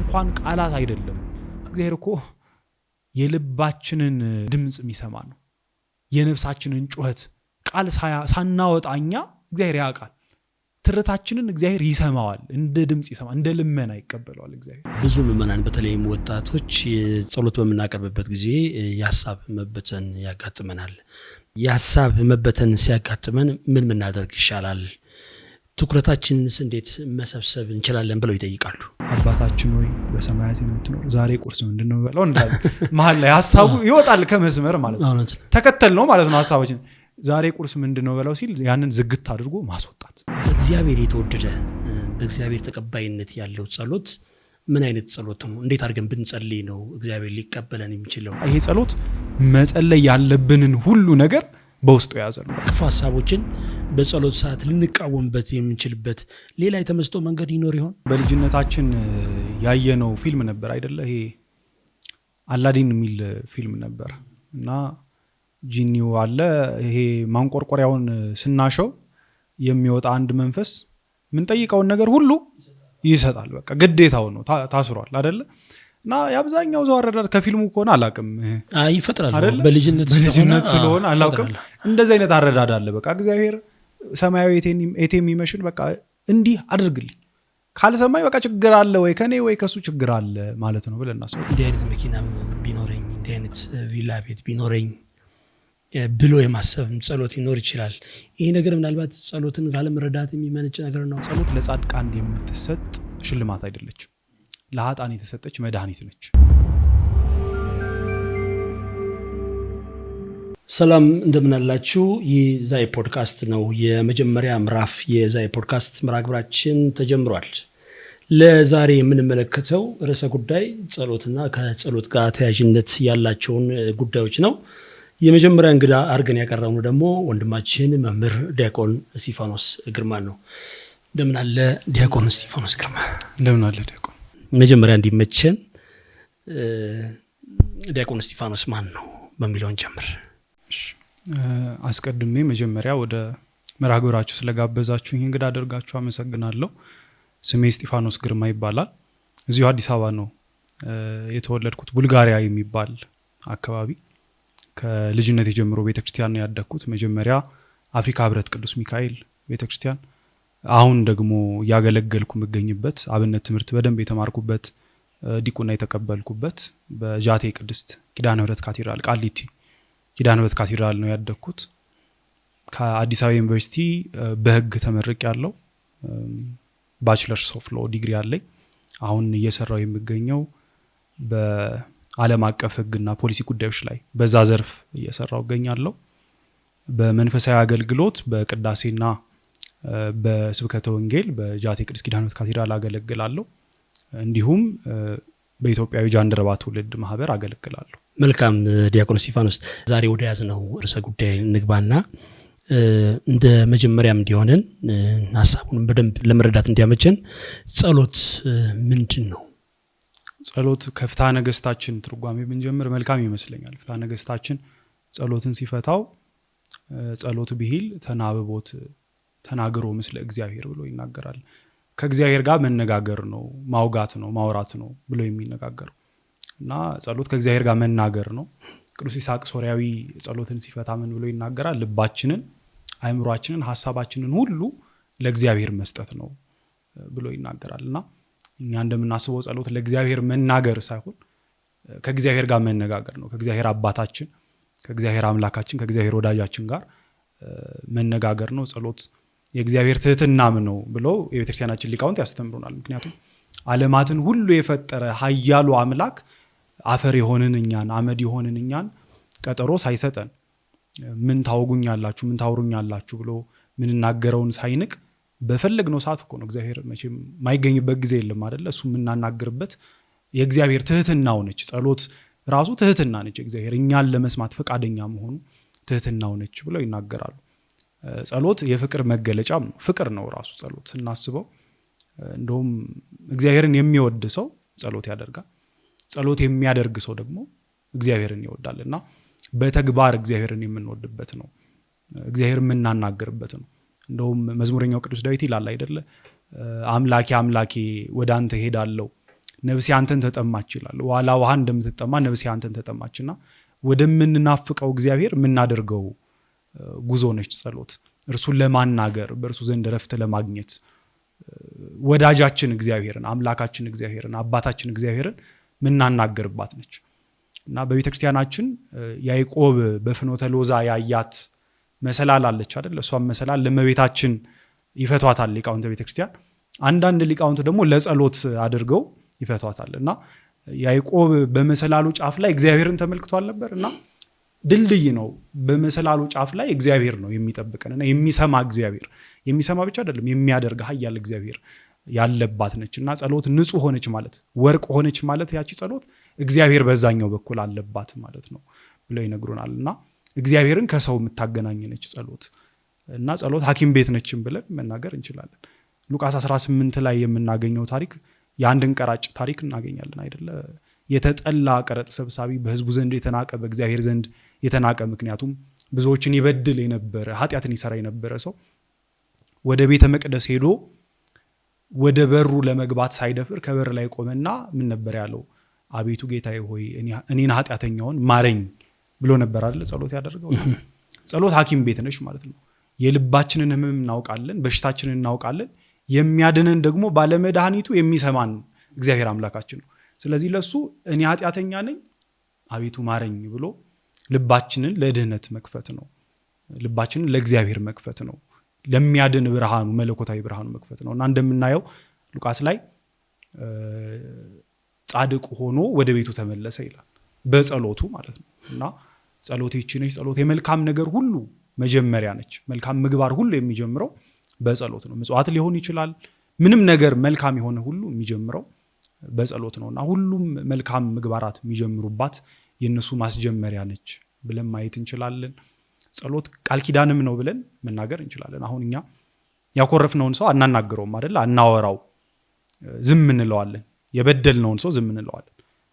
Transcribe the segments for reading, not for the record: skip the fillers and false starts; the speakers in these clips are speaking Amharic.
እንኳን ቃላት አይደለም እግዚአብሔር እኮ የልባችንን ድምጽ የሚሰማ ነው የነፍሳችንን ጩኸት ቃል ሳናወጣኛ እግዚአብሔር ያውቃል ትርታችንን እግዚአብሔር ይሰማዋል እንደ ድምጽ ይሰማል እንደ ልመና ይቀበላል እግዚአብሔር ብዙ ምእመናን በተለይም ወጣቶች ጸሎት በመናቀርብበት ጊዜ ያሳብ መበተን ያጋጥመናል ያሳብ መበተን ሲያጋጥመን ምን እናደርግ ይሻላል ትኩረታችንስ እንዴት መሰብሰብ እንችላለን ብለው ይጠይቃሉ አባታችን ሆይ በሰማያት የምትኖር ዛሬ ቁርስ ምንድነው በለው እንዳለ መሃል ላይ ሐሳቡ ይወጣል ከመስመር ማለት ነው ተከተል ነው ማለት ነው ሐሳባችን ዛሬ ቁርስ ምንድነው በለው ሲል ያንን ዝግት አድርጎ ማስወጣት እግዚአብሔር የተወደደ በእግዚአብሔር ተቀባይነት ያለው ጸሎት ምን አይነት ጸሎት ነው እንዴት አድርገን ብንጸልይ ነው እግዚአብሔር ሊቀበለን የሚችለው ይሄ ጸሎት መጸለይ ያለብንን ሁሉ ነገር በውስጡ ያዘል ክፉ ሐሳቦችን በጸሎት ሰዓት ልንቃወምበት የምንችልበት ሌላ የተመስጦ መንገድ ይኖር ይሆን በልጅነታችን ያየነው ፊልም ነበር አይደለ ይሄ አላዲን የሚል ፊልም ነበር እና ጂኒው አለ ይሄ ማንቆርቆሪያውን ስናሸው የሚወጣ አንድ መንፈስ ምን ጠይቀውን ነገር ሁሉ ይሰጣል በቃ ግዴታው ነው ታስሯል አይደለ እና ያብዛኛው ዘው አረዳድ ከፊልሙ ከሆነ አላቅም ይፈጥራል በልጅነት ስለሆነ አላቅም እንደዚህ አይነት አረዳድ አለ በቃ እግዚአብሔር ሰማያዊ ኤቴም ይመሽል በቃ እንዲህ አድርግልኝ ካልሰማይ በቃ ችግር አለ ወይ ከኔ ወይ ከሱ ችግር አለ ማለት ነው ብለና ሰው እንዲህ አይነት መኪና ቢኖረኝ እንዲህ አይነት ቪላ ቤት ቢኖረኝ ብሎ የማሰብ ጸሎት ይኖር ይችላል ይሄ ነገር ምናልባት ጸሎትን ካለመረዳት የሚመነጭ ነገር ነው ጸሎት ለጻድቃን የምትሰጥ ሽልማት አይደለችም ለኃጥአን የተሰጠች መድኃኒት ነች ሰላም እንደምን አላችሁ የዛይ ፖድካስት ነው የመጀመሪያ ምዕራፍ የዛይ ፖድካስት መራግብራችን ተጀምሯል ለዛሬ የምንመለከተው ርዕሰ ጉዳይ ጸሎትና ከጸሎት ጋር ተያያዥነት ያላቸውን ጉዳዮች ነው የመጀመሪያ እንግዳ አርገን ያቀረብነው ደግሞ ወንድማችን መምህር ዲያቆን እስጢፋኖስ ግርማ ነው እንደምን አለ ዲያቆን እስጢፋኖስ ግርማ እንደምን አለ ዲያቆን መጀመሪያ እንዲመቸን ዲያቆን እስጢፋኖስ ማን ነው በሚለውን ጀምር አስቀድሜ መጀመሪያ ወደ መራግብራችሁ ስለጋበዛችሁኝ እንግዳ አደርጋችሁ አመሰግናለሁ ስሜ እስጢፋኖስ ግርማ ይባላል እዚሁ አዲስ አበባ ነው የተወለድኩት ቡልጋሪያ የሚባል አካባቢ ከልጅነት ጀምሮ ቤተክርስቲያን ነው ያደግኩት መጀመሪያ አፍሪካ ህብረት ቅዱስ ሚካኤል ቤተክርስቲያን አሁን ደግሞ ያገለገልኩ መገኝበት አብነት ትምህርት በደንብ የተማርኩበት ዲቁና የተቀበልኩበት በጃቴ ቅድስት ኪዳነ ምህረት ካቴድራል ቃሊቲ ኪዳነ ምህረት ካቴድራል ነው ያደግኩት ከአዲስ አበባ ዩኒቨርሲቲ በህግ ተመርቄያለሁ ባችለርስ ኦፍ ሎ ዲግሪ አለኝ አሁን እየሰራው የሚገኘው በዓለም አቀፍ ህግና ፖሊሲ ጉዳዮች ላይ በዛ ዘርፍ እየሰራው እገኛለሁ በመንፈሳዊ አገልግሎት በቅዳሴና በስብከተ ወንጌል በጃቴ ቅድስት ኪዳነ ምህረት ካቴድራል አገለግላለሁ እንዲሁም በኢትዮጵያዊ ጃንደረባ ትውልድ ማህበር አገለግላለሁ መልካም ዲያቆን እስጢፋኖስ ዛሬ ወደ ያዝነው ርዕሰ ጉዳይ ንግባና እንደ መጀመሪያም እንዲሆነን ሐሳቡን በደንብ ለመረዳት እንዲያመቸን ጸሎት ምንድነው ጸሎት ከፍትሐ ነገሥታችን ትርጓሜ ብንጀምር መልካም ይመስለኛል ፍትሐ ነገሥታችን ጸሎትን ሲፈታው ጸሎት ቢሂል ተናብቦት ተናግሮ ምስለ እግዚአብሔር ብሎ ይናገራል ከእግዚአብሔር ጋር መነጋገር ነው ማውጋት ነው ማውራት ነው ብሎ የሚነጋገር እና ጸሎት ከእግዚአብሔር ጋር መናገር ነው ቅዱስ ይስሐቅ ሶርያዊ ጸሎትን ሲፈታ ምን ብሎ ይናገራል ልባችንን አእምሮአችንን ሐሳባችንን ሁሉ ለእግዚአብሔር መስጠት ነው ብሎ ይናገራልና እኛ እንደምናስበው ጸሎት ለእግዚአብሔር መናገር ሳይሆን ከእግዚአብሔር ጋር መነጋገር ነው ከእግዚአብሔር አባታችን ከእግዚአብሔር አምላካችን ከእግዚአብሔር ወዳጃችን ጋር መነጋገር ነው ጸሎት የእግዚአብሔር ትህትናም ነው ብሎ የቤተክርስቲያናችን ሊቃውንት ያስተምሩናል ምክንያቱም ዓለማትን ሁሉ የፈጠረ ኃያሉ አምላክ አፈር የሆንን እኛን አመድ የሆንን እኛን ቀጠሮ ሳይሰጠን ምን ታውጉኛላችሁ ምን ታውሩኛላችሁ ብሎ ምን እናገረውን ሳይንቅ በፈለግነው ሰዓት እኮ ነው እግዚአብሔር መቼም ማይገኝበት ጊዜ የለም አይደለ እሱ ምናናገርበት የእግዚአብሔር ትህትናው ነች ጸሎት ራሱ ትህትና ነች እግዚአብሔር እኛን ለመስማት ፈቃደኛ መሆኑ ትህትናው ነች ብለው ይናገራሉ ጸሎት የፍቅር መገለጫም ነው ፍቅር ነው ራሱ ጸሎት ስናስበው እንደውም እግዚአብሔርን የሚወድ ሰው ጸሎት ያደርጋል ጸሎት የሚያደርግ ሰው ደግሞ እግዚአብሔርን ይወዳልና በተግባር እግዚአብሔርን የምንወድበት ነው እግዚአብሔርን የምናናገርበት ነው እንደውም መዝሙረኛው ቅዱስ ዳዊት ይላል አይደለ አምላኬ አምላኬ ወዳንተ ሄዳለሁ ነፍሴ አንተን ተጠማች ይላል። ዋላ ውሃ እንደምትጠማ ነፍሴ አንተን ተጠማችና ወደምንናፍቀው እግዚአብሔር የምናደርገው ጉዞ ነች ጸሎት። እርሱን ለማናገር በእርሱ ዘንድ ረፍት ለማግኘት ወዳጃችን እግዚአብሔርን አምላካችን እግዚአብሔርን አባታችን እግዚአብሔርን ምናናገርባት ነች። እና በቤተክርስቲያናችን ያዕቆብ በፍኖተ ሎዛ ያያት መሰላል አለች አይደል? እሷም መሰላል ለእመቤታችን ይፈቷታል ሊቃውንተ ቤተክርስቲያን። አንዳንድ ሊቃውንት ደግሞ ለጸሎት አድርገው ይፈቷታል። እና ያዕቆብ በመሰላሉ ጫፍ ላይ እግዚአብሔርን ተመልክቷል ነበር እና ድልድይ ነው። በመሰላሉ ጫፍ ላይ እግዚአብሔር ነው የሚጠብቀንና የሚሰማ እግዚአብሔር፣ የሚሰማ ብቻ አይደለም የሚያደርግ ኃያል እግዚአብሔር ያለባት ነች። እና ጸሎት ንጹህ ሆነች ማለት ወርቅ ሆነች ማለት ያቺ ጸሎት እግዚአብሔር በዛኛው በኩል አለባት ማለት ነው ብለው ይነግሩናል። እና እግዚአብሔርን ከሰው የምታገናኝ ነች ጸሎት። እና ጸሎት ሐኪም ቤት ነችም ብለን መናገር እንችላለን። ሉቃስ 18 ላይ የምናገኘው ታሪክ የአንድን ቀራጭ ታሪክ እናገኛለን አይደለ? የተጠላ ቀረጥ ሰብሳቢ፣ በህዝቡ ዘንድ የተናቀ፣ በእግዚአብሔር ዘንድ የተናቀ፣ ምክንያቱም ብዙዎችን ይበድል የነበረ ኃጢአትን ይሰራ የነበረ ሰው ወደ ቤተ መቅደስ ሄዶ ወደ በሩ ለመግባት ሳይደፍር ከበር ላይ ቆመና ምን ነበር ያለው? አቤቱ ጌታዬ ሆይ እኔን ኃጢአተኛውን ማረኝ ብሎ ነበር አይደል ጸሎት ያደረገው። ጸሎት ሐኪም ቤት ነች ማለት ነው። የልባችንን ህመም እናውቃለን፣ በሽታችንን እናውቃለን። የሚያድነን ደግሞ ባለመድኃኒቱ የሚሰማን እግዚአብሔር አምላካችን ነው። ስለዚህ ለሱ እኔ ኃጢአተኛ ነኝ አቤቱ ማረኝ ብሎ ልባችንን ለድህነት መክፈት ነው። ልባችንን ለእግዚአብሔር መክፈት ነው። ለሚያድን ብርሃኑ መለኮታዊ ብርሃኑ መክፈት ነው። እና እንደምናየው ሉቃስ ላይ ጻድቅ ሆኖ ወደ ቤቱ ተመለሰ ይላል በጸሎቱ ማለት ነው። እና ጸሎት ይህች ነች። ጸሎት የመልካም ነገር ሁሉ መጀመሪያ ነች። መልካም ምግባር ሁሉ የሚጀምረው በጸሎት ነው። ምጽዋት ሊሆን ይችላል። ምንም ነገር መልካም የሆነ ሁሉ የሚጀምረው በጸሎት ነውና ሁሉም መልካም ምግባራት የሚጀምሩባት የነሱ ማስጀመሪያ ነች ብለን ማየት እንችላለን። ጸሎት ቃል ኪዳንም ነው ብለን መናገር እንችላለን። አሁን እኛ ያኮረፍነውን ሰው አናናግረውም አይደል? አናወራው፣ ዝም እንለዋለን። የበደልነውን ሰው ዝም እንለዋለን።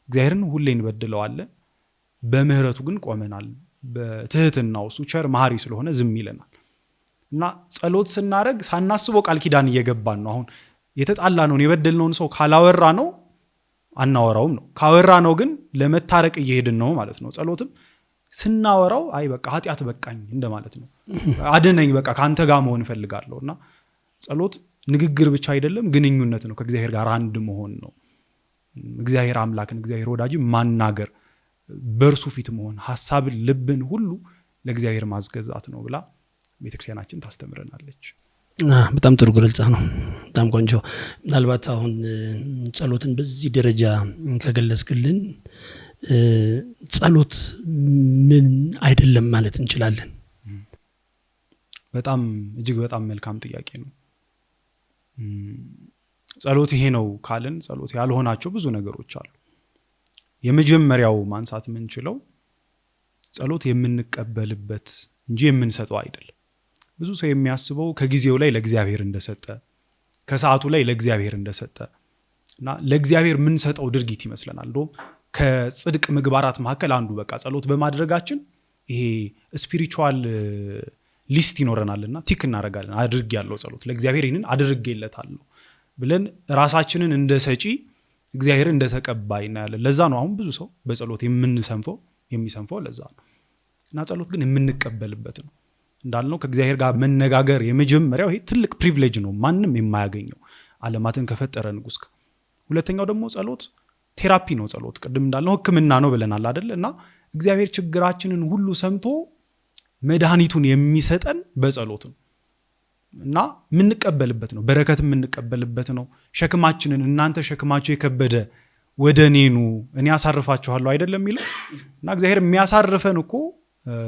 እግዚአብሔርን ሁሌ እንበድለዋለን። በምህረቱ ግን ቆመናል። በትህትናው እሱ ቸር መሐሪ ስለሆነ ዝም ይለናል። እና ጸሎት ስናደርግ ሳናስበው ቃል ኪዳን እየገባን ነው። አሁን የተጣላነውን የበደልነውን ሰው ካላወራ ነው አናወራውም ነው። ካወራ ነው ግን ለመታረቅ እየሄድን ነው ማለት ነው። ጸሎትም ስናወራው አይ በቃ ኃጢአት በቃኝ እንደማለት ነው። አድነኝ በቃ ከአንተ ጋር መሆን እፈልጋለሁ። እና ጸሎት ንግግር ብቻ አይደለም፣ ግንኙነት ነው። ከእግዚአብሔር ጋር አንድ መሆን ነው። እግዚአብሔር አምላክን እግዚአብሔር ወዳጅ ማናገር፣ በእርሱ ፊት መሆን፣ ሐሳብን ልብን ሁሉ ለእግዚአብሔር ማስገዛት ነው ብላ ቤተክርስቲያናችን ታስተምረናለች። በጣም ጥሩ ግልጽ ነው። በጣም ቆንጆ። ምናልባት አሁን ጸሎትን በዚህ ደረጃ ከገለጽክልን ጸሎት ምን አይደለም ማለት እንችላለን? በጣም እጅግ በጣም መልካም ጥያቄ ነው። ጸሎት ይሄ ነው ካልን ጸሎት ያልሆናቸው ብዙ ነገሮች አሉ። የመጀመሪያው ማንሳት የምንችለው ጸሎት የምንቀበልበት እንጂ የምንሰጠው አይደለም። ብዙ ሰው የሚያስበው ከጊዜው ላይ ለእግዚአብሔር እንደሰጠ፣ ከሰዓቱ ላይ ለእግዚአብሔር እንደሰጠ እና ለእግዚአብሔር የምንሰጠው ድርጊት ይመስለናል። እንደውም ከጽድቅ ምግባራት መካከል አንዱ በቃ ጸሎት በማድረጋችን ይሄ ስፒሪቹዋል ሊስት ይኖረናልና ቲክ እናደርጋለን። አድርጌያለሁ ጸሎት ለእግዚአብሔር ይህንን አድርጌለታለሁ ብለን ራሳችንን እንደ ሰጪ እግዚአብሔር እንደ ተቀባይ እናያለን። ለዛ ነው አሁን ብዙ ሰው በጸሎት የሚሰንፈው ለዛ ነው። እና ጸሎት ግን የምንቀበልበት ነው። እንዳልነው ከእግዚአብሔር ጋር መነጋገር የመጀመሪያው ይሄ ትልቅ ፕሪቪሌጅ ነው፣ ማንም የማያገኘው ዓለማትን ከፈጠረ ንጉስ። ሁለተኛው ደግሞ ጸሎት ቴራፒ ነው። ጸሎት ቅድም እንዳልነው ሕክምና ነው ብለናል አይደል? እና እግዚአብሔር ችግራችንን ሁሉ ሰምቶ መድኃኒቱን የሚሰጠን በጸሎት ነው። እና የምንቀበልበት ነው፣ በረከት የምንቀበልበት ነው። ሸክማችንን እናንተ ሸክማችሁ የከበደ ወደ እኔ ኑ እኔ አሳርፋችኋለሁ አይደለም የሚለው። እና እግዚአብሔር የሚያሳርፈን እኮ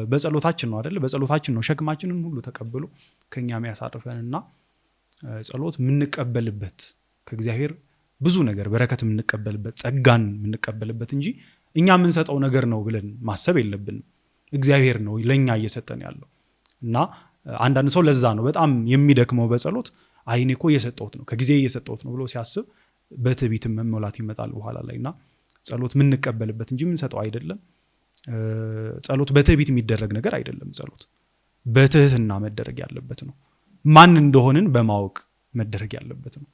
በጸሎታችን ነው አይደል? በጸሎታችን ነው ሸክማችንን ሁሉ ተቀብሎ ከኛ የሚያሳርፈንና ጸሎት የምንቀበልበት ከእግዚአብሔር ብዙ ነገር በረከት የምንቀበልበት ጸጋን የምንቀበልበት እንጂ እኛ የምንሰጠው ነገር ነው ብለን ማሰብ የለብንም። እግዚአብሔር ነው ለኛ እየሰጠን ያለው። እና አንዳንድ ሰው ለዛ ነው በጣም የሚደክመው በጸሎት አይኔ እኮ እየሰጠሁት ነው ከጊዜ እየሰጠሁት ነው ብሎ ሲያስብ በትዕቢት መሞላት ይመጣል በኋላ ላይ። እና ጸሎት የምንቀበልበት እንጂ የምንሰጠው አይደለም። ጸሎት በትዕቢት የሚደረግ ነገር አይደለም። ጸሎት በትህትና መደረግ ያለበት ነው። ማን እንደሆንን በማወቅ መደረግ ያለበት ነው።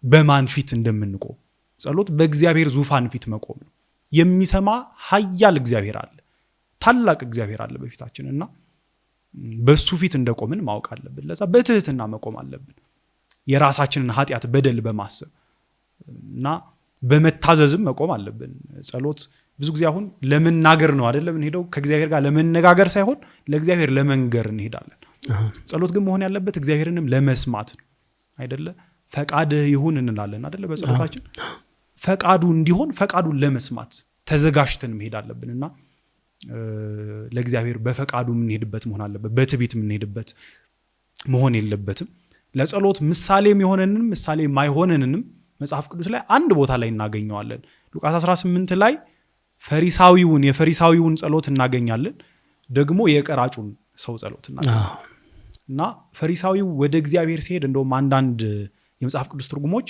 በማን ፊት እንደምንቆም ጸሎት በእግዚአብሔር ዙፋን ፊት መቆም ነው። የሚሰማ ኃያል እግዚአብሔር አለ፣ ታላቅ እግዚአብሔር አለ በፊታችን እና በሱ ፊት እንደቆምን ማወቅ አለብን። ለዛ በትህትና መቆም አለብን። የራሳችንን ኃጢአት በደል በማሰብ እና በመታዘዝም መቆም አለብን። ጸሎት ብዙ ጊዜ አሁን ለመናገር ነው አይደለም እንሄደው፣ ከእግዚአብሔር ጋር ለመነጋገር ሳይሆን ለእግዚአብሔር ለመንገር እንሄዳለን። ጸሎት ግን መሆን ያለበት እግዚአብሔርንም ለመስማት ነው አይደለ? ፈቃድህ ይሁን እንላለን አይደለ? በጸሎታችን ፈቃዱ እንዲሆን ፈቃዱን ለመስማት ተዘጋጅተን መሄድ አለብንና ለእግዚአብሔር በፈቃዱ የምንሄድበት መሆን አለበት። በትዕቢት የምንሄድበት መሆን የለበትም። ለጸሎት ምሳሌ የሚሆነንም ምሳሌ የማይሆነንም መጽሐፍ ቅዱስ ላይ አንድ ቦታ ላይ እናገኘዋለን። ሉቃስ 18 ላይ የፈሪሳዊውን ጸሎት እናገኛለን። ደግሞ የቀራጩን ሰው ጸሎት እናገኛለን። እና ፈሪሳዊው ወደ እግዚአብሔር ሲሄድ እንደውም አንዳንድ የመጽሐፍ ቅዱስ ትርጉሞች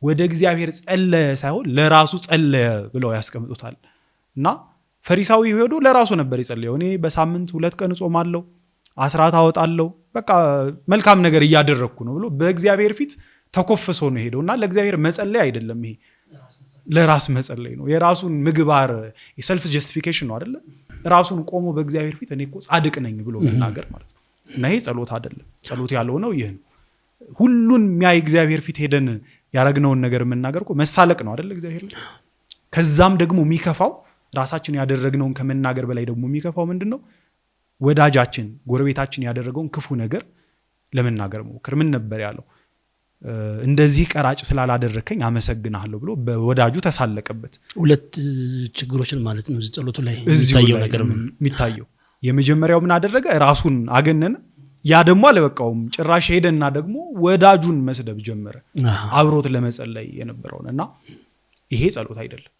ወደ እግዚአብሔር ጸለየ ሳይሆን ለራሱ ጸለየ ብለው ያስቀምጡታል። እና ፈሪሳዊ ሄዶ ለራሱ ነበር የጸለየው። እኔ በሳምንት 2 ቀን ጾማለሁ፣ አስራት አወጣለሁ፣ በቃ መልካም ነገር እያደረግኩ ነው ብሎ በእግዚአብሔር ፊት ተኮፍሶ ነው ሄደው እና ለእግዚአብሔር መጸለይ አይደለም፣ ይሄ ለራስ መጸለይ ነው። የራሱን ምግባር የሰልፍ ጀስቲፊኬሽን ነው አይደለ? ራሱን ቆሞ በእግዚአብሔር ፊት እኔ እኮ ጻድቅ ነኝ ብሎ መናገር ማለት ነው። እና ይሄ ጸሎት አይደለም። ጸሎት ያለው ነው ይሄ ነው። ሁሉን የሚያይ እግዚአብሔር ፊት ሄደን ያረግነውን ነገር የምናገር እኮ መሳለቅ ነው አይደለ? እግዚአብሔር ከዛም ደግሞ የሚከፋው ራሳችን ያደረግነውን ከመናገር በላይ ደግሞ የሚከፋው ምንድነው? ወዳጃችን ጎረቤታችን ያደረገውን ክፉ ነገር ለመናገር ሞክር። ምን ነበር ያለው? እንደዚህ ቀራጭ ስላላደረከኝ አመሰግናለሁ ብሎ በወዳጁ ተሳለቀበት። 2 ችግሮችን ማለት ነው ጸሎቱ ላይ የሚታየው ነገር የሚታየው። የመጀመሪያው ምን አደረገ? ራሱን አገነነ። ያ ደግሞ አልበቃውም፣ ጭራሽ ሄደና ደግሞ ወዳጁን መስደብ ጀመረ፣ አብሮት ለመጸለይ የነበረውን። እና ይሄ ጸሎት አይደለም።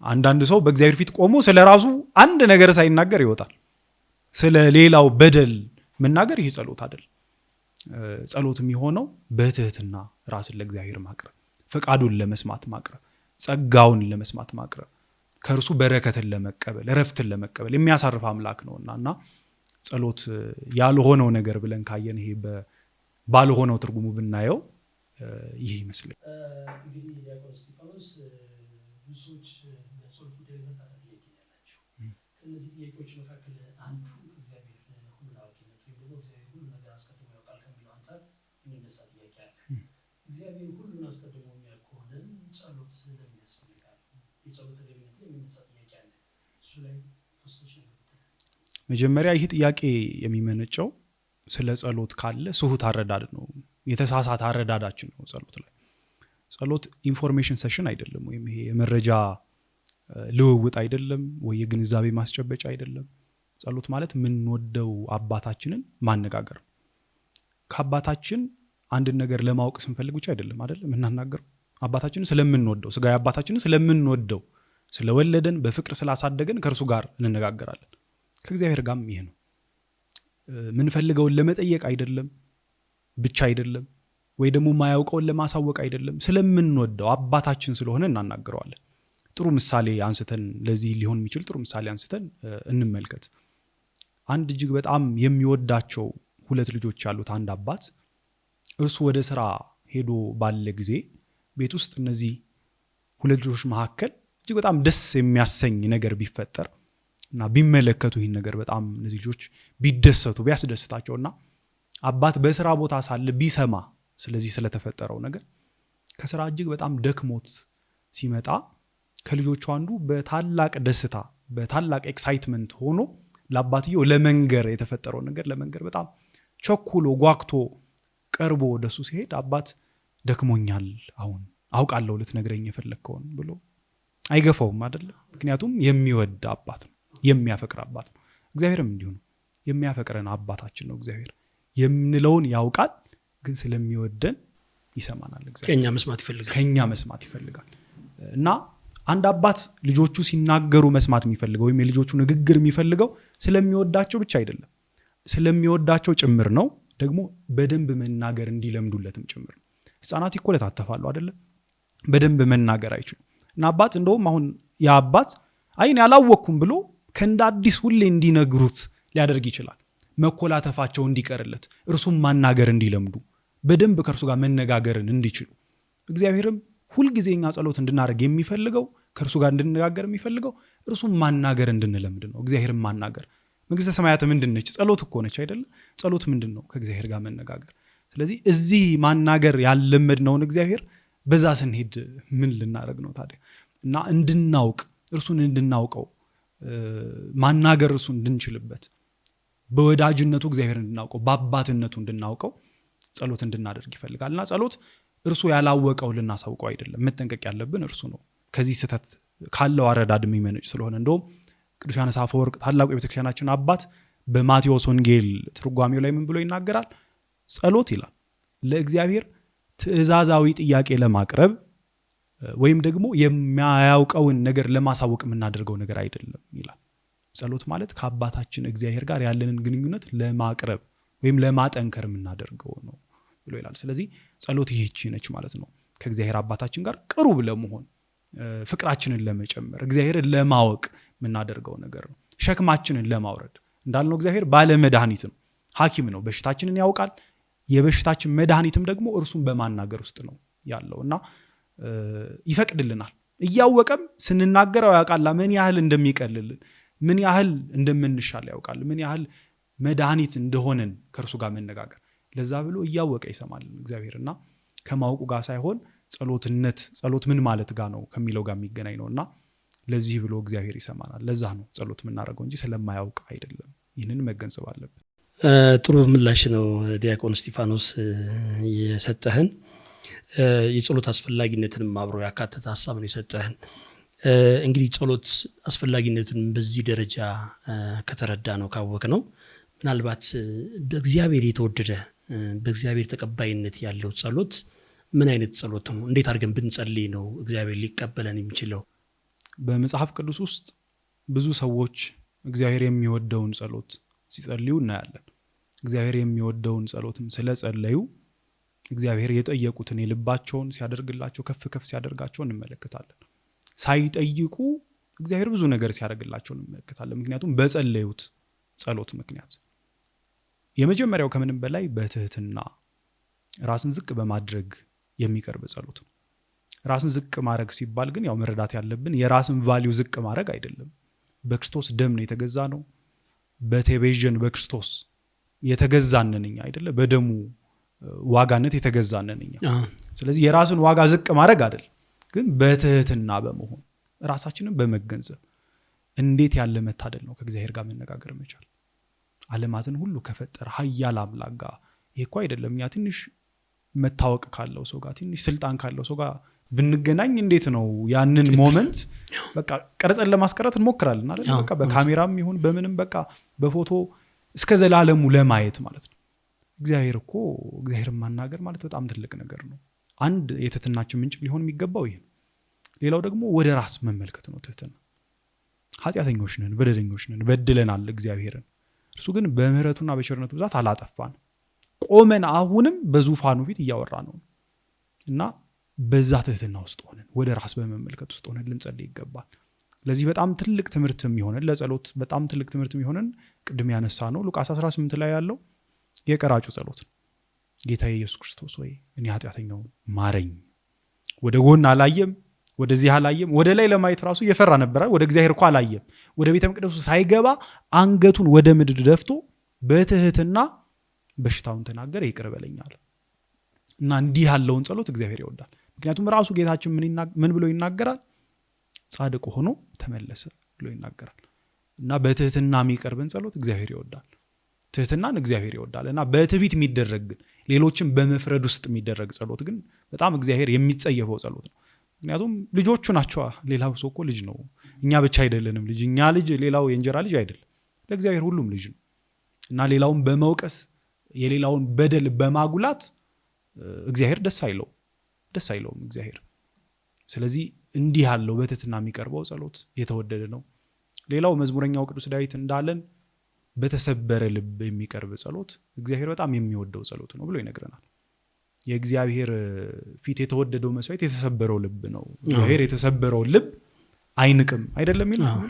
አንዳንድ ሰው በእግዚአብሔር ፊት ቆሞ ስለራሱ አንድ ነገር ሳይናገር ይወጣል። ስለ ሌላው በደል መናገር ይሄ ጸሎት አይደለም። ጸሎት የሚሆነው በትህትና ራስን ለእግዚአብሔር ማቅረብ፣ ፈቃዱን ለመስማት ማቅረብ፣ ጸጋውን ለመስማት ማቅረብ፣ ከእርሱ በረከትን ለመቀበል እረፍትን ለመቀበል የሚያሳርፍ አምላክ ነውና እና ጸሎት ያልሆነው ነገር ብለን ካየን ይሄ ባልሆነው ትርጉሙ ብናየው ይህ ይመስላል። እንግዲህ ዲያቆን እስጢፋኖስ ብዙ ሰዎች በጸሎት ጉዳይ በርካታ ጥያቄ ያላቸው፣ ከእነዚህ ጥያቄዎች መካከል አንዱ እግዚአብሔር ሁሉን አዋቂነቱ ወይም ደግሞ እግዚአብሔር ሁሉ ነገር አስቀድሞ ያውቃል ከሚለው አንጻር የሚነሳ ጥያቄ አለ። እግዚአብሔር ሁሉን አስቀድሞ የሚያውቅ ከሆነ ጸሎት ለምን ያስፈልጋል? የጸሎት ተገቢነት ላይ የሚነሳ ጥያቄ አለ። እሱ ላይ ተወሰነች ነገር መጀመሪያ ይህ ጥያቄ የሚመነጨው ስለ ጸሎት ካለ ስሁት አረዳድ ነው፣ የተሳሳተ አረዳዳችን ነው። ጸሎት ላይ ጸሎት ኢንፎርሜሽን ሴሽን አይደለም፣ ወይም ይሄ የመረጃ ልውውጥ አይደለም፣ ወይ የግንዛቤ ማስጨበጫ አይደለም። ጸሎት ማለት የምንወደው አባታችንን ማነጋገር። ከአባታችን አንድን ነገር ለማወቅ ስንፈልግ ብቻ አይደለም አይደለም የምናናገረው። አባታችንን ስለምንወደው፣ ስጋዊ አባታችንን ስለምንወደው፣ ስለወለደን በፍቅር ስላሳደገን ከእርሱ ጋር እንነጋገራለን። ከእግዚአብሔር ጋርም ይሄ ነው። ምንፈልገውን ለመጠየቅ አይደለም ብቻ አይደለም፣ ወይ ደግሞ ማያውቀውን ለማሳወቅ አይደለም። ስለምንወደው አባታችን ስለሆነ እናናግረዋለን። ጥሩ ምሳሌ አንስተን ለዚህ ሊሆን የሚችል ጥሩ ምሳሌ አንስተን እንመልከት። አንድ እጅግ በጣም የሚወዳቸው 2 ልጆች ያሉት አንድ አባት እርሱ ወደ ስራ ሄዶ ባለ ጊዜ ቤት ውስጥ እነዚህ 2 ልጆች መካከል እጅግ በጣም ደስ የሚያሰኝ ነገር ቢፈጠር እና ቢመለከቱ ይህን ነገር በጣም እነዚህ ልጆች ቢደሰቱ ቢያስደስታቸውና አባት በስራ ቦታ ሳለ ቢሰማ ስለዚህ ስለተፈጠረው ነገር ከስራ እጅግ በጣም ደክሞት ሲመጣ ከልጆቹ አንዱ በታላቅ ደስታ በታላቅ ኤክሳይትመንት ሆኖ ለአባትየው ለመንገር የተፈጠረው ነገር ለመንገር በጣም ቸኩሎ ጓግቶ ቀርቦ ወደሱ ሲሄድ አባት ደክሞኛል፣ አሁን አውቃለሁ ልትነግረኝ የፈለግከውን ብሎ አይገፋውም አይደለ? ምክንያቱም የሚወድ አባት ነው፣ የሚያፈቅር አባት ነው። እግዚአብሔርም እንዲሁ ነው። የሚያፈቅረን አባታችን ነው። እግዚአብሔር የምንለውን ያውቃል፣ ግን ስለሚወደን ይሰማናል። እግዚአብሔር ከኛ መስማት ይፈልጋል። እና አንድ አባት ልጆቹ ሲናገሩ መስማት የሚፈልገው ወይም የልጆቹ ንግግር የሚፈልገው ስለሚወዳቸው ብቻ አይደለም፣ ስለሚወዳቸው ጭምር ነው። ደግሞ በደንብ መናገር እንዲለምዱለትም ጭምር ነው። ህፃናት ይኮለታተፋሉ አይደለ? በደንብ መናገር አይችሉም። እና አባት እንደውም አሁን ያ አባት አይን ያላወቅኩም ብሎ ከእንደ አዲስ ሁሌ እንዲነግሩት ሊያደርግ ይችላል። መኮላተፋቸው እንዲቀርለት፣ እርሱም ማናገር እንዲለምዱ፣ በደንብ ከእርሱ ጋር መነጋገርን እንዲችሉ። እግዚአብሔርም ሁልጊዜኛ ጸሎት እንድናደርግ የሚፈልገው ከእርሱ ጋር እንድንነጋገር የሚፈልገው እርሱን ማናገር እንድንለምድ ነው። እግዚአብሔርን ማናገር መንግስተ ሰማያት ምንድን ነች? ጸሎት እኮ ነች አይደለ? ጸሎት ምንድን ነው? ከእግዚአብሔር ጋር መነጋገር። ስለዚህ እዚህ ማናገር ያለመድነውን እግዚአብሔር በዛ ስንሄድ ምን ልናደርግ ነው ታዲያ? እና እንድናውቅ እርሱን እንድናውቀው ማናገር እርሱን እንድንችልበት በወዳጅነቱ እግዚአብሔር እንድናውቀው በአባትነቱ እንድናውቀው ጸሎት እንድናደርግ ይፈልጋል። እና ጸሎት እርሱ ያላወቀው ልናሳውቀው አይደለም። መጠንቀቅ ያለብን እርሱ ነው። ከዚህ ስህተት ካለው አረዳድ የሚመነጭ ስለሆነ እንደውም ቅዱስ ዮሐንስ አፈወርቅ ታላቁ የቤተክርስቲያናችን አባት በማቴዎስ ወንጌል ትርጓሜው ላይ ምን ብሎ ይናገራል? ጸሎት ይላል ለእግዚአብሔር ትእዛዛዊ ጥያቄ ለማቅረብ ወይም ደግሞ የሚያውቀውን ነገር ለማሳወቅ የምናደርገው ነገር አይደለም ይላል። ጸሎት ማለት ከአባታችን እግዚአብሔር ጋር ያለንን ግንኙነት ለማቅረብ ወይም ለማጠንከር የምናደርገው ነው ብሎ ይላል። ስለዚህ ጸሎት ይህቺ ነች ማለት ነው። ከእግዚአብሔር አባታችን ጋር ቅሩብ ለመሆን ፍቅራችንን ለመጨመር እግዚአብሔርን ለማወቅ የምናደርገው ነገር ነው። ሸክማችንን ለማውረድ እንዳልነው እግዚአብሔር ባለ መድኃኒት ነው፣ ሐኪም ነው። በሽታችንን ያውቃል። የበሽታችን መድኃኒትም ደግሞ እርሱን በማናገር ውስጥ ነው ያለው እና ይፈቅድልናል። እያወቀም ስንናገረው ያውቃል ምን ያህል እንደሚቀልልን፣ ምን ያህል እንደምንሻል ያውቃል፣ ምን ያህል መድኃኒት እንደሆነን ከእርሱ ጋር መነጋገር። ለዛ ብሎ እያወቀ ይሰማልን እግዚአብሔር እና ከማወቁ ጋር ሳይሆን ጸሎት ምን ማለት ጋር ነው ከሚለው ጋር የሚገናኝ ነው እና ለዚህ ብሎ እግዚአብሔር ይሰማናል። ለዛ ነው ጸሎት የምናደርገው እንጂ ስለማያውቅ አይደለም። ይህንን መገንዘብ አለብን። ጥሩ ምላሽ ነው ዲያቆን እስጢፋኖስ የሰጠህን። የጸሎት አስፈላጊነትንም አብሮ ያካተተ ሀሳብ ነው የሰጠህን። እንግዲህ ጸሎት አስፈላጊነቱን በዚህ ደረጃ ከተረዳ ነው ካወቅ ነው ምናልባት በእግዚአብሔር የተወደደ በእግዚአብሔር ተቀባይነት ያለው ጸሎት ምን አይነት ጸሎት ነው? እንዴት አድርገን ብንጸልይ ነው እግዚአብሔር ሊቀበለን የሚችለው? በመጽሐፍ ቅዱስ ውስጥ ብዙ ሰዎች እግዚአብሔር የሚወደውን ጸሎት ሲጸልዩ እናያለን። እግዚአብሔር የሚወደውን ጸሎትም ስለጸለዩ እግዚአብሔር የጠየቁትን የልባቸውን ሲያደርግላቸው ከፍ ከፍ ሲያደርጋቸው እንመለከታለን። ሳይጠይቁ እግዚአብሔር ብዙ ነገር ሲያደርግላቸው እንመለከታለን። ምክንያቱም በጸለዩት ጸሎት ምክንያት። የመጀመሪያው ከምንም በላይ በትህትና ራስን ዝቅ በማድረግ የሚቀርብ ጸሎት ነው። ራስን ዝቅ ማድረግ ሲባል ግን ያው መረዳት ያለብን የራስን ቫልዩ ዝቅ ማድረግ አይደለም። በክርስቶስ ደም ነው የተገዛ ነው። በቴቤዥን በክርስቶስ የተገዛነን እኛ አይደለ? በደሙ ዋጋነት የተገዛነን እኛ። ስለዚህ የራስን ዋጋ ዝቅ ማድረግ አይደል፣ ግን በትህትና በመሆን ራሳችንን በመገንዘብ እንዴት ያለ መታደል ነው ከእግዚአብሔር ጋር መነጋገር መቻል። ዓለማትን ሁሉ ከፈጠረ ኃያል አምላክ ጋር ይሄ እኮ አይደለም እኛ ትንሽ መታወቅ ካለው ሰው ጋር ትንሽ ስልጣን ካለው ሰው ጋር ብንገናኝ እንዴት ነው ያንን ሞመንት በቃ ቀርጸን ለማስቀረት እንሞክራለን አይደል? በቃ በካሜራም ይሁን በምንም በቃ በፎቶ እስከ ዘላለሙ ለማየት ማለት ነው። እግዚአብሔርን ማናገር ማለት በጣም ትልቅ ነገር ነው። አንድ የትህትናችን ምንጭ ሊሆን የሚገባው ይሄ ነው። ሌላው ደግሞ ወደ ራስ መመልከት ነው ትህትና። ኃጢአተኞች ነን፣ በደለኞች ነን፣ በድለናል እግዚአብሔርን። እርሱ ግን በምህረቱና በቸርነቱ ብዛት አላጠፋን። ቆመን አሁንም በዙፋኑ ፊት እያወራ ነው እና በዛ ትህትና ውስጥ ሆነን ወደ ራስ በመመልከት ውስጥ ሆነን ልንጸልይ ይገባል። ለዚህ በጣም ትልቅ ትምህርት የሚሆነን ለጸሎት በጣም ትልቅ ትምህርት የሚሆነን ቅድም ያነሳ ነው ሉቃስ 18 ላይ ያለው የቀራጩ ጸሎት ነው። ጌታዬ ኢየሱስ ክርስቶስ ሆይ እኔ ኃጢአተኛውን ማረኝ። ወደ ጎን አላየም፣ ወደዚህ አላየም፣ ወደ ላይ ለማየት ራሱ እየፈራ ነበር። ወደ እግዚአብሔር እኮ አላየም። ወደ ቤተ መቅደሱ ሳይገባ አንገቱን ወደ ምድር ደፍቶ በትህትና በሽታውን ተናገረ፣ ይቅር በለኛል። እና እንዲህ ያለውን ጸሎት እግዚአብሔር ይወዳል። ምክንያቱም ራሱ ጌታችን ምን ብሎ ይናገራል? ጻድቅ ሆኖ ተመለሰ ብሎ ይናገራል። እና በትህትና የሚቀርብን ጸሎት እግዚአብሔር ይወዳል። ትህትናን እግዚአብሔር ይወዳል። እና በትዕቢት የሚደረግ ግን ሌሎችን በመፍረድ ውስጥ የሚደረግ ጸሎት ግን በጣም እግዚአብሔር የሚጸየፈው ጸሎት ነው። ምክንያቱም ልጆቹ ናቸው። ሌላው ሰው እኮ ልጅ ነው። እኛ ብቻ አይደለንም ልጅ። እኛ ልጅ ሌላው የእንጀራ ልጅ አይደለም። ለእግዚአብሔር ሁሉም ልጅ ነው። እና ሌላውን በመውቀስ የሌላውን በደል በማጉላት እግዚአብሔር ደስ አይለውም እግዚአብሔር። ስለዚህ እንዲህ ያለው በትህትና የሚቀርበው ጸሎት የተወደደ ነው። ሌላው መዝሙረኛው ቅዱስ ዳዊት እንዳለን በተሰበረ ልብ የሚቀርብ ጸሎት እግዚአብሔር በጣም የሚወደው ጸሎት ነው ብሎ ይነግረናል። የእግዚአብሔር ፊት የተወደደው መስዋዕት የተሰበረው ልብ ነው። እግዚአብሔር የተሰበረው ልብ አይንቅም አይደለም ይላል።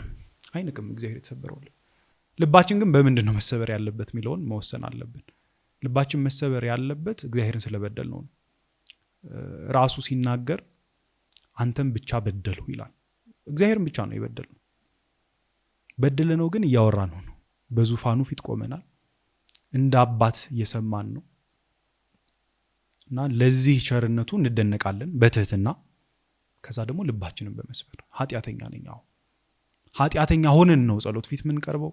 አይንቅም እግዚአብሔር የተሰበረው ልብ። ልባችን ግን በምንድን ነው መሰበር ያለበት የሚለውን መወሰን አለብን። ልባችን መሰበር ያለበት እግዚአብሔርን ስለበደል ነው። ራሱ ሲናገር አንተም ብቻ በደልሁ ይላል። እግዚአብሔርን ብቻ ነው የበደልነው። በደልነው ግን እያወራን ነው። በዙፋኑ ፊት ቆመናል። እንደ አባት እየሰማን ነው እና ለዚህ ቸርነቱ እንደነቃለን በትህትና። ከዛ ደግሞ ልባችንን በመስበር ኃጢአተኛ ነኝ፣ አዎ ኃጢአተኛ ሆነን ነው ጸሎት ፊት ምን ቀርበው፣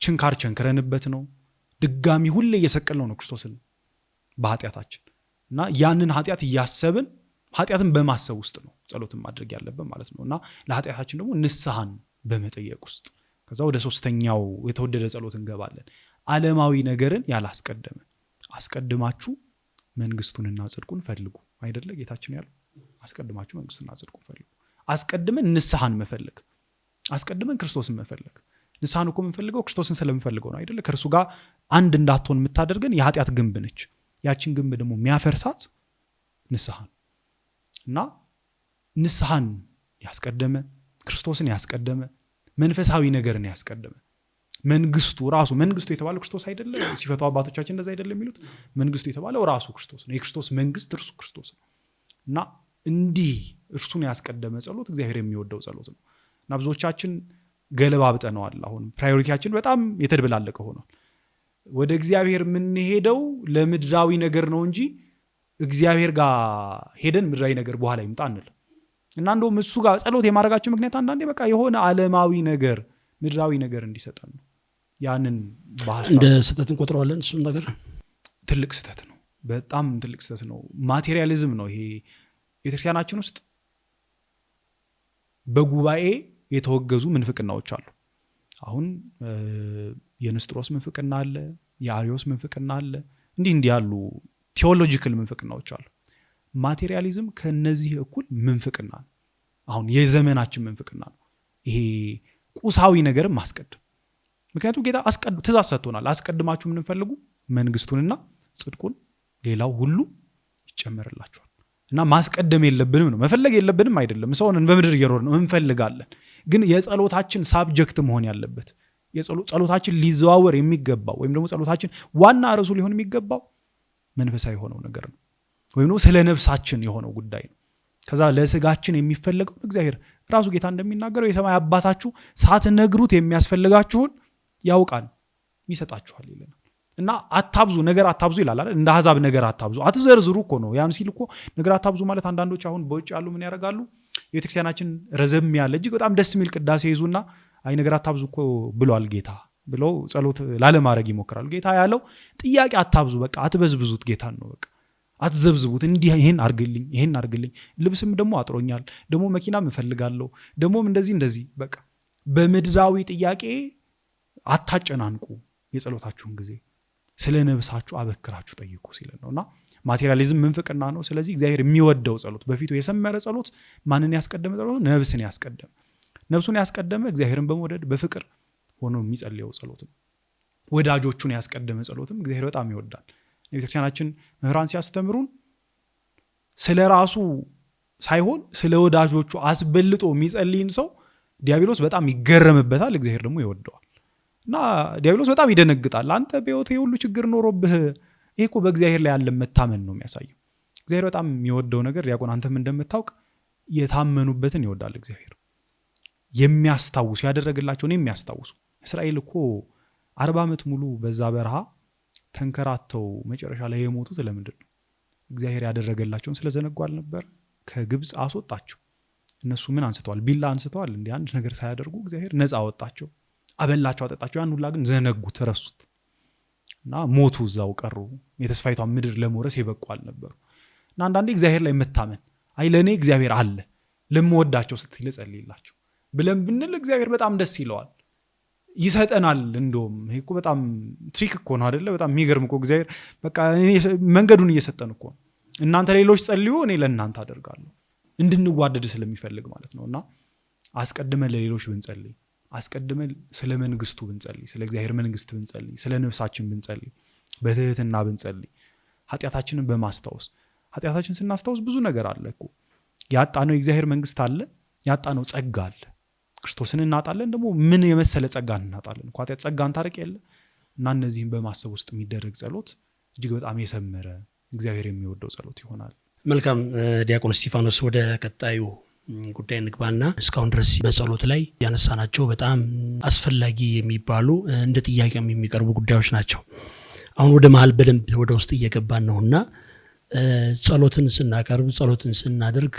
ችንካር ቸንክረንበት ነው፣ ድጋሚ ሁሌ እየሰቀልነው ነው ክርስቶስን በኃጢአታችን እና ያንን ኃጢአት እያሰብን ኃጢአትን በማሰብ ውስጥ ነው ጸሎትን ማድረግ ያለብን ማለት ነው። እና ለኃጢአታችን ደግሞ ንስሐን በመጠየቅ ውስጥ ከዛ ወደ ሶስተኛው የተወደደ ጸሎት እንገባለን። ዓለማዊ ነገርን ያላስቀደመ አስቀድማችሁ መንግስቱንና ጽድቁን ፈልጉ አይደለ ጌታችን ያለው? አስቀድማችሁ መንግስቱንና ጽድቁን ፈልጉ። አስቀድመን ንስሐን መፈለግ፣ አስቀድመን ክርስቶስን መፈለግ። ንስሐን እኮ የምንፈልገው ክርስቶስን ስለምንፈልገው ነው አይደለ? ከእርሱ ጋር አንድ እንዳትሆን የምታደርገን የኃጢአት ግንብ ነች። ያችን ግንብ ደግሞ የሚያፈርሳት ንስሐን እና ንስሐን ያስቀደመ ክርስቶስን ያስቀደመ መንፈሳዊ ነገርን ያስቀደመ መንግስቱ ራሱ መንግስቱ የተባለው ክርስቶስ አይደለ? ሲፈቱ አባቶቻችን እንደዛ አይደለም የሚሉት? መንግስቱ የተባለው ራሱ ክርስቶስ ነው። የክርስቶስ መንግስት እርሱ ክርስቶስ ነው እና እንዲህ እርሱን ያስቀደመ ጸሎት እግዚአብሔር የሚወደው ጸሎት ነው። እና ብዙዎቻችን ገለባብጠነዋል። አሁን ፕራዮሪቲያችን በጣም የተደበላለቀ ሆኗል። ወደ እግዚአብሔር የምንሄደው ለምድራዊ ነገር ነው እንጂ እግዚአብሔር ጋር ሄደን ምድራዊ ነገር በኋላ ይምጣ አንል እና እንደውም እሱ ጋር ጸሎት የማድረጋችን ምክንያት አንዳንዴ በቃ የሆነ ዓለማዊ ነገር ምድራዊ ነገር እንዲሰጠን ነው። ያንን በሐሳብ እንደ ስህተት እንቆጥረዋለን። እሱን ነገር ትልቅ ስህተት ነው፣ በጣም ትልቅ ስህተት ነው። ማቴሪያሊዝም ነው ይሄ። ቤተክርስቲያናችን ውስጥ በጉባኤ የተወገዙ ምንፍቅናዎች አሉ። አሁን የንስጥሮስ ምንፍቅና አለ፣ የአሪዮስ ምንፍቅና አለ፣ እንዲህ ያሉ ቴዎሎጂካል ምንፍቅናዎች አሉ። ማቴሪያሊዝም ከነዚህ እኩል ምንፍቅና ነው። አሁን የዘመናችን ምንፍቅና ነው ይሄ ቁሳዊ ነገርን ማስቀደም። ምክንያቱም ጌታ ትእዛዝ ሰጥቶናል። አስቀድማችሁ የምንፈልጉ መንግስቱንና ጽድቁን ሌላው ሁሉ ይጨመርላችኋል። እና ማስቀደም የለብንም ነው፣ መፈለግ የለብንም አይደለም። ሰውን በምድር እየኖርን ነው እንፈልጋለን። ግን የጸሎታችን ሳብጀክት መሆን ያለበት ጸሎታችን ሊዘዋወር የሚገባው ወይም ደግሞ ጸሎታችን ዋና ርዕሱ ሊሆን የሚገባው መንፈሳዊ የሆነው ነገር ነው፣ ወይም ደግሞ ስለ ነፍሳችን የሆነው ጉዳይ ነው። ከዛ ለስጋችን የሚፈልገው እግዚአብሔር ራሱ ጌታ እንደሚናገረው የሰማይ አባታችሁ ሳትነግሩት የሚያስፈልጋችሁን ያውቃል ይሰጣችኋል ይለናል። እና አታብዙ፣ ነገር አታብዙ ይላል አይደል? እንደ አሕዛብ ነገር አታብዙ፣ አትዘርዝሩ እኮ ነው። ያን ሲል እኮ ነገር አታብዙ ማለት አንዳንዶች አሁን በውጭ ያሉ ምን ያደርጋሉ? የቤተክርስቲያናችን ረዘም ያለ እጅግ በጣም ደስ የሚል ቅዳሴ ይዙና አይ ነገር አታብዙ እኮ ብሏል ጌታ ብለው ጸሎት ላለማድረግ ይሞክራሉ። ጌታ ያለው ጥያቄ አታብዙ፣ በቃ አትበዝብዙት ጌታን ነው። በቃ አትዘብዝቡት። እንዲህ ይሄን አርግልኝ፣ ይሄን አርግልኝ፣ ልብስም ደግሞ አጥሮኛል፣ ደግሞ መኪናም እፈልጋለሁ፣ ደግሞም እንደዚህ በቃ በምድራዊ ጥያቄ አታጨናንቁ የጸሎታችሁን ጊዜ፣ ስለ ነብሳችሁ አበክራችሁ ጠይቁ ሲለን ነውና ማቴሪያሊዝም ምንፍቅና ነው። ስለዚህ እግዚአብሔር የሚወደው ጸሎት፣ በፊቱ የሰመረ ጸሎት ማንን ያስቀደመ ጸሎት? ነብስን ያስቀደመ፣ ነብሱን ያስቀደመ እግዚአብሔርን በመውደድ በፍቅር ሆኖ የሚጸልየው ጸሎት ነው። ወዳጆቹን ያስቀደመ ጸሎትም እግዚአብሔር በጣም ይወዳል። የቤተክርስቲያናችን መምህራን ሲያስተምሩን ስለ ራሱ ሳይሆን ስለ ወዳጆቹ አስበልጦ የሚጸልይን ሰው ዲያብሎስ በጣም ይገረምበታል፣ እግዚአብሔር ደግሞ ይወደዋል። እና ዲያብሎስ በጣም ይደነግጣል። አንተ በሕይወት ሁሉ ችግር ኖሮብህ ይሄ እኮ በእግዚአብሔር ላይ ያለ መታመን ነው የሚያሳየው። እግዚአብሔር በጣም የሚወደው ነገር ዲያቆን አንተም እንደምታውቅ የታመኑበትን ይወዳል እግዚአብሔር። የሚያስታውሱ ያደረገላቸውን የሚያስታውሱ። እስራኤል እኮ 40 ዓመት ሙሉ በዛ በረሃ ተንከራተው መጨረሻ ላይ የሞቱት ለምንድን ነው? እግዚአብሔር ያደረገላቸውን ስለዘነጉ አልነበር? ከግብፅ አስወጣቸው። እነሱ ምን አንስተዋል? ቢላ አንስተዋል? እንዲህ አንድ ነገር ሳያደርጉ እግዚአብሔር ነፃ አወጣቸው፣ አበላቸው፣ አጠጣቸው። ያን ሁላ ግን ዘነጉት፣ ረሱት እና ሞቱ፣ እዛው ቀሩ። የተስፋይቷን ምድር ለመውረስ የበቁ አልነበሩ። እና አንዳንዴ እግዚአብሔር ላይ መታመን አይ ለእኔ እግዚአብሔር አለ ለምወዳቸው ስትል ጸልይላቸው ብለን ብንል እግዚአብሔር በጣም ደስ ይለዋል፣ ይሰጠናል። እንደውም ይሄ እኮ በጣም ትሪክ እኮ ነው አይደለ? በጣም የሚገርም እኮ እግዚአብሔር በቃ መንገዱን እየሰጠን እኮ እናንተ ሌሎች ጸልዩ እኔ ለእናንተ አደርጋለሁ፣ እንድንዋደድ ስለሚፈልግ ማለት ነው። እና አስቀድመን ለሌሎች ብንጸልይ፣ አስቀድመን ስለ መንግስቱ ብንጸልይ፣ ስለ እግዚአብሔር መንግስት ብንጸልይ፣ ስለ ነፍሳችን ብንጸልይ፣ በትህትና ብንጸልይ፣ ኃጢአታችንን በማስታወስ ኃጢአታችን ስናስታውስ ብዙ ነገር አለ እኮ። ያጣነው የእግዚአብሔር መንግስት አለ፣ ያጣነው ጸጋ አለ። ክርስቶስን እናጣለን፣ ደግሞ ምን የመሰለ ጸጋ እናጣለን እኮ። ኃጢአት ጸጋን ታርቅ የለ እና እነዚህን በማሰብ ውስጥ የሚደረግ ጸሎት እጅግ በጣም የሰመረ እግዚአብሔር የሚወደው ጸሎት ይሆናል። መልካም ዲያቆን እስጢፋኖስ ወደ ቀጣዩ ጉዳይ እንግባና እስካሁን ድረስ በጸሎት ላይ ያነሳናቸው በጣም አስፈላጊ የሚባሉ እንደ ጥያቄም የሚቀርቡ ጉዳዮች ናቸው። አሁን ወደ መሃል በደንብ ወደ ውስጥ እየገባን ነውና ጸሎትን ስናቀርብ ጸሎትን ስናደርግ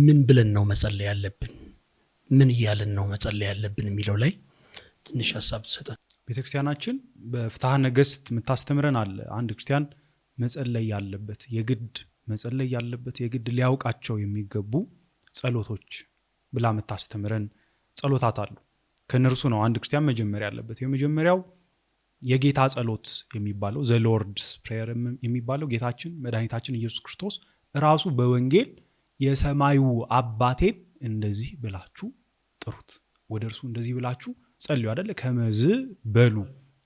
ምን ብለን ነው መጸለይ ያለብን? ምን እያልን ነው መጸለይ ያለብን የሚለው ላይ ትንሽ ሐሳብ ተሰጠን። ቤተክርስቲያናችን በፍትሐ ነገሥት የምታስተምረን አለ። አንድ ክርስቲያን መጸለይ ያለበት የግድ ሊያውቃቸው የሚገቡ ጸሎቶች ብላ የምታስተምረን ጸሎታት አሉ። ከነርሱ ነው አንድ ክርስቲያን መጀመሪያ ያለበት። የመጀመሪያው የጌታ ጸሎት የሚባለው ዘ ሎርድስ ፕሬየር የሚባለው ጌታችን መድኃኒታችን ኢየሱስ ክርስቶስ ራሱ በወንጌል የሰማዩ አባቴን እንደዚህ ብላችሁ ጥሩት፣ ወደ እርሱ እንደዚህ ብላችሁ ጸልዩ አይደለ? ከመዝ በሉ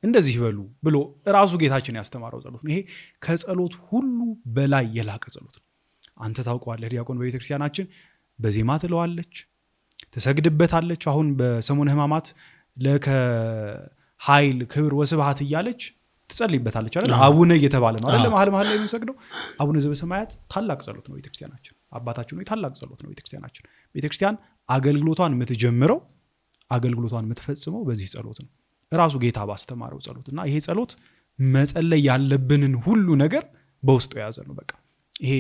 እንደዚህ በሉ ብሎ ራሱ ጌታችን ያስተማረው ጸሎት ነው። ይሄ ከጸሎት ሁሉ በላይ የላቀ ጸሎት ነው። አንተ ታውቀዋለህ ዲያቆን፣ በቤተክርስቲያናችን በዜማ ትለዋለች፣ ትሰግድበታለች። አሁን በሰሙነ ሕማማት ለከ ኃይል ክብር ወስብሐት እያለች ትጸልይበታለች አይደል? አቡነ እየተባለ ነው አይደል? መሀል ላይ የምንሰግደው አቡነ ዘበሰማያት ታላቅ ጸሎት ነው ቤተክርስቲያናችን። አባታችን ነው ታላቅ ጸሎት ነው ቤተክርስቲያናችን። ቤተክርስቲያን አገልግሎቷን የምትጀምረው አገልግሎቷን የምትፈጽመው በዚህ ጸሎት ነው፣ ራሱ ጌታ ባስተማረው ጸሎት። እና ይሄ ጸሎት መጸለይ ያለብንን ሁሉ ነገር በውስጡ የያዘ ነው። በቃ ይሄ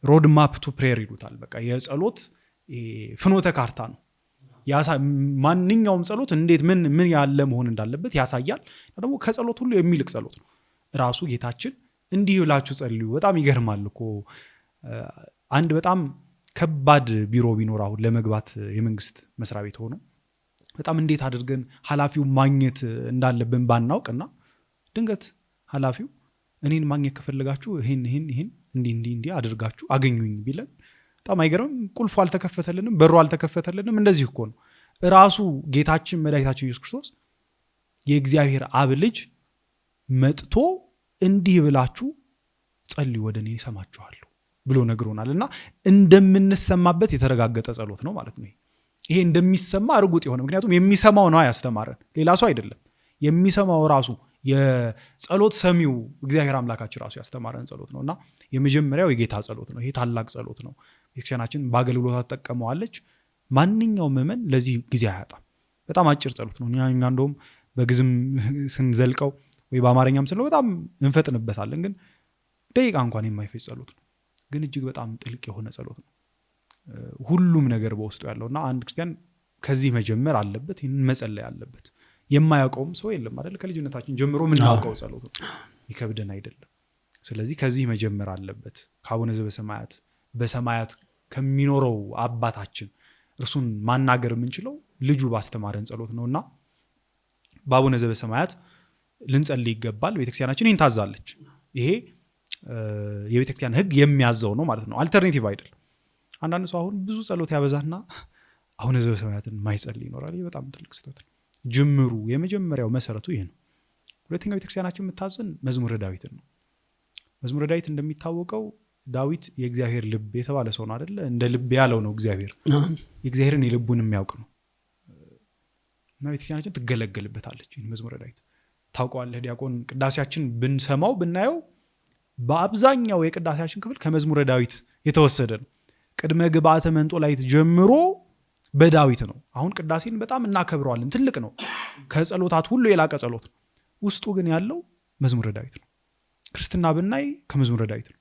ሮድ ማፕ ቱ ፕሬየር ይሉታል። በቃ የጸሎት ፍኖተ ካርታ ነው። ማንኛውም ጸሎት እንዴት ምን ያለ መሆን እንዳለበት ያሳያል። ደግሞ ከጸሎት ሁሉ የሚልቅ ጸሎት ነው። ራሱ ጌታችን እንዲህ ብላችሁ ጸልዩ። በጣም ይገርማል እኮ አንድ በጣም ከባድ ቢሮ ቢኖር አሁን ለመግባት የመንግስት መስሪያ ቤት ሆኖ በጣም እንዴት አድርገን ኃላፊውን ማግኘት እንዳለብን ባናውቅና ድንገት ኃላፊው እኔን ማግኘት ከፈለጋችሁ ይሄን እንዲህ አድርጋችሁ አገኙኝ ቢለን በጣም አይገርም? ቁልፉ አልተከፈተልንም፣ በሩ አልተከፈተልንም። እንደዚህ እኮ ነው ራሱ ጌታችን መድኃኒታችን ኢየሱስ ክርስቶስ የእግዚአብሔር አብ ልጅ መጥቶ እንዲህ ብላችሁ ጸልዩ ወደ እኔ እሰማችኋለሁ ብሎ ነግሮናል። እና እንደምንሰማበት የተረጋገጠ ጸሎት ነው ማለት ነው። ይሄ እንደሚሰማ እርግጥ የሆነ ምክንያቱም የሚሰማው ነው ያስተማረን፣ ሌላ ሰው አይደለም። የሚሰማው ራሱ የጸሎት ሰሚው እግዚአብሔር አምላካችን ራሱ ያስተማረን ጸሎት ነውና የመጀመሪያው የጌታ ጸሎት ነው። ይሄ ታላቅ ጸሎት ነው። ቤተክርስቲያናችን በአገልግሎቷ ተጠቀመዋለች። ማንኛውም ምዕመን ለዚህ ጊዜ አያጣም። በጣም አጭር ጸሎት ነው። እኛ እንደውም በግዝም ስንዘልቀው ወይ በአማርኛም ስንለው በጣም እንፈጥንበታለን፣ ግን ደቂቃ እንኳን የማይፈጅ ጸሎት ነው። ግን እጅግ በጣም ጥልቅ የሆነ ጸሎት ነው። ሁሉም ነገር በውስጡ ያለውና አንድ ክርስቲያን ከዚህ መጀመር አለበት። ይህንን መጸለይ አለበት። የማያውቀውም ሰው የለም አይደል? ከልጅነታችን ጀምሮ የምናውቀው ጸሎት ነው፣ ይከብደን አይደለም። ስለዚህ ከዚህ መጀመር አለበት። ከአቡነ ዘበሰማያት በሰማያት ከሚኖረው አባታችን እርሱን ማናገር የምንችለው ልጁ ባስተማረን ጸሎት ነውና በአቡነ ዘበሰማያት ልንጸልይ ይገባል። ቤተክርስቲያናችን ይህን ታዛለች። ይሄ የቤተክርስቲያን ሕግ የሚያዘው ነው ማለት ነው፣ አልተርኔቲቭ አይደለም። አንዳንድ ሰው አሁን ብዙ ጸሎት ያበዛና አቡነ ዘበሰማያትን ማይጸልይ ይኖራል። ይህ በጣም ትልቅ ስህተት ነው። ጅምሩ የመጀመሪያው መሰረቱ ይህ ነው። ሁለተኛው ቤተክርስቲያናችን የምታዘን መዝሙረ ዳዊትን ነው። መዝሙረ ዳዊት እንደሚታወቀው ዳዊት የእግዚአብሔር ልብ የተባለ ሰው ነው አይደለ? እንደ ልብ ያለው ነው እግዚአብሔር። የእግዚአብሔርን የልቡን የሚያውቅ ነው እና ቤተክርስቲያናችን ትገለገልበታለች። ይህን መዝሙረ ዳዊት ታውቀዋለህ ዲያቆን። ቅዳሴያችን ብንሰማው ብናየው በአብዛኛው የቅዳሴያችን ክፍል ከመዝሙረ ዳዊት የተወሰደ ነው። ቅድመ ግብአተ መንጦላይት ጀምሮ በዳዊት ነው። አሁን ቅዳሴን በጣም እናከብረዋለን፣ ትልቅ ነው፣ ከጸሎታት ሁሉ የላቀ ጸሎት ነው። ውስጡ ግን ያለው መዝሙረ ዳዊት ነው። ክርስትና ብናይ ከመዝሙረ ዳዊት ነው።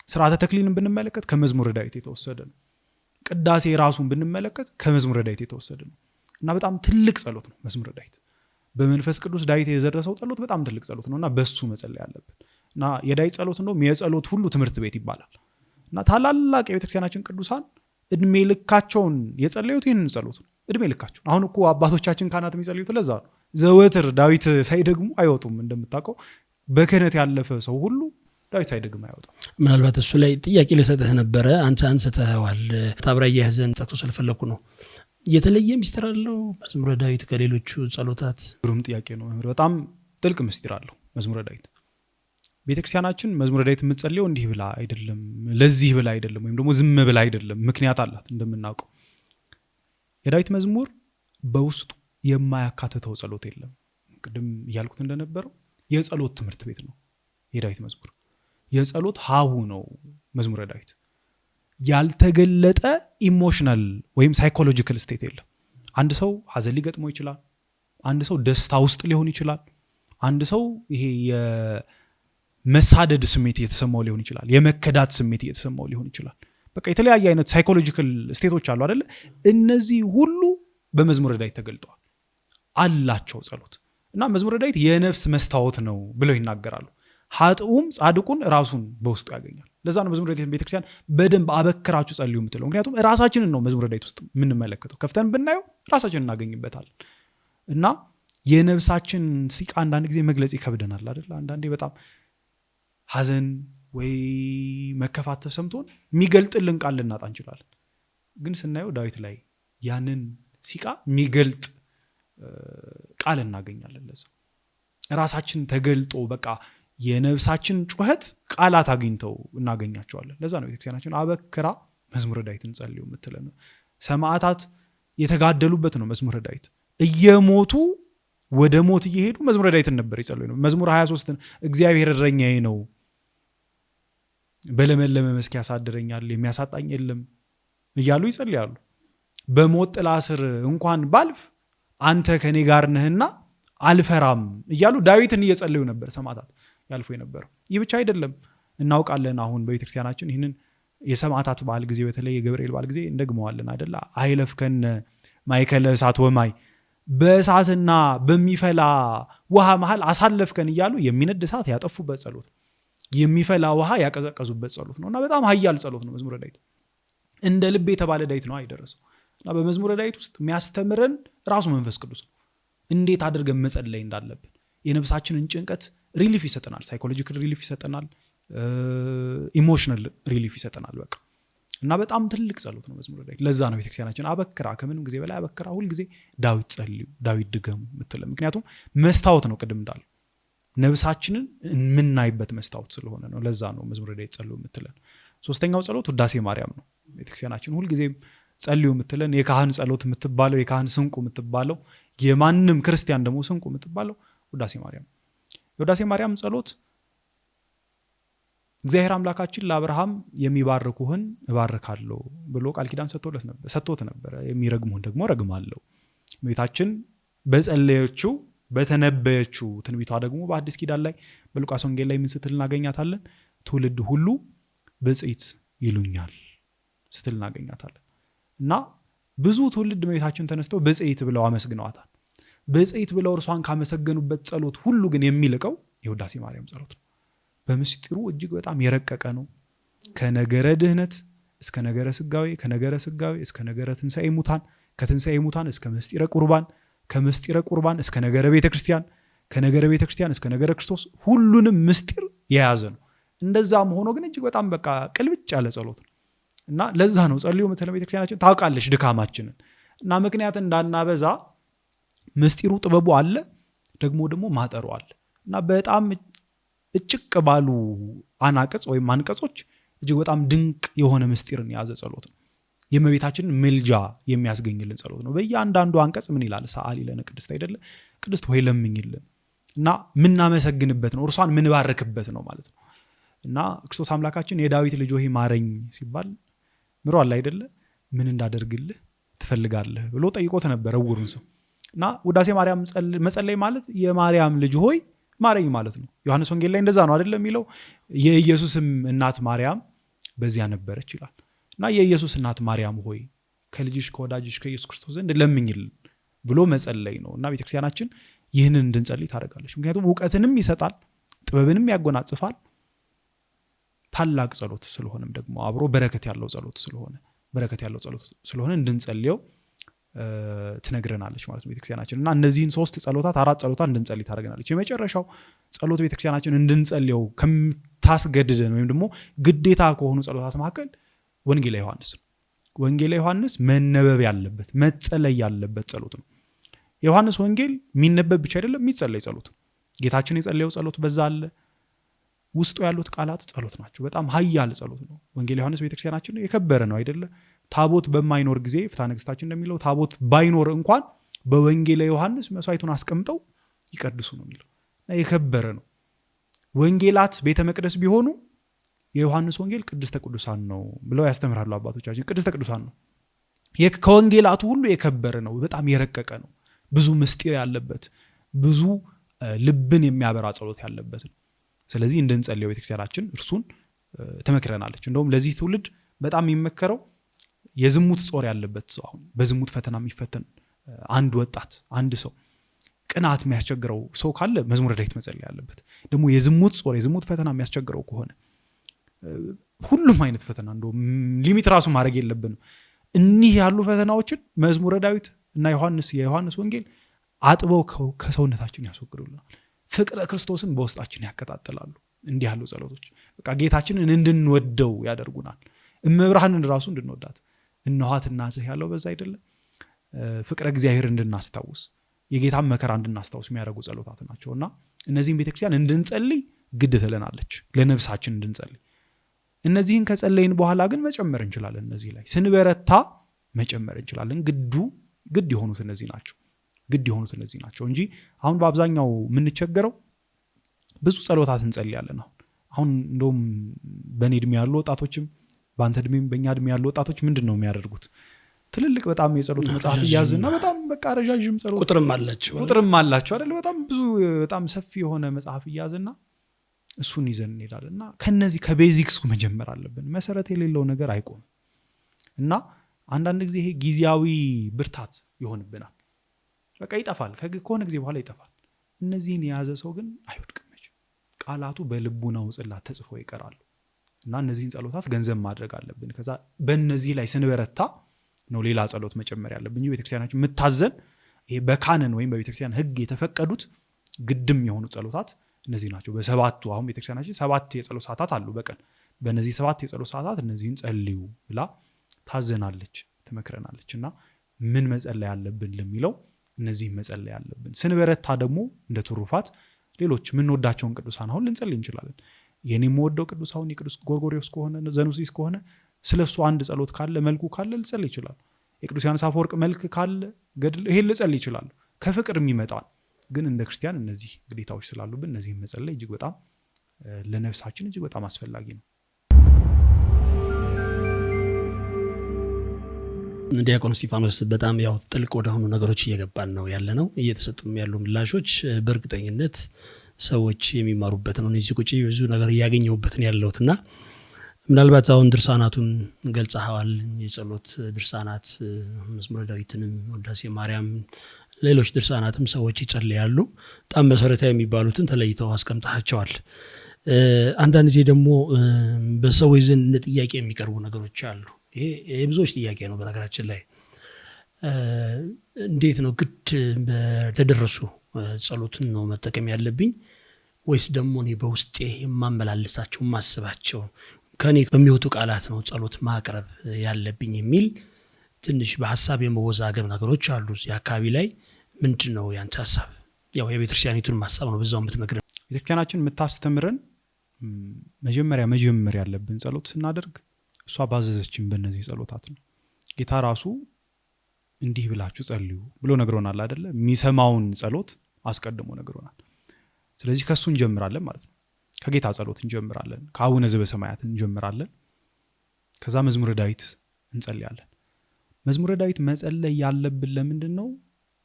ስርዓተ ተክሊልን ብንመለከት ከመዝሙረ ዳዊት የተወሰደ ነው። ቅዳሴ ራሱን ብንመለከት ከመዝሙረ ዳዊት የተወሰደ ነው እና በጣም ትልቅ ጸሎት ነው መዝሙረ ዳዊት። በመንፈስ ቅዱስ ዳዊት የዘረሰው ጸሎት በጣም ትልቅ ጸሎት ነውና በሱ መጸለይ አለብን። እና የዳዊት ጸሎት እንደውም የጸሎት ሁሉ ትምህርት ቤት ይባላል። እና ታላላቅ የቤተክርስቲያናችን ቅዱሳን እድሜ ልካቸውን የጸለዩት ይህንን ጸሎት ነው። እድሜ ልካቸው። አሁን እኮ አባቶቻችን ካህናት የሚጸልዩት ለዛ ነው። ዘወትር ዳዊት ሳይደግሙ አይወጡም። እንደምታውቀው በክህነት ያለፈ ሰው ሁሉ ዳዊት ሳይደግም አይወጣም። ምናልባት እሱ ላይ ጥያቄ ልሰጥህ ነበረ፣ አንተ አንስተኸዋል። ታብራየህ ዘንድ ጠቅሶ ስለፈለኩ ነው። የተለየ ምስጢር አለው መዝሙረ ዳዊት ከሌሎቹ ጸሎታት? ግሩም ጥያቄ ነው። በጣም ጥልቅ ምስጢር አለው መዝሙረ ዳዊት። ቤተክርስቲያናችን መዝሙረ ዳዊት የምትጸልየው እንዲህ ብላ አይደለም፣ ለዚህ ብላ አይደለም፣ ወይም ደግሞ ዝም ብላ አይደለም። ምክንያት አላት። እንደምናውቀው የዳዊት መዝሙር በውስጡ የማያካትተው ጸሎት የለም። ቅድም እያልኩት እንደነበረው የጸሎት ትምህርት ቤት ነው የዳዊት መዝሙር። የጸሎት ሀሁ ነው መዝሙረ ዳዊት። ያልተገለጠ ኢሞሽናል ወይም ሳይኮሎጂካል ስቴት የለም። አንድ ሰው ሀዘን ሊገጥመው ይችላል። አንድ ሰው ደስታ ውስጥ ሊሆን ይችላል። አንድ ሰው ይሄ የመሳደድ ስሜት እየተሰማው ሊሆን ይችላል። የመከዳት ስሜት እየተሰማው ሊሆን ይችላል። በቃ የተለያየ አይነት ሳይኮሎጂካል ስቴቶች አሉ አይደለ? እነዚህ ሁሉ በመዝሙረ ዳዊት ተገልጠዋል አላቸው ጸሎት እና መዝሙረ ዳዊት የነፍስ መስታወት ነው ብለው ይናገራሉ። ኃጥኡም ጻድቁን ራሱን በውስጡ ያገኛል። ለዛ ነው መዝሙረ ዳዊት ቤተክርስቲያን በደንብ አበክራችሁ ጸልዩ የምትለው። ምክንያቱም ራሳችንን ነው መዝሙረ ዳዊት ውስጥ የምንመለከተው። ከፍተን ብናየው ራሳችንን እናገኝበታለን እና የነፍሳችን ሲቃ አንዳንድ ጊዜ መግለጽ ይከብደናል አይደል? አንዳንዴ በጣም ሀዘን ወይ መከፋት ተሰምቶን የሚገልጥልን ቃል ልናጣ እንችላለን። ግን ስናየው ዳዊት ላይ ያንን ሲቃ የሚገልጥ ቃል እናገኛለን። ለዛ ራሳችን ተገልጦ በቃ የነፍሳችን ጩኸት ቃላት አግኝተው እናገኛቸዋለን። ለዛ ነው ቤተክርስቲያናችን አበክራ መዝሙረ ዳዊትን ጸልዩ የምትለን። ሰማዕታት የተጋደሉበት ነው መዝሙረ ዳዊት። እየሞቱ ወደ ሞት እየሄዱ መዝሙረ ዳዊትን ነበር ይጸልዩ ነው። መዝሙር 23 እግዚአብሔር እረኛዬ ነው፣ በለመለመ መስክ ያሳድረኛል፣ የሚያሳጣኝ የለም እያሉ ይጸልያሉ። በሞት ጥላ ስር እንኳን ባልፍ አንተ ከኔ ጋር ነህና አልፈራም እያሉ ዳዊትን እየጸለዩ ነበር ሰማዕታት ያልፉ የነበረው። ይህ ብቻ አይደለም፣ እናውቃለን። አሁን በቤተክርስቲያናችን ይህንን የሰማዕታት በዓል ጊዜ በተለይ የገብርኤል በዓል ጊዜ እንደግመዋለን አይደለ? አይለፍከነ ማእከለ እሳት ወማይ፣ በእሳትና በሚፈላ ውሃ መሃል አሳለፍከን እያሉ የሚነድ እሳት ያጠፉበት ጸሎት፣ የሚፈላ ውሃ ያቀዘቀዙበት ጸሎት ነው እና በጣም ኃያል ጸሎት ነው መዝሙረ ዳዊት። እንደ ልብ የተባለ ዳዊት ነው አይደረሰው እና በመዝሙረ ዳዊት ውስጥ የሚያስተምረን ራሱ መንፈስ ቅዱስ ነው። እንዴት አድርገን መጸለይ እንዳለብን የነፍሳችንን ጭንቀት ሪሊፍ ይሰጠናል። ሳይኮሎጂካል ሪሊፍ ይሰጠናል። ኢሞሽናል ሪሊፍ ይሰጠናል። በቃ እና በጣም ትልቅ ጸሎት ነው መዝሙረ ዳዊት። ለዛ ነው ቤተክርስቲያናችን አበክራ ከምንም ጊዜ በላይ አበክራ ሁል ጊዜ ዳዊት ጸልዩ፣ ዳዊት ድገሙ የምትለው። ምክንያቱም መስታወት ነው፣ ቅድም እንዳለው ነፍሳችንን የምናይበት መስታወት ስለሆነ ነው። ለዛ ነው መዝሙረ ዳዊት ጸልዩ የምትለን። ሶስተኛው ጸሎት ውዳሴ ማርያም ነው። ቤተክርስቲያናችን ሁል ጊዜ ጸልዩ የምትለን የካህን ጸሎት የምትባለው የካህን ስንቁ የምትባለው የማንም ክርስቲያን ደግሞ ስንቁ የምትባለው ውዳሴ ማርያም። የውዳሴ ማርያም ጸሎት እግዚአብሔር አምላካችን ለአብርሃም የሚባርኩህን እባርካለሁ ብሎ ቃል ኪዳን ሰጥቶት ነበር። የሚረግሙህን ደግሞ ረግማለሁ። እመቤታችን በጸለየችው በተነበየችው ትንቢቷ ደግሞ በአዲስ ኪዳን ላይ በሉቃስ ወንጌል ላይ ምን ስትል እናገኛታለን? ትውልድ ሁሉ ብፅዕት ይሉኛል ስትል እናገኛታለን። እና ብዙ ትውልድ እመቤታችን ተነስተው ብፅዕት ብለው አመስግነዋታል። ብፅዕት ብለው እርሷን ካመሰገኑበት ጸሎት ሁሉ ግን የሚልቀው የውዳሴ ማርያም ጸሎት ነው። በምስጢሩ እጅግ በጣም የረቀቀ ነው። ከነገረ ድህነት እስከ ነገረ ስጋዌ፣ ከነገረ ስጋዌ እስከ ነገረ ትንሣኤ ሙታን፣ ከትንሣኤ ሙታን እስከ ምስጢረ ቁርባን፣ ከምስጢረ ቁርባን እስከ ነገረ ቤተክርስቲያን፣ ከነገረ ቤተክርስቲያን እስከ ነገረ ክርስቶስ ሁሉንም ምስጢር የያዘ ነው። እንደዛም ሆኖ ግን እጅግ በጣም በቃ ቅልብጭ ያለ ጸሎት ነው እና ለዛ ነው ጸልዩ የምትለው ቤተክርስቲያናችን ታውቃለች ድካማችንን እና ምክንያት እንዳናበዛ ምስጢሩ ጥበቡ አለ፣ ደግሞ ማጠሩ አለ እና በጣም እጭቅ ባሉ አናቀጽ ወይም አንቀጾች እጅግ በጣም ድንቅ የሆነ ምስጢርን የያዘ ጸሎት ነው። የእመቤታችንን ምልጃ የሚያስገኝልን ጸሎት ነው። በእያንዳንዱ አንቀጽ ምን ይላል? ሰአሊ ለነ ቅድስት አይደለ? ቅድስት ሆይ ለምኝልን እና ምናመሰግንበት ነው፣ እርሷን ምንባረክበት ነው ማለት ነው። እና ክርስቶስ አምላካችን የዳዊት ልጅ ሆይ ማረኝ ሲባል ምሯል አይደለ? ምን እንዳደርግልህ ትፈልጋለህ ብሎ ጠይቆት ነበር ዕውሩን ሰው። እና ውዳሴ ማርያም መጸለይ ማለት የማርያም ልጅ ሆይ ማረኝ ማለት ነው። ዮሐንስ ወንጌል ላይ እንደዛ ነው አይደለ የሚለው? የኢየሱስም እናት ማርያም በዚያ ነበረች ይላል። እና የኢየሱስ እናት ማርያም ሆይ ከልጅሽ ከወዳጅሽ ከኢየሱስ ክርስቶስ ዘንድ ለምኝልን ብሎ መጸለይ ነው። እና ቤተክርስቲያናችን ይህንን እንድንጸልይ ታደርጋለች። ምክንያቱም እውቀትንም ይሰጣል፣ ጥበብንም ያጎናጽፋል። ታላቅ ጸሎት ስለሆነም ደግሞ አብሮ በረከት ያለው ጸሎት ስለሆነ እንድንጸልየው ትነግረናለች ማለት ነው ቤተክርስቲያናችን። እና እነዚህን 3 ጸሎታት 4 ጸሎታት እንድንጸልይ ታደርገናለች። የመጨረሻው ጸሎት ቤተክርስቲያናችን እንድንጸልየው ከምታስገድደን ወይም ደግሞ ግዴታ ከሆኑ ጸሎታት መካከል ወንጌለ ዮሐንስ ነው። ወንጌለ ዮሐንስ መነበብ ያለበት መጸለይ ያለበት ጸሎት ነው። የዮሐንስ ወንጌል የሚነበብ ብቻ አይደለም፣ የሚጸለይ ጸሎት ነው። ጌታችን የጸለየው ጸሎት በዛ አለ። ውስጡ ያሉት ቃላት ጸሎት ናቸው። በጣም ኃያል ጸሎት ነው። ወንጌለ ዮሐንስ ቤተክርስቲያናችን የከበረ ነው አይደለ? ታቦት በማይኖር ጊዜ ፍትሐ ነገሥታችን እንደሚለው ታቦት ባይኖር እንኳን በወንጌለ ዮሐንስ መስዋዕቱን አስቀምጠው ይቀድሱ ነው የሚለው እና የከበረ ነው። ወንጌላት ቤተ መቅደስ ቢሆኑ የዮሐንስ ወንጌል ቅድስተ ቅዱሳን ነው ብለው ያስተምራሉ አባቶቻችን። ቅድስተ ቅዱሳን ነው፣ ከወንጌላቱ ሁሉ የከበረ ነው፣ በጣም የረቀቀ ነው፣ ብዙ ምስጢር ያለበት፣ ብዙ ልብን የሚያበራ ጸሎት ያለበት ነው። ስለዚህ እንድንጸልየው ቤተክርስቲያናችን እርሱን ተመክረናለች። እንደውም ለዚህ ትውልድ በጣም የሚመከረው የዝሙት ጾር ያለበት ሰው፣ አሁን በዝሙት ፈተና የሚፈተን አንድ ወጣት፣ አንድ ሰው ቅናት የሚያስቸግረው ሰው ካለ መዝሙረ ዳዊት መጸለይ ያለበት። ደግሞ የዝሙት ጾር የዝሙት ፈተና የሚያስቸግረው ከሆነ ሁሉም አይነት ፈተና እንደውም ሊሚት ራሱ ማድረግ የለብንም። እኒህ ያሉ ፈተናዎችን መዝሙረ ዳዊት እና የዮሐንስ ወንጌል አጥበው ከሰውነታችን ያስወግዱልናል። ፍቅረ ክርስቶስን በውስጣችን ያቀጣጥላሉ። እንዲህ ያሉ ጸሎቶች በቃ ጌታችንን እንድንወደው ያደርጉናል። እመብርሃንን ራሱ እንድንወዳት እነኋት እናትህ ያለው በዛ አይደለም። ፍቅረ እግዚአብሔር እንድናስታውስ የጌታን መከራ እንድናስታውስ የሚያደርጉ ጸሎታት ናቸው እና እነዚህን ቤተክርስቲያን እንድንጸልይ ግድ ትለናለች፣ ለነፍሳችን እንድንጸልይ። እነዚህን ከጸለይን በኋላ ግን መጨመር እንችላለን። እነዚህ ላይ ስንበረታ መጨመር እንችላለን። ግድ የሆኑት እነዚህ ናቸው እንጂ አሁን በአብዛኛው የምንቸገረው ብዙ ጸሎታት እንጸልያለን። አሁን እንደውም በእኔ እድሜ ያሉ ወጣቶችም በአንተ እድሜም በእኛ እድሜ ያሉ ወጣቶች ምንድን ነው የሚያደርጉት? ትልልቅ በጣም የጸሎት መጽሐፍ እያዝና በጣም በቃ ረዣዥም ጸሎት ቁጥርም አላቸው አይደል? በጣም ብዙ በጣም ሰፊ የሆነ መጽሐፍ እያዝና እሱን ይዘን እንሄዳለን። እና ከነዚህ ከቤዚክሱ መጀመር አለብን። መሰረት የሌለው ነገር አይቆምም። እና አንዳንድ ጊዜ ይሄ ጊዜያዊ ብርታት ይሆንብናል። በቃ ይጠፋል፣ ከሆነ ጊዜ በኋላ ይጠፋል። እነዚህን የያዘ ሰው ግን አይወድቅም። ቃላቱ በልቡናው ጽላት ተጽፈው ይቀራሉ። እና እነዚህን ጸሎታት ገንዘብ ማድረግ አለብን። ከዛ በእነዚህ ላይ ስንበረታ ነው ሌላ ጸሎት መጨመር ያለብን እንጂ ቤተክርስቲያናችን የምታዘን ይሄ በካነን ወይም በቤተክርስቲያን ሕግ የተፈቀዱት ግድም የሆኑ ጸሎታት እነዚህ ናቸው። በሰባቱ አሁን ቤተክርስቲያናችን 7 የጸሎት ሰዓታት አሉ በቀን። በእነዚህ 7 የጸሎት ሰዓታት እነዚህን ጸልዩ ብላ ታዘናለች፣ ትመክረናለች። እና ምን መጸለይ አለብን ለሚለው እነዚህን መጸለይ አለብን። ስንበረታ ደግሞ እንደ ትሩፋት ሌሎች የምንወዳቸውን ቅዱሳን አሁን ልንጸልይ እንችላለን። የኔ የምወደው ቅዱስ አሁን የቅዱስ ጎርጎርዮስ ከሆነ ዘኑሲስ ከሆነ ስለሱ አንድ ጸሎት ካለ መልኩ ካለ ልጸልይ ይችላል። የቅዱስ ዮሐንስ አፈወርቅ መልክ ካለ ገድል ይሄን ልጸልይ ይችላል። ከፍቅር የሚመጣል ግን እንደ ክርስቲያን እነዚህ ግዴታዎች ስላሉብን እነዚህን መጸለይ እጅግ በጣም ለነፍሳችን እጅግ በጣም አስፈላጊ ነው። ዲያቆን እስጢፋኖስ በጣም ያው ጥልቅ ወደሆኑ ነገሮች እየገባን ነው ያለ ነው። እየተሰጡም ያሉ ምላሾች በእርግጠኝነት ሰዎች የሚማሩበት ነው። እዚህ ቁጭ ብዙ ነገር እያገኘሁበትን ያለውትና ምናልባት አሁን ድርሳናቱን ገልጸዋል። የጸሎት ድርሳናት መዝሙረ ዳዊትንም ውዳሴ ማርያም ሌሎች ድርሳናትም ሰዎች ይጸልያሉ። በጣም መሰረታዊ የሚባሉትን ተለይተው አስቀምጣቸዋል። አንዳንድ ጊዜ ደግሞ በሰዎች ዘንድ ጥያቄ የሚቀርቡ ነገሮች አሉ። ይሄ ብዙዎች ጥያቄ ነው። በነገራችን ላይ እንዴት ነው ግድ በተደረሱ ጸሎትን ነው መጠቀም ያለብኝ ወይስ ደግሞ እኔ በውስጤ የማመላልሳቸው ማስባቸው ከኔ በሚወጡ ቃላት ነው ጸሎት ማቅረብ ያለብኝ የሚል ትንሽ በሐሳብ የመወዛገብ ነገሮች አሉ። የአካባቢ ላይ ምንድነው ያንተ ሐሳብ? ያው የቤተክርስቲያኒቱን ማሳብ ነው በዛው የምትነግረን። ቤተክርስቲያናችን የምታስተምረን መጀመር ያለብን ጸሎት ስናደርግ እሷ ባዘዘችን በእነዚህ ጸሎታት ነው። ጌታ ራሱ እንዲህ ብላችሁ ጸልዩ ብሎ ነግሮናል አይደለ? የሚሰማውን ጸሎት አስቀድሞ ነግሮናል። ስለዚህ ከሱ እንጀምራለን ማለት ነው። ከጌታ ጸሎት እንጀምራለን፣ ከአቡነ ዘበሰማያት እንጀምራለን። ከዛ መዝሙረ ዳዊት እንጸልያለን። መዝሙረ ዳዊት መጸለይ ያለብን ለምንድን ነው?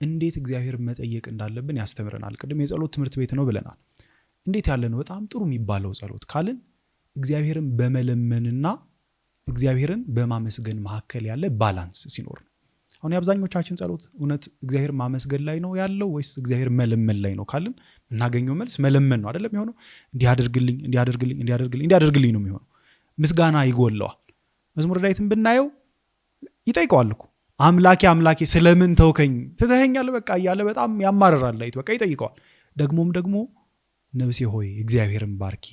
እንዴት እግዚአብሔር መጠየቅ እንዳለብን ያስተምረናል። ቅድም የጸሎት ትምህርት ቤት ነው ብለናል። እንዴት ያለ ነው በጣም ጥሩ የሚባለው ጸሎት ካልን እግዚአብሔርን በመለመንና እግዚአብሔርን በማመስገን መካከል ያለ ባላንስ ሲኖር ነው። አሁን የአብዛኞቻችን ጸሎት እውነት እግዚአብሔር ማመስገን ላይ ነው ያለው ወይስ እግዚአብሔር መለመን ላይ ነው ካልን እናገኘው መልስ መለመን ነው አይደለም የሚሆነው። እንዲያደርግልኝ ነው የሚሆነው። ምስጋና ይጎለዋል። መዝሙረ ዳዊትን ብናየው ይጠይቀዋል እኮ አምላኬ ስለምን ተውከኝ ትተኸኛል በቃ እያለ በጣም ያማርራል። ዳዊት በቃ ይጠይቀዋል። ደግሞ ነፍሴ ሆይ እግዚአብሔርን ባርኪ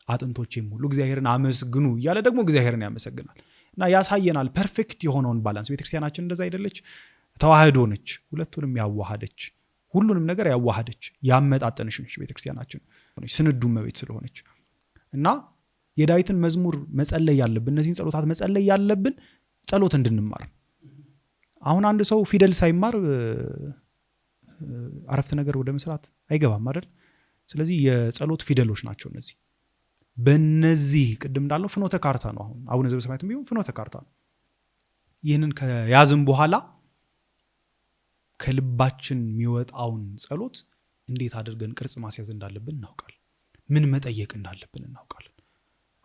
አጥንቶቼም ሁሉ እግዚአብሔርን አመስግኑ እያለ ደግሞ እግዚአብሔርን ያመሰግናል። እና ያሳየናል ፐርፌክት የሆነውን ባላንስ። ቤተክርስቲያናችን እንደዛ አይደለች፣ ተዋህዶ ነች፣ ሁለቱንም ያዋሃደች፣ ሁሉንም ነገር ያዋሃደች ያመጣጠነች ነች ቤተክርስቲያናችን ስንዱ መቤት ስለሆነች። እና የዳዊትን መዝሙር መጸለይ ያለብን እነዚህን ጸሎታት መጸለይ ያለብን ጸሎት እንድንማር። አሁን አንድ ሰው ፊደል ሳይማር አረፍተ ነገር ወደ መስራት አይገባም አይደል? ስለዚህ የጸሎት ፊደሎች ናቸው እነዚህ። በእነዚህ ቅድም እንዳልነው ፍኖተ ካርታ ነው። አሁን አቡነ ዘበሰማያት ቢሆን ፍኖተ ካርታ ነው። ይህንን ከያዝም በኋላ ከልባችን የሚወጣውን ጸሎት እንዴት አድርገን ቅርጽ ማስያዝ እንዳለብን እናውቃለን። ምን መጠየቅ እንዳለብን እናውቃለን።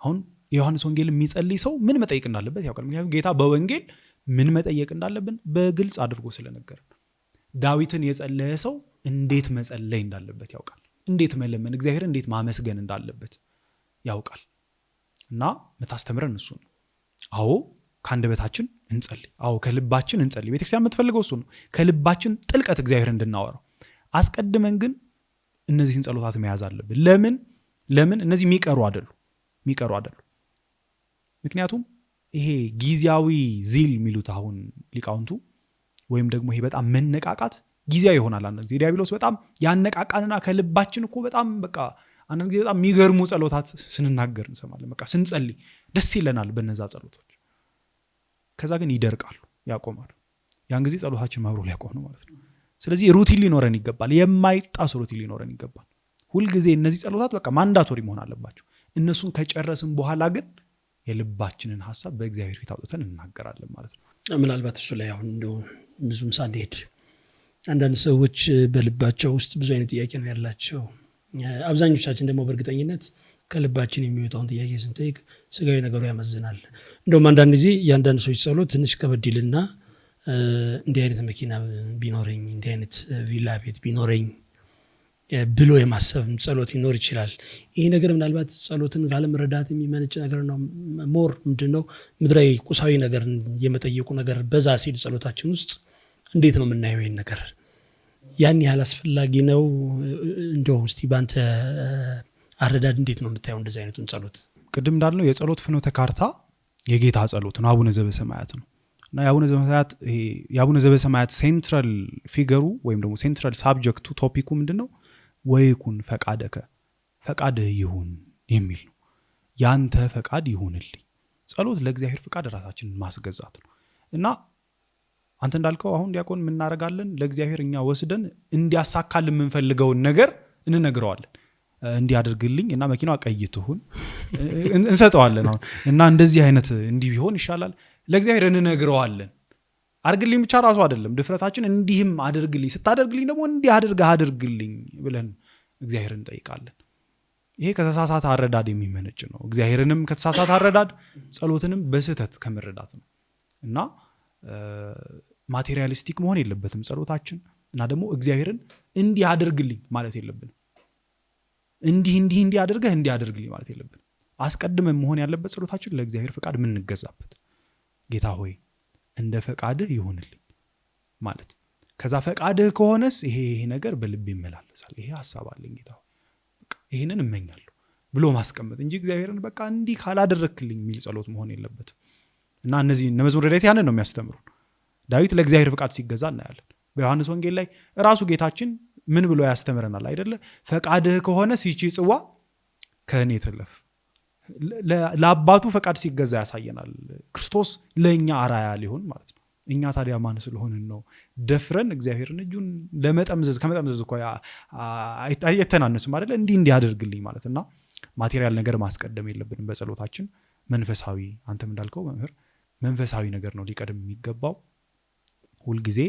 አሁን የዮሐንስ ወንጌል የሚጸልይ ሰው ምን መጠየቅ እንዳለበት ያውቃል። ምክንያቱም ጌታ በወንጌል ምን መጠየቅ እንዳለብን በግልጽ አድርጎ ስለነገረን። ዳዊትን የጸለየ ሰው እንዴት መጸለይ እንዳለበት ያውቃል። እንዴት መለመን፣ እግዚአብሔር እንዴት ማመስገን እንዳለበት ያውቃል። እና መታስተምረን እሱ ነው። አዎ ከአንደበታችን እንጸልይ፣ አዎ ከልባችን እንጸልይ። ቤተክርስቲያን የምትፈልገው እሱ ነው፣ ከልባችን ጥልቀት እግዚአብሔር እንድናወራው። አስቀድመን ግን እነዚህን ጸሎታት መያዝ አለብን። ለምን እነዚህ የሚቀሩ አይደሉ። ምክንያቱም ይሄ ጊዜያዊ ዚል የሚሉት አሁን ሊቃውንቱ ወይም ደግሞ ይሄ በጣም መነቃቃት ጊዜያዊ ይሆናል። አንድ ጊዜ ዲያብሎስ በጣም ያነቃቃንና ከልባችን እኮ በጣም በቃ አንድ ጊዜ በጣም የሚገርሙ ጸሎታት ስንናገር እንሰማለን። በቃ ስንጸልይ ደስ ይለናል በነዛ ጸሎቶች። ከዛ ግን ይደርቃሉ፣ ያቆማሉ። ያን ጊዜ ጸሎታችን ማብሮ ሊያቆም ነው ማለት ነው። ስለዚህ ሩቲን ሊኖረን ይገባል፣ የማይጣስ ሩቲን ሊኖረን ይገባል። ሁልጊዜ እነዚህ ጸሎታት በቃ ማንዳቶሪ መሆን አለባቸው። እነሱን ከጨረስን በኋላ ግን የልባችንን ሀሳብ በእግዚአብሔር ፊት አውጥተን እናገራለን ማለት ነው። ምናልባት እሱ ላይ አሁን እንደው ብዙም ሳንሄድ አንዳንድ ሰዎች በልባቸው ውስጥ ብዙ አይነት ጥያቄ ነው ያላቸው። አብዛኞቻችን ደግሞ በእርግጠኝነት ከልባችን የሚወጣውን ጥያቄ ስንጠይቅ ስጋዊ ነገሩ ያመዝናል። እንደውም አንዳንድ ጊዜ የአንዳንድ ሰዎች ጸሎት ትንሽ ከበድልና እንዲህ አይነት መኪና ቢኖረኝ፣ እንዲህ አይነት ቪላ ቤት ቢኖረኝ ብሎ የማሰብ ጸሎት ይኖር ይችላል። ይሄ ነገር ምናልባት ጸሎትን ካለመረዳት የሚመነጭ ነገር ነው። ሞር ምንድነው ምድራዊ ቁሳዊ ነገር የመጠየቁ ነገር በዛ ሲል ጸሎታችን ውስጥ እንዴት ነው የምናየው? ይሄን ነገር ያን ያህል አስፈላጊ ነው? እንደው እስቲ ባንተ አረዳድ እንዴት ነው የምታየው እንደዚህ አይነቱን ጸሎት? ቅድም እንዳልነው የጸሎት ፍኖተ ካርታ የጌታ ጸሎት ነው፣ አቡነ ዘበሰማያት ነው። እና የአቡነ ዘበሰማያት ሴንትራል ፊገሩ ወይም ደግሞ ሴንትራል ሳብጀክቱ ቶፒኩ ምንድነው? ወይኩን ፈቃደከ፣ ፈቃድህ ይሁን የሚል ነው። ያንተ ፈቃድ ይሁንልኝ። ጸሎት ለእግዚአብሔር ፈቃድ ራሳችንን ማስገዛት ነው። እና አንተ እንዳልከው አሁን ዲያቆን የምናደርጋለን ለእግዚአብሔር እኛ ወስደን እንዲያሳካል የምንፈልገውን ነገር እንነግረዋለን። እንዲያደርግልኝ እና መኪናዋ ቀይ ትሁን እንሰጠዋለን። አሁን እና እንደዚህ አይነት እንዲህ ቢሆን ይሻላል ለእግዚአብሔር እንነግረዋለን። አድርግልኝ ብቻ ራሱ አይደለም ድፍረታችን፣ እንዲህም አድርግልኝ፣ ስታደርግልኝ ደግሞ እንዲህ አድርግልኝ ብለን እግዚአብሔርን እንጠይቃለን። ይሄ ከተሳሳተ አረዳድ የሚመነጭ ነው። እግዚአብሔርንም ከተሳሳተ አረዳድ፣ ጸሎትንም በስህተት ከመረዳት ነው። እና ማቴሪያሊስቲክ መሆን የለበትም ጸሎታችን። እና ደግሞ እግዚአብሔርን እንዲህ አድርግልኝ ማለት የለብንም። እንዲህ አድርግልኝ ማለት የለብንም። አስቀድመን መሆን ያለበት ጸሎታችን ለእግዚአብሔር ፈቃድ የምንገዛበት፣ ጌታ ሆይ እንደ ፈቃድህ ይሁንልኝ ማለት። ከዛ ፈቃድህ ከሆነስ ይሄ ነገር በልብ ይመላለሳል፣ ይሄ ሐሳብ አለኝ ጌታ ሆይ ይሄንን እመኛለሁ ብሎ ማስቀመጥ እንጂ እግዚአብሔርን በቃ እንዲህ ካላደረክልኝ የሚል ጸሎት መሆን የለበትም። እና እነዚህ መዝሙረ ዳዊት ያንን ነው የሚያስተምሩን። ዳዊት ለእግዚአብሔር ፈቃድ ሲገዛ እናያለን። በዮሐንስ ወንጌል ላይ ራሱ ጌታችን ምን ብሎ ያስተምረናል አይደለ? ፈቃድህ ከሆነ ይህች ጽዋ ከእኔ ትለፍ። ለአባቱ ፈቃድ ሲገዛ ያሳየናል። ክርስቶስ ለእኛ አራያ ሊሆን ማለት ነው። እኛ ታዲያ ማን ስለሆንን ነው ደፍረን እግዚአብሔርን እጁን ለመጠምዘዝ ከመጠምዘዝ እኮ አይተናነስም አይደለ? እንዲህ አድርግልኝ ማለት። እና ማቴሪያል ነገር ማስቀደም የለብንም በጸሎታችን። መንፈሳዊ፣ አንተም እንዳልከው መምህር፣ መንፈሳዊ ነገር ነው ሊቀድም የሚገባው። ሁልጊዜ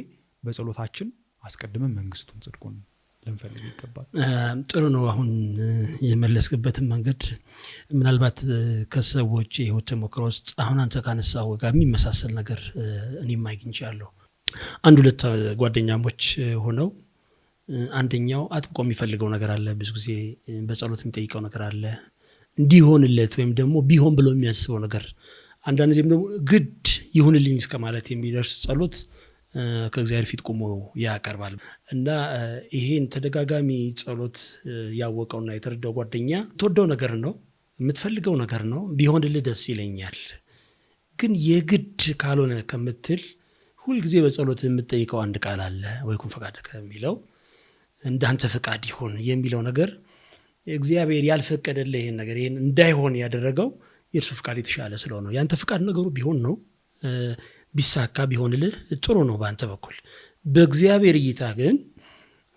በጸሎታችን አስቀድመን መንግስቱን፣ ጽድቁን ልንፈልግ ይገባል። ጥሩ ነው። አሁን የመለስክበትን መንገድ ምናልባት ከሰዎች የህይወት ተሞክሮ ውስጥ አሁን አንተ ካነሳው ጋር የሚመሳሰል ነገር እኔም አግኝቻለሁ። አንድ ሁለት ጓደኛሞች ሆነው አንደኛው አጥብቆ የሚፈልገው ነገር አለ፣ ብዙ ጊዜ በጸሎት የሚጠይቀው ነገር አለ፣ እንዲሆንለት ወይም ደግሞ ቢሆን ብሎ የሚያስበው ነገር፣ አንዳንድ ጊዜም ደግሞ ግድ ይሁንልኝ እስከ ማለት የሚደርስ ጸሎት ከእግዚአብሔር ፊት ቆሞ ያቀርባል። እና ይሄን ተደጋጋሚ ጸሎት ያወቀውና የተረዳው ጓደኛ ተወደው ነገር ነው፣ የምትፈልገው ነገር ነው፣ ቢሆንልህ ደስ ይለኛል፣ ግን የግድ ካልሆነ ከምትል ሁልጊዜ በጸሎት የምትጠይቀው አንድ ቃል አለ፣ ወይኩን ፈቃድከ የሚለው እንዳንተ ፈቃድ ይሁን የሚለው ነገር እግዚአብሔር ያልፈቀደልህ ይሄን ነገር ይሄን እንዳይሆን ያደረገው የእርሱ ፈቃድ የተሻለ ስለሆነ ያንተ ፈቃድ ነገሩ ቢሆን ነው ቢሳካ ቢሆንልህ ጥሩ ነው በአንተ በኩል፣ በእግዚአብሔር እይታ ግን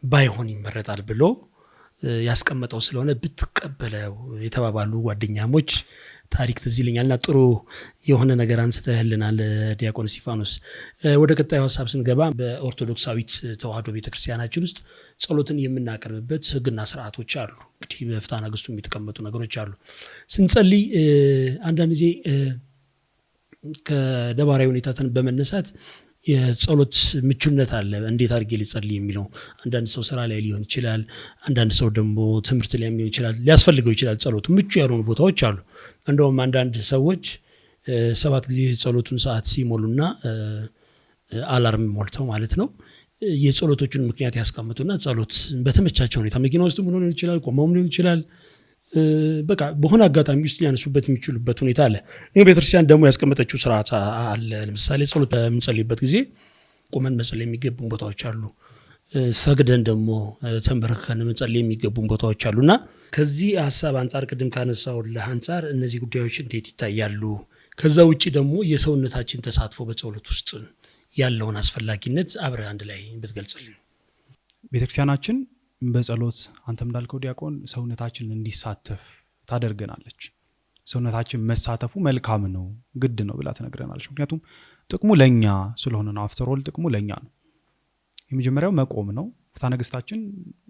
ባይሆን ይመረጣል ብሎ ያስቀመጠው ስለሆነ ብትቀበለው የተባባሉ ጓደኛሞች ታሪክ ትዝ ይለኛልና ጥሩ የሆነ ነገር አንስተህልናል ዲያቆን እስጢፋኖስ። ወደ ቀጣዩ ሐሳብ ስንገባ በኦርቶዶክሳዊት ተዋሕዶ ቤተክርስቲያናችን ውስጥ ጸሎትን የምናቀርብበት ሕግና ስርዓቶች አሉ። እንግዲህ በፍትሐ ነገሥቱ የሚተቀመጡ ነገሮች አሉ። ስንጸልይ አንዳንድ ጊዜ ከነባራዊ ሁኔታ በመነሳት የጸሎት ምቹነት አለ። እንዴት አድርጌ ልጸልይ የሚለው አንዳንድ ሰው ስራ ላይ ሊሆን ይችላል፣ አንዳንድ ሰው ደግሞ ትምህርት ላይ ሊሆን ይችላል፣ ሊያስፈልገው ይችላል። ጸሎቱ ምቹ ያልሆኑ ቦታዎች አሉ። እንደውም አንዳንድ ሰዎች 7 ጊዜ ጸሎቱን ሰዓት ሲሞሉና አላርም ሞልተው ማለት ነው የጸሎቶቹን ምክንያት ያስቀምጡና ጸሎት በተመቻቸው ሁኔታ መኪና ውስጥ ሆኖ ሊሆን ይችላል፣ ቆመውም ሊሆን ይችላል፣ በቃ በሆነ አጋጣሚ ውስጥ ሊያነሱበት የሚችሉበት ሁኔታ አለ። ቤተክርስቲያን ደግሞ ያስቀመጠችው ስርዓት አለ። ለምሳሌ ጸሎት በምንጸልይበት ጊዜ ቆመን መጸለይ የሚገቡን ቦታዎች አሉ። ሰግደን ደግሞ ተንበርክከን መጸለይ የሚገቡን ቦታዎች አሉና ከዚህ ሐሳብ አንጻር ቅድም ካነሳውልህ አንጻር እነዚህ ጉዳዮች እንዴት ይታያሉ? ከዛ ውጪ ደግሞ የሰውነታችን ተሳትፎ በጸሎት ውስጥ ያለውን አስፈላጊነት አብረህ አንድ ላይ ብትገልጽልን። ቤተክርስቲያናችን በጸሎት አንተም እንዳልከው ዲያቆን ሰውነታችን እንዲሳተፍ ታደርገናለች። ሰውነታችን መሳተፉ መልካም ነው፣ ግድ ነው ብላ ትነግረናለች። ምክንያቱም ጥቅሙ ለኛ ስለሆነ ነው። አፍተር ኦል ጥቅሙ ለኛ ነው። የመጀመሪያው መቆም ነው። ፍትሐ ነገሥታችን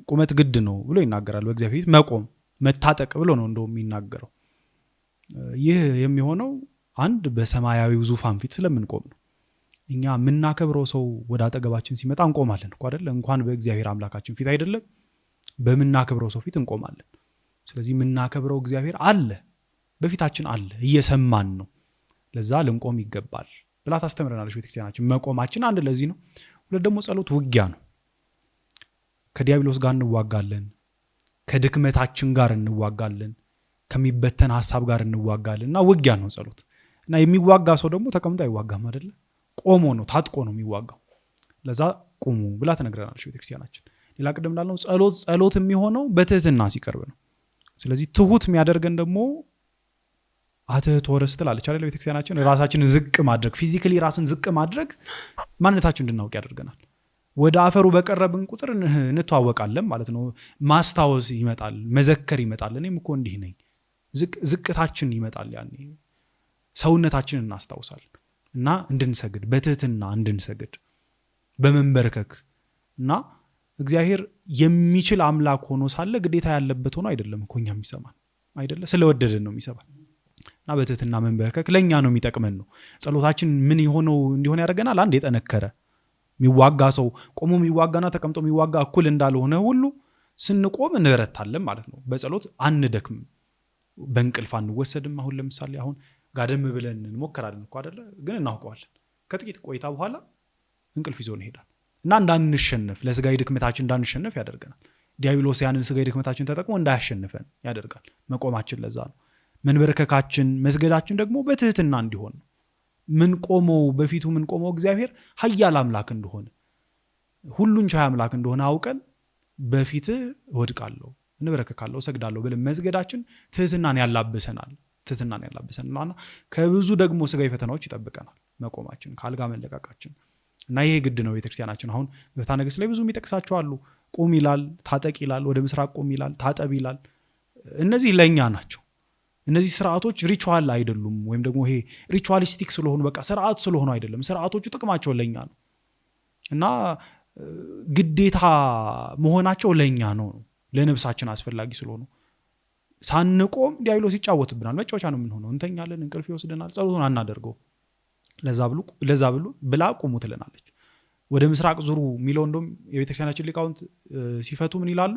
ቁመት ግድ ነው ብሎ ይናገራል። በእግዚአብሔር ፊት መቆም መታጠቅ ብሎ ነው እንደውም የሚናገረው። ይህ የሚሆነው አንድ በሰማያዊው ዙፋን ፊት ስለምንቆም ነው። እኛ የምናከብረው ሰው ወደ አጠገባችን ሲመጣ እንቆማለን እኮ አይደል? እንኳን በእግዚአብሔር አምላካችን ፊት አይደለም በምናከብረው ሰው ፊት እንቆማለን። ስለዚህ የምናከብረው እግዚአብሔር አለ፣ በፊታችን አለ፣ እየሰማን ነው። ለዛ ልንቆም ይገባል ብላ ታስተምረናለች ቤተክርስቲያናችን። መቆማችን አንድ ለዚህ ነው። ሁለት ደግሞ ጸሎት ውጊያ ነው። ከዲያብሎስ ጋር እንዋጋለን፣ ከድክመታችን ጋር እንዋጋለን፣ ከሚበተን ሐሳብ ጋር እንዋጋለን እና ውጊያ ነው ጸሎት። እና የሚዋጋ ሰው ደግሞ ተቀምጦ አይዋጋም አይደለ? ቆሞ ነው ታጥቆ ነው የሚዋጋው። ለዛ ቁሙ ብላ ትነግረናለች ቤተክርስቲያናችን። ሌላ ቅድም እንዳልነው ጸሎት የሚሆነው በትህትና ሲቀርብ ነው። ስለዚህ ትሁት የሚያደርገን ደግሞ አትህት ወረስ ትላለች አይደል ቤተክርስቲያናችን። ራሳችንን ዝቅ ማድረግ፣ ፊዚካሊ ራስን ዝቅ ማድረግ ማንነታችን እንድናውቅ ያደርገናል። ወደ አፈሩ በቀረብን ቁጥር እንተዋወቃለን ማለት ነው። ማስታወስ ይመጣል፣ መዘከር ይመጣል። እኔም እኮ እንዲህ ነኝ፣ ዝቅታችን ይመጣል። ያኔ ሰውነታችንን እናስታውሳለን እና እንድንሰግድ፣ በትህትና እንድንሰግድ በመንበርከክ እና እግዚአብሔር የሚችል አምላክ ሆኖ ሳለ ግዴታ ያለበት ሆኖ አይደለም እኮ እኛ የሚሰማን አይደለ? ስለወደደን ነው የሚሰማን እና በትህትና መንበርከክ ለኛ ነው የሚጠቅመን ነው። ጸሎታችን ምን እንዲሆን ያደርገናል? አንድ የጠነከረ የሚዋጋ ሰው ቆሞ የሚዋጋና ተቀምጦ የሚዋጋ እኩል እንዳልሆነ ሁሉ ስንቆም እንበረታለን ማለት ነው። በጸሎት አንደክምም፣ በእንቅልፍ አንወሰድም። አሁን ለምሳሌ አሁን ጋደም ብለን እንሞክራለን እኮ አይደለ? ግን እናውቀዋለን ከጥቂት ቆይታ በኋላ እንቅልፍ ይዞን ይሄዳል እና እንዳንሸነፍ፣ ለስጋዊ ድክመታችን እንዳንሸነፍ ያደርገናል። ዲያብሎስ ያንን ስጋዊ ድክመታችን ተጠቅሞ እንዳያሸንፈን ያደርጋል። መቆማችን ለዛ ነው። መንበርከካችን፣ መስገዳችን ደግሞ በትህትና እንዲሆን ነው። በፊቱ ምን ቆመው እግዚአብሔር ኃያል አምላክ እንደሆነ፣ ሁሉን ቻይ አምላክ እንደሆነ አውቀን በፊትህ እወድቃለሁ፣ እንበረከካለሁ፣ እሰግዳለሁ ብለን መስገዳችን ትህትናን ያላብሰናል። እና ከብዙ ደግሞ ስጋዊ ፈተናዎች ይጠብቀናል መቆማችን፣ ከአልጋ መለቃቃችን እና ይሄ ግድ ነው ቤተክርስቲያናችን። አሁን በፍትሐ ነገሥት ላይ ብዙ የሚጠቅሳቸው አሉ። ቁም ይላል፣ ታጠቅ ይላል፣ ወደ ምስራቅ ቁም ይላል፣ ታጠብ ይላል። እነዚህ ለእኛ ናቸው። እነዚህ ስርዓቶች ሪቹዋል አይደሉም፣ ወይም ደግሞ ይሄ ሪቹዋሊስቲክ ስለሆኑ በቃ ስርዓት ስለሆኑ አይደለም። ስርዓቶቹ ጥቅማቸው ለእኛ ነው እና ግዴታ መሆናቸው ለእኛ ነው፣ ለነብሳችን አስፈላጊ ስለሆኑ። ሳንቆም ዲያብሎስ ይጫወትብናል፣ መጫወቻ ነው የምንሆነው። እንተኛለን፣ እንቅልፍ ይወስደናል፣ ጸሎቱን አናደርገው። ለዛ ብላ ቁሙ ትለናለች። ወደ ምስራቅ ዙሩ የሚለው እንደውም የቤተክርስቲያናችን ሊቃውንት ሲፈቱ ምን ይላሉ?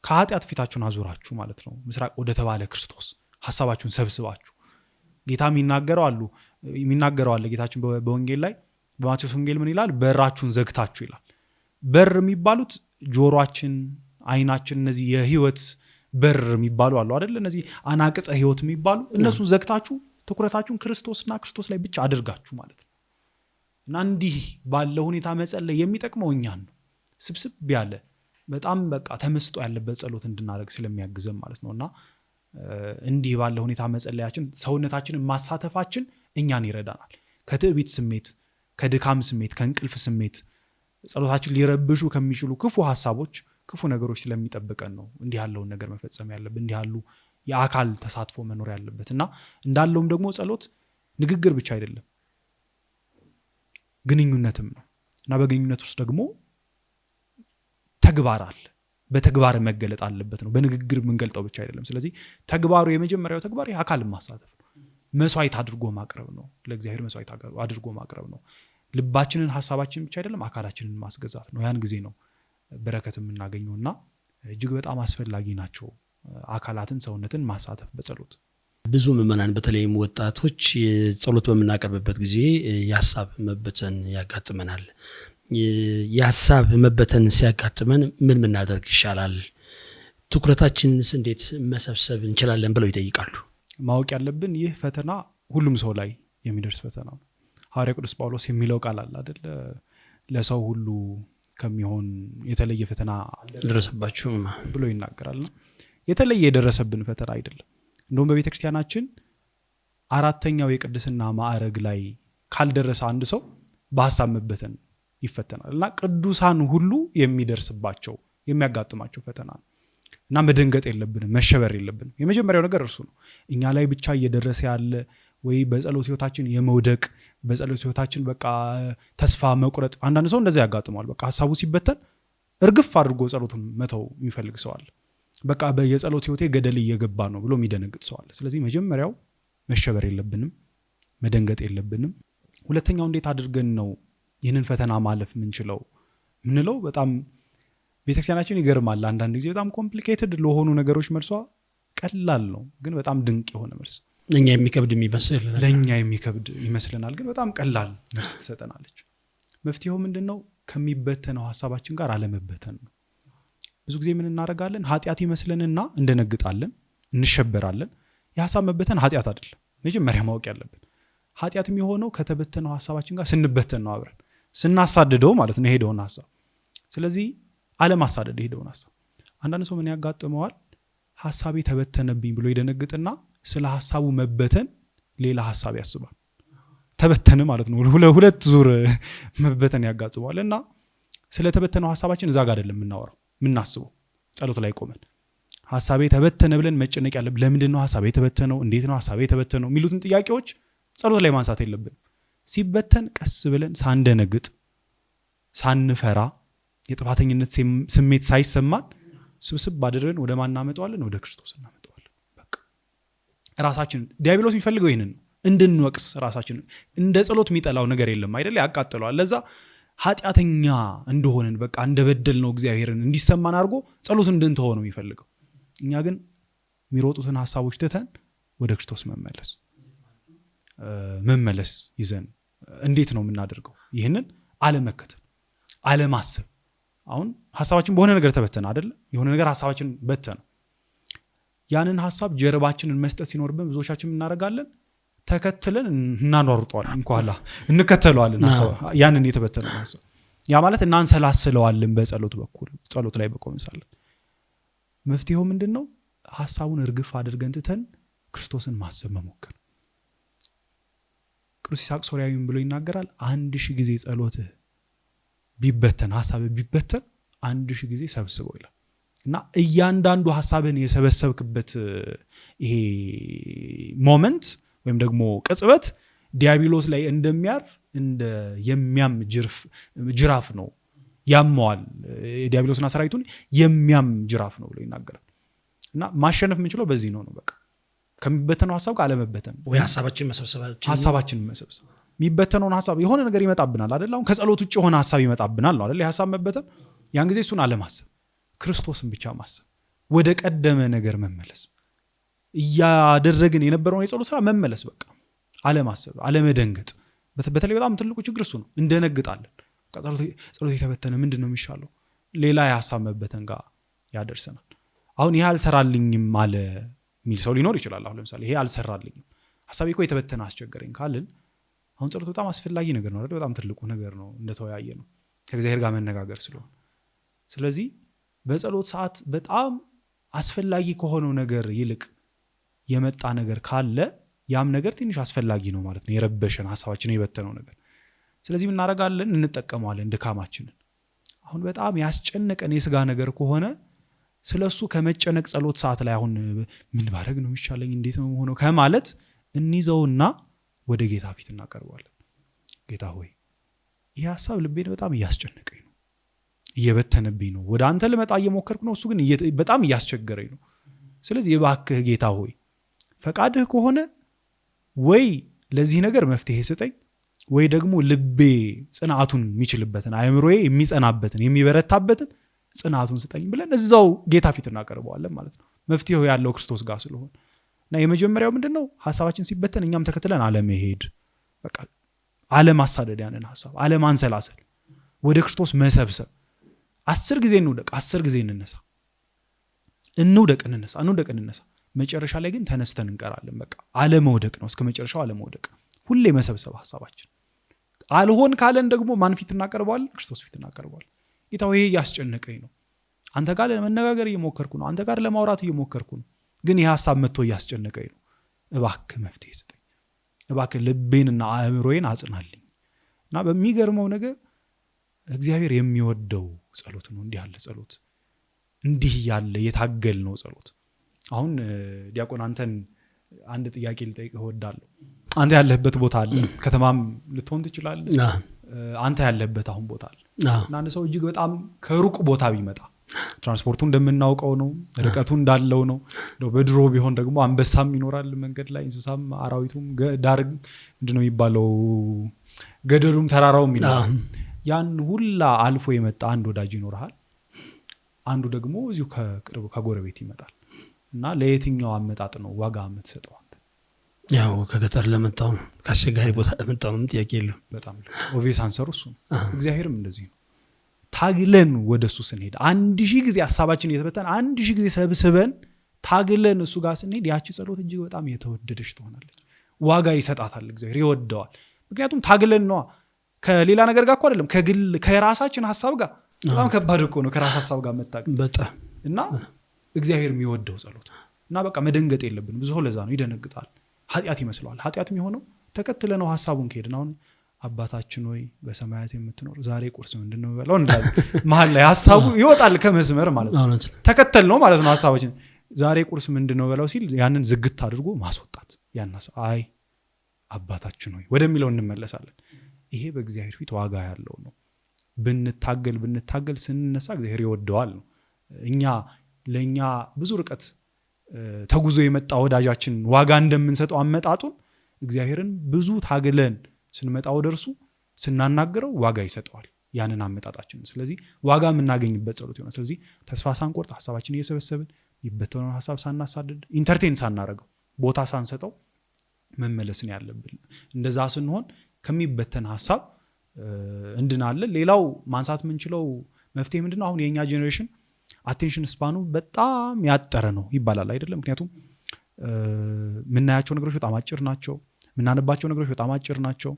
ከኃጢአት ፊታችሁን አዙራችሁ ማለት ነው። ምስራቅ ወደ ተባለ ክርስቶስ ሐሳባችሁን ሰብስባችሁ ጌታ የሚናገረው አለ። ጌታችን በወንጌል ላይ በማቴዎስ ወንጌል ምን ይላል? በራችሁን ዘግታችሁ ይላል። በር የሚባሉት ጆሮአችን፣ አይናችን፣ እነዚህ የህይወት በር የሚባሉ አሉ አይደል? እነዚህ አናቅጸ ህይወት የሚባሉ እነሱ ዘግታችሁ ትኩረታችሁን ክርስቶስና ክርስቶስ ላይ ብቻ አድርጋችሁ ማለት ነው። እና እንዲህ ባለው ሁኔታ መጸለይ የሚጠቅመው እኛን ነው። ስብስብ ያለ በጣም በቃ ተመስጦ ያለበት ጸሎት እንድናደርግ ስለሚያግዘን ማለት ነውና እንዲህ ባለው ሁኔታ መጸለያችን፣ ሰውነታችንን ማሳተፋችን እኛን ይረዳናል። ከትዕቢት ስሜት፣ ከድካም ስሜት፣ ከእንቅልፍ ስሜት ጸሎታችን ሊረብሹ ከሚችሉ ክፉ ሐሳቦች፣ ክፉ ነገሮች ስለሚጠብቀን ነው እንዲህ ያለውን ነገር መፈጸም ያለብን፣ እንዲህ ያሉ የአካል ተሳትፎ መኖር ያለበት እና እንዳለውም ደግሞ ጸሎት ንግግር ብቻ አይደለም ግንኙነትም ነው እና በግንኙነት ውስጥ ደግሞ ተግባር አለ፣ በተግባር መገለጥ አለበት ነው፣ በንግግር የምንገልጠው ብቻ አይደለም። ስለዚህ ተግባሩ የመጀመሪያው ተግባር የአካልን ማሳተፍ ነው፣ መስዋዕት አድርጎ ማቅረብ ነው፣ ለእግዚአብሔር መስዋዕት አድርጎ ማቅረብ ነው። ልባችንን ሀሳባችንን ብቻ አይደለም አካላችንን ማስገዛት ነው። ያን ጊዜ ነው በረከት የምናገኘውና እጅግ በጣም አስፈላጊ ናቸው አካላትን ሰውነትን ማሳተፍ በጸሎት። ብዙ ምዕመናን በተለይም ወጣቶች ጸሎት በምናቀርብበት ጊዜ የሀሳብ መበተን ያጋጥመናል። የሀሳብ መበተን ሲያጋጥመን ምን ምናደርግ ይሻላል? ትኩረታችንስ እንዴት መሰብሰብ እንችላለን ብለው ይጠይቃሉ። ማወቅ ያለብን ይህ ፈተና ሁሉም ሰው ላይ የሚደርስ ፈተና ነው። ሐዋርያው ቅዱስ ጳውሎስ የሚለው ቃል አለ አይደል? ለሰው ሁሉ ከሚሆን የተለየ ፈተና ደረሰባችሁ ብሎ ይናገራልና የተለየ የደረሰብን ፈተና አይደለም። እንደውም በቤተክርስቲያናችን 4ኛው የቅድስና ማዕረግ ላይ ካልደረሰ አንድ ሰው በሐሳብ መበተን ይፈተናል እና ቅዱሳን ሁሉ የሚደርስባቸው የሚያጋጥማቸው ፈተና ነው እና መደንገጥ የለብንም፣ መሸበር የለብንም። የመጀመሪያው ነገር እርሱ ነው። እኛ ላይ ብቻ እየደረሰ ያለ ወይ በጸሎት ህይወታችን የመውደቅ በጸሎት ህይወታችን በቃ ተስፋ መቁረጥ፣ አንዳንድ ሰው እንደዛ ያጋጥመዋል። በቃ ሐሳቡ ሲበተን እርግፍ አድርጎ ጸሎቱን መተው የሚፈልግ ሰው አለ። በቃ በየጸሎት ህይወቴ ገደል እየገባ ነው ብሎ የሚደነግጥ ሰው አለ። ስለዚህ መጀመሪያው መሸበር የለብንም፣ መደንገጥ የለብንም። ሁለተኛው እንዴት አድርገን ነው ይህንን ፈተና ማለፍ ምንለው? በጣም ቤተክርስቲያናችን ይገርማል። አንዳንድ ጊዜ በጣም ኮምፕሊኬትድ ለሆኑ ነገሮች መልሷ ቀላል ነው፣ ግን በጣም ድንቅ የሆነ መልስ። ለኛ የሚከብድ ይመስለናል፣ ግን በጣም ቀላል መልስ ትሰጠናለች። መፍትሄው ምንድነው? ከሚበተነው ሐሳባችን ጋር አለመበተን ነው። ብዙ ጊዜ ምን እናደርጋለን? ኃጢአት ይመስለንና እንደነግጣለን፣ እንሸበራለን። የሐሳብ መበተን ኃጢአት አይደለም። መጀመሪያ ማወቅ ያለብን ኃጢአት የሚሆነው ከተበተነው ሐሳባችን ጋር ስንበተን ነው፣ አብረን ስናሳድደው ማለት ነው የሄደውን ሐሳብ። ስለዚህ አለማሳደድ የሄደውን ሐሳብ። አንዳንድ ሰው ምን ያጋጥመዋል? ሐሳቤ ተበተነብኝ ብሎ ይደነግጥና ስለ ሐሳቡ መበተን ሌላ ሐሳብ ያስባል። ተበተነ ማለት ነው፣ ሁለት ዙር መበተን ያጋጥመዋል። እና ስለተበተነው ሐሳባችን እዛ ጋር አይደለም የምናወራው የምናስበው። ጸሎት ላይ ቆመን ሐሳቤ ተበተነ ብለን መጨነቅ ያለብን ለምንድን ነው ሐሳቤ የተበተነው፣ እንዴት ነው ሐሳቤ የተበተነው የሚሉትን ጥያቄዎች ጸሎት ላይ ማንሳት የለብንም። ሲበተን ቀስ ብለን ሳንደነግጥ ሳንፈራ የጥፋተኝነት ስሜት ሳይሰማን ስብስብ አድርገን ወደ ማን እናመጣዋለን? ወደ ክርስቶስ እናመጣዋለን። በቃ ራሳችን ዲያብሎስ የሚፈልገው ይህንን ነው፣ እንድንወቅስ ራሳችን። እንደ ጸሎት የሚጠላው ነገር የለም አይደል? ያቃጥለዋል። ለዛ ኃጢአተኛ እንደሆነን በቃ እንደበደል ነው እግዚአብሔርን እንዲሰማን አድርጎ ጸሎት እንድንተወው ነው የሚፈልገው። እኛ ግን የሚሮጡትን ሐሳቦች ትተን ወደ ክርስቶስ መመለስ ይዘን እንዴት ነው የምናደርገው? ይህንን አለመከተል፣ አለማሰብ። አሁን ሐሳባችን በሆነ ነገር ተበተነ አይደል? የሆነ ነገር ሐሳባችን በተነ። ያንን ሐሳብ ጀርባችንን መስጠት ሲኖርብን ብዙዎቻችን እናደርጋለን፣ ተከትለን እናኗርጧለን፣ እንኳላ እንከተለዋለን ያንን የተበተነው ሐሳብ። ያ ማለት እናንሰላስለዋለን። በጸሎት በኩል ጸሎት ላይ በቆምሳለን። መፍትሄው ምንድነው? ሐሳቡን እርግፍ አድርገን ትተን ክርስቶስን ማሰብ መሞከር። ቅዱስ ይስሐቅ ሶርያዊም ብሎ ይናገራል፣ 1000 ጊዜ ጸሎትህ ቢበተን ሐሳብ ቢበተን 1000 ጊዜ ሰብስበው ይላል። እና እያንዳንዱ ሐሳብን የሰበሰብክበት ይሄ ሞመንት ወይም ደግሞ ቅጽበት ዲያብሎስ ላይ እንደሚያርፍ እንደ የሚያም ጅራፍ ነው፣ ያመዋል። ዲያብሎስና ሰራዊቱን የሚያም ጅራፍ ነው ብሎ ይናገራል። እና ማሸነፍ የምንችለው በዚህ ነው። በቃ ከሚበተነው ሐሳብ ጋር አለመበተን ወይ ሐሳባችን መሰብሰብ። የሚበተነውን ሐሳብ የሆነ ነገር ይመጣብናል አይደል? አሁን ከጸሎት ውጭ የሆነ ሐሳብ ይመጣብናል ነው አይደል? የሐሳብ መበተን። ያን ጊዜ እሱን አለማሰብ፣ ክርስቶስን ብቻ ማሰብ፣ ወደ ቀደመ ነገር መመለስ፣ እያደረግን የነበረውን የጸሎት ስራ መመለስ። በቃ አለማሰብ፣ አለመደንገጥ። በተለይ በጣም ትልቁ ችግር እሱ ነው። እንደነግጣለን። ጸሎት የተበተነ ምንድን ነው የሚሻለው? ሌላ የሐሳብ መበተን ጋር ያደርሰናል። አሁን ይሄ አልሰራልኝም አለ የሚል ሰው ሊኖር ይችላል። አሁን ለምሳሌ ይሄ አልሰራልኝም፣ ሐሳቤ እኮ የተበተነ አስቸገረኝ ካልን፣ አሁን ጸሎት በጣም አስፈላጊ ነገር ነው አይደል? በጣም ትልቁ ነገር ነው፣ እንደተወያየ ነው ከእግዚአብሔር ጋር መነጋገር ስለሆነ። ስለዚህ በጸሎት ሰዓት በጣም አስፈላጊ ከሆነው ነገር ይልቅ የመጣ ነገር ካለ ያም ነገር ትንሽ አስፈላጊ ነው ማለት ነው፣ የረበሸን ሐሳባችን የበተነው ነገር። ስለዚህ ምን እናደርጋለን? እንጠቀመዋለን ድካማችንን። አሁን በጣም ያስጨነቀን የስጋ ነገር ከሆነ ስለሱ ከመጨነቅ ጸሎት ሰዓት ላይ አሁን ምን ባረግ ነው የሚሻለኝ እንዴት ነው ሆኖ ከማለት እንይዘውና ወደ ጌታ ፊት እናቀርባለን። ጌታ ሆይ ይህ ሐሳብ ልቤን በጣም እያስጨነቀኝ ነው፣ እየበተነብኝ ነው፣ ወደ አንተ ልመጣ እየሞከርኩ ነው፣ እሱ ግን በጣም እያስቸገረኝ ነው። ስለዚህ እባክህ ጌታ ሆይ ፈቃድህ ከሆነ ወይ ለዚህ ነገር መፍትሄ ስጠኝ፣ ወይ ደግሞ ልቤ ጽናቱን የሚችልበትን አእምሮዬ የሚጸናበትን የሚበረታበትን ጽናቱን ስጠኝ ብለን እዛው ጌታ ፊት እናቀርበዋለን ማለት ነው። መፍትሄው ያለው ክርስቶስ ጋር ስለሆነ እና የመጀመሪያው ምንድነው ሐሳባችን ሲበተን እኛም ተከትለን አለመሄድ፣ በቃ አለማሳደድ፣ ያንን ሐሳብ አለማንሰላሰል፣ ወደ ክርስቶስ መሰብሰብ። 10 ጊዜ እንውደቅ፣ 10 ጊዜ እንነሳ፣ እንነሳ። መጨረሻ ላይ ግን ተነስተን እንቀራለን። በቃ አለመውደቅ ነው፣ እስከ መጨረሻው አለመውደቅ። ሁሌ መሰብሰብ ሐሳባችን። አልሆን ካለን ደግሞ ማን ፊት እናቀርበዋለን? ክርስቶስ ፊት እናቀርበዋለን። ጌታ ሆይ እያስጨነቀኝ ነው፣ አንተ ጋር ለመነጋገር እየሞከርኩ ነው፣ አንተ ጋር ለማውራት እየሞከርኩ ነው፣ ግን ይህ ሐሳብ መጥቶ እያስጨነቀኝ ነው። እባክህ መፍትሄ ስጠኝ፣ እባክህ ልቤንና አእምሮዬን አጽናልኝ። እና በሚገርመው ነገር እግዚአብሔር የሚወደው ጸሎት ነው። እንዲህ ያለ ጸሎት፣ እንዲህ ያለ የታገል ነው ጸሎት። አሁን ዲያቆን አንተን አንድ ጥያቄ ልጠይቅህ እወዳለሁ። አንተ ያለህበት ቦታ አለ፣ ከተማም ልትሆን ትችላለህ። አንተ ያለህበት አሁን ቦታ አለ እና አንድ ሰው እጅግ በጣም ከሩቅ ቦታ ቢመጣ ትራንስፖርቱ እንደምናውቀው ነው፣ ርቀቱ እንዳለው ነው። በድሮ ቢሆን ደግሞ አንበሳም ይኖራል መንገድ ላይ፣ እንስሳም፣ አራዊቱም፣ ዳር ምንድነው የሚባለው ገደሉም ተራራውም ይኖራል። ያን ሁላ አልፎ የመጣ አንድ ወዳጅ ይኖርሃል፣ አንዱ ደግሞ እዚሁ ከቅርብ ከጎረቤት ይመጣል እና ለየትኛው አመጣጥ ነው ዋጋ የምትሰጠው አንተ? ያው ከገጠር ለመጣው ከአስቸጋሪ ቦታ ለመጣው ነው፣ ጥያቄ የለውም። በጣም ኦብቪየስ አንሰሩ እሱ ነው። እግዚአብሔርም እንደዚህ ነው። ታግለን ወደሱ ስንሄድ 1000 ጊዜ ሐሳባችን እየተበተን 1000 ጊዜ ሰብስበን ታግለን እሱ ጋር ስንሄድ ያቺ ጸሎት እጅግ በጣም የተወደደች ትሆናለች። ዋጋ ይሰጣታል፣ እግዚአብሔር ይወደዋል። ምክንያቱም ታግለን ነው፣ ከሌላ ነገር ጋር እኮ አይደለም፣ ከራሳችን ሐሳብ ጋር። በጣም ከባድ እኮ ነው ከራስ ሐሳብ ጋር መታገል በጣም እና እግዚአብሔር የሚወደው ጸሎት እና በቃ መደንገጥ የለብንም። ብዙ ለዛ ነው ይደነግጣል፣ ኃጢአት ይመስለዋል። ኃጢአት የሚሆነው ተከትለ ነው ሐሳቡን ከሄድን። አሁን አባታችን ሆይ በሰማያት የምትኖር ዛሬ ቁርስ ምንድነው በላው እንላለን። መሀል ላይ ሐሳቡ ይወጣል ከመስመር ማለት ነው። ተከተል ነው ማለት ነው ሐሳባችን። ዛሬ ቁርስ ምንድነው በላው ሲል ያንን ዝግት አድርጎ ማስወጣት፣ ያን አይ አባታችን ሆይ ወደሚለው እንመለሳለን። ይሄ በእግዚአብሔር ፊት ዋጋ ያለው ነው። ብንታገል ስንነሳ እግዚአብሔር ይወደዋል ነው። ለኛ ብዙ ርቀት ተጉዞ የመጣ ወዳጃችን ዋጋ እንደምንሰጠው አመጣጡን እግዚአብሔርን ብዙ ታግለን ስንመጣ ወደርሱ ስናናገረው ዋጋ ይሰጠዋል ያንን አመጣጣችን። ስለዚህ ዋጋ የምናገኝበት ጸሎት ይሆናል። ስለዚህ ተስፋ ሳንቆርጥ ሐሳባችን እየሰበሰብን ይበተነውን ሐሳብ ሳናሳድድ ኢንተርቴን ሳናረገው ቦታ ሳንሰጠው መመለስ ነው ያለብን። እንደዛ ስንሆን ከሚበተን ሐሳብ እንድናለን። ሌላው ማንሳት የምንችለው መፍትሄ ምንድነው? አሁን የኛ ጄኔሬሽን አቴንሽን ስፓኑ በጣም ያጠረ ነው ይባላል አይደለም? ምክንያቱም ምናያቸው ነገሮች በጣም አጭር ናቸው፣ ምናነባቸው ነገሮች በጣም አጭር ናቸው።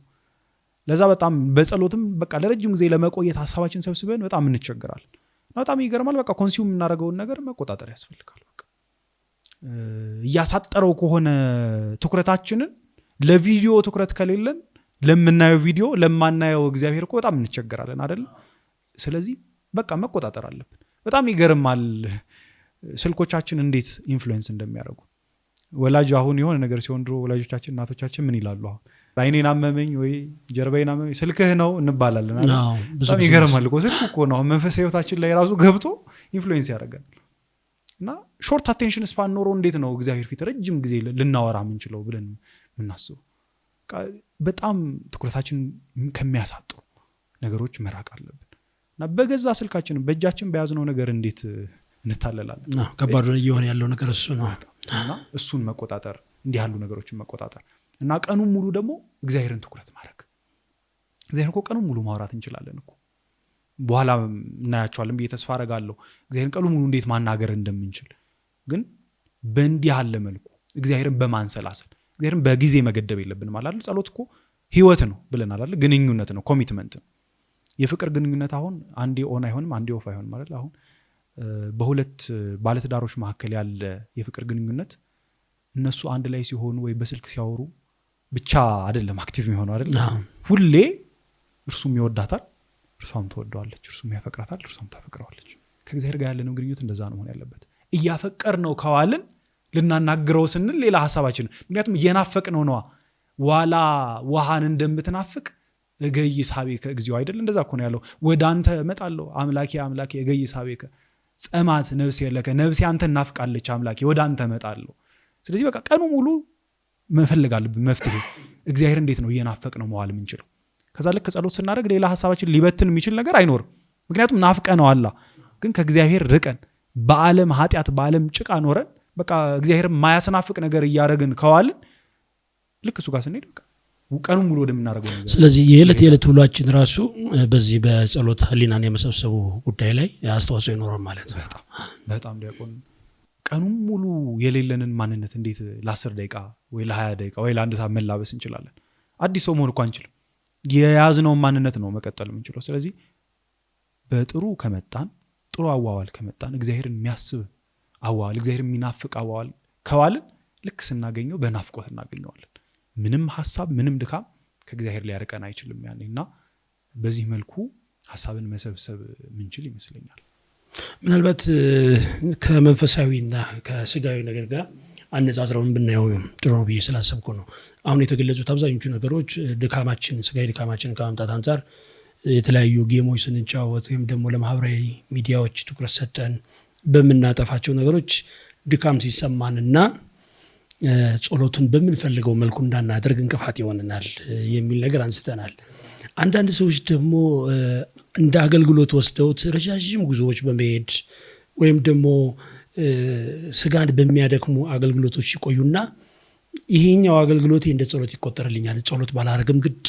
ለዛ በጣም በጸሎትም በቃ ለረጅም ጊዜ ለመቆየት ሐሳባችን ሰብስበን በጣም እንቸገራለን። በጣም ይገርማል። በቃ ኮንሱም የምናደርገውን ነገር መቆጣጠር ያስፈልጋል። በቃ እያሳጠረው ከሆነ ትኩረታችንን ለቪዲዮ ትኩረት ከሌለን ለምናየው ቪዲዮ ለማናየው እግዚአብሔር እኮ በጣም እንቸገራለን አይደል? ስለዚህ በቃ መቆጣጠር አለብን። በጣም ይገርማል ስልኮቻችን እንዴት ኢንፍሉዌንስ እንደሚያደርጉ። ወላጅ አሁን የሆነ ነገር ሲሆን ድሮ ወላጆቻችን እናቶቻችን ምን ይላሉ? አሁን አይኔን አመመኝ ወይ ጀርባዬን አመመኝ ስልክህ ነው እንባላለን አይደል? በጣም ይገርማል እኮ ስልኩ እኮ ነው መንፈሳዊ ህይወታችን ላይ ራሱ ገብቶ ኢንፍሉዌንስ ያደርጋል። እና ሾርት አቴንሽን ስፓን ኖሮ እንዴት ነው እግዚአብሔር ፊት ረጅም ጊዜ ልናወራ የምንችለው ብለን የምናስበው? በጣም ትኩረታችን ከሚያሳጡ ነገሮች መራቅ አለብን። እና በገዛ ስልካችን በእጃችን በያዝነው ነገር እንዴት እንታለላለን? ከባድ እየሆነ ያለው ነገር እሱ ነው። እና እሱን መቆጣጠር፣ እንዲህ ያሉ ነገሮችን መቆጣጠር እና ቀኑን ሙሉ ደግሞ እግዚአብሔርን ትኩረት ማድረግ። እግዚአብሔር እኮ ቀኑን ሙሉ ማውራት እንችላለን እኮ፣ በኋላ እናያቸዋለን ብዬ ተስፋ አደርጋለሁ እግዚአብሔርን ቀኑን ሙሉ እንዴት ማናገር እንደምንችል። ግን በእንዲህ ያለ መልኩ እግዚአብሔርን በማንሰላሰል እግዚአብሔርን በጊዜ መገደብ የለብንም ማለት አይደል? ጸሎት እኮ ህይወት ነው ብለናል አይደል? ግንኙነት ነው፣ ኮሚትመንት ነው። የፍቅር ግንኙነት አሁን አንዴ ኦን አይሆንም አንዴ ኦፍ አይሆንም ማለት አሁን በሁለት ባለትዳሮች መካከል ያለ የፍቅር ግንኙነት እነሱ አንድ ላይ ሲሆኑ ወይ በስልክ ሲያወሩ ብቻ አይደለም አክቲቭ የሚሆነው አይደል? ሁሌ እርሱም ይወዳታል እርሷም ትወደዋለች፣ እርሱም ያፈቅራታል፣ እርሷም ታፈቅረዋለች። ከእግዚአብሔር ጋር ያለነው ግንኙነት እንደዛ ነው መሆን ያለበት። እያፈቀርነው ከዋልን ልናናግረው ስንል ሌላ ሐሳባችን፣ ምክንያቱም እየናፈቅነው ነዋ። ዋላ ውሃን እንደምትናፍቅ እገይ ሳቤከ እግዚኦ አይደል? እንደዛ እኮ ነው ያለው። ወደ አንተ እመጣለሁ አምላኬ አምላኬ እገይ ሳቤከ ጸማት ነፍሴ ለከ፣ ነፍሴ አንተ እናፍቃለች አምላኬ ወደ አንተ እመጣለሁ። ስለዚህ በቃ ቀኑ ሙሉ መፈለግ አለብን መፍትሄ። እግዚአብሔር እንዴት ነው እየናፈቅነው መዋል የምንችለው? ከዛ ልክ ጸሎት ስናደርግ ሌላ ሐሳባችን ሊበትን የሚችል ነገር አይኖርም። ምክንያቱም ናፍቀነው አላ። ግን ከእግዚአብሔር ርቀን በዓለም ኃጢአት በዓለም ጭቃ ኖረን በቃ እግዚአብሔር የማያስናፍቅ ነገር እያደረግን ከዋልን ልክ እሱ ጋር ስንሄድ በቃ ቀኑ ሙሉ ወደምናደርገው ነገር። ስለዚህ የዕለት ውሏችን ራሱ በዚህ በጸሎት ህሊናን የመሰብሰቡ ጉዳይ ላይ አስተዋጽኦ ይኖራል ማለት ነው። በጣም ዲያቆን ቀኑን ሙሉ የሌለንን ማንነት እንዴት ለ10 ደቂቃ ወይ ለ20 ደቂቃ ወይ ለ1 ሰዓት መላበስ እንችላለን? አዲስ ሰው መሆን እኮ አንችልም። የያዝነውን ማንነት ነው መቀጠል የምንችለው። ስለዚህ በጥሩ ከመጣን ጥሩ አዋዋል ከመጣን እግዚአብሔርን የሚያስብ አዋዋል እግዚአብሔርን የሚናፍቅ አዋዋል ከዋልን ልክ ስናገኘው በናፍቆት እናገኘዋለን። ምንም ሐሳብ ምንም ድካም ከእግዚአብሔር ሊያርቀን አይችልም ያኔና በዚህ መልኩ ሐሳብን መሰብሰብ ምንችል ይመስለኛል። ምናልባት ከመንፈሳዊና ከስጋዊ ነገር ጋር አነጻጽረውን ብናየው ጥሩ ነው ብዬ ስላሰብኩ ነው። አሁን የተገለጹት አብዛኞቹ ነገሮች ድካማችን ስጋዊ ድካማችን ከማምጣት አንጻር የተለያዩ ጌሞች ስንጫወት ወይም ደግሞ ለማህበራዊ ሚዲያዎች ትኩረት ሰጠን በመናጠፋቸው ነገሮች ድካም ሲሰማንና ጸሎቱን በምንፈልገው መልኩ እንዳናደርግ እንቅፋት ይሆነናል የሚል ነገር አንስተናል። አንዳንድ ሰዎች ደግሞ እንደ አገልግሎት ወስደውት ረጃጅም ጉዞዎች በመሄድ ወይም ደግሞ ስጋን በሚያደክሙ አገልግሎቶች ይቆዩና ይሄኛው አገልግሎቴ እንደ ጸሎት ይቆጠርልኛል፣ ጸሎት ባላረግም ግድ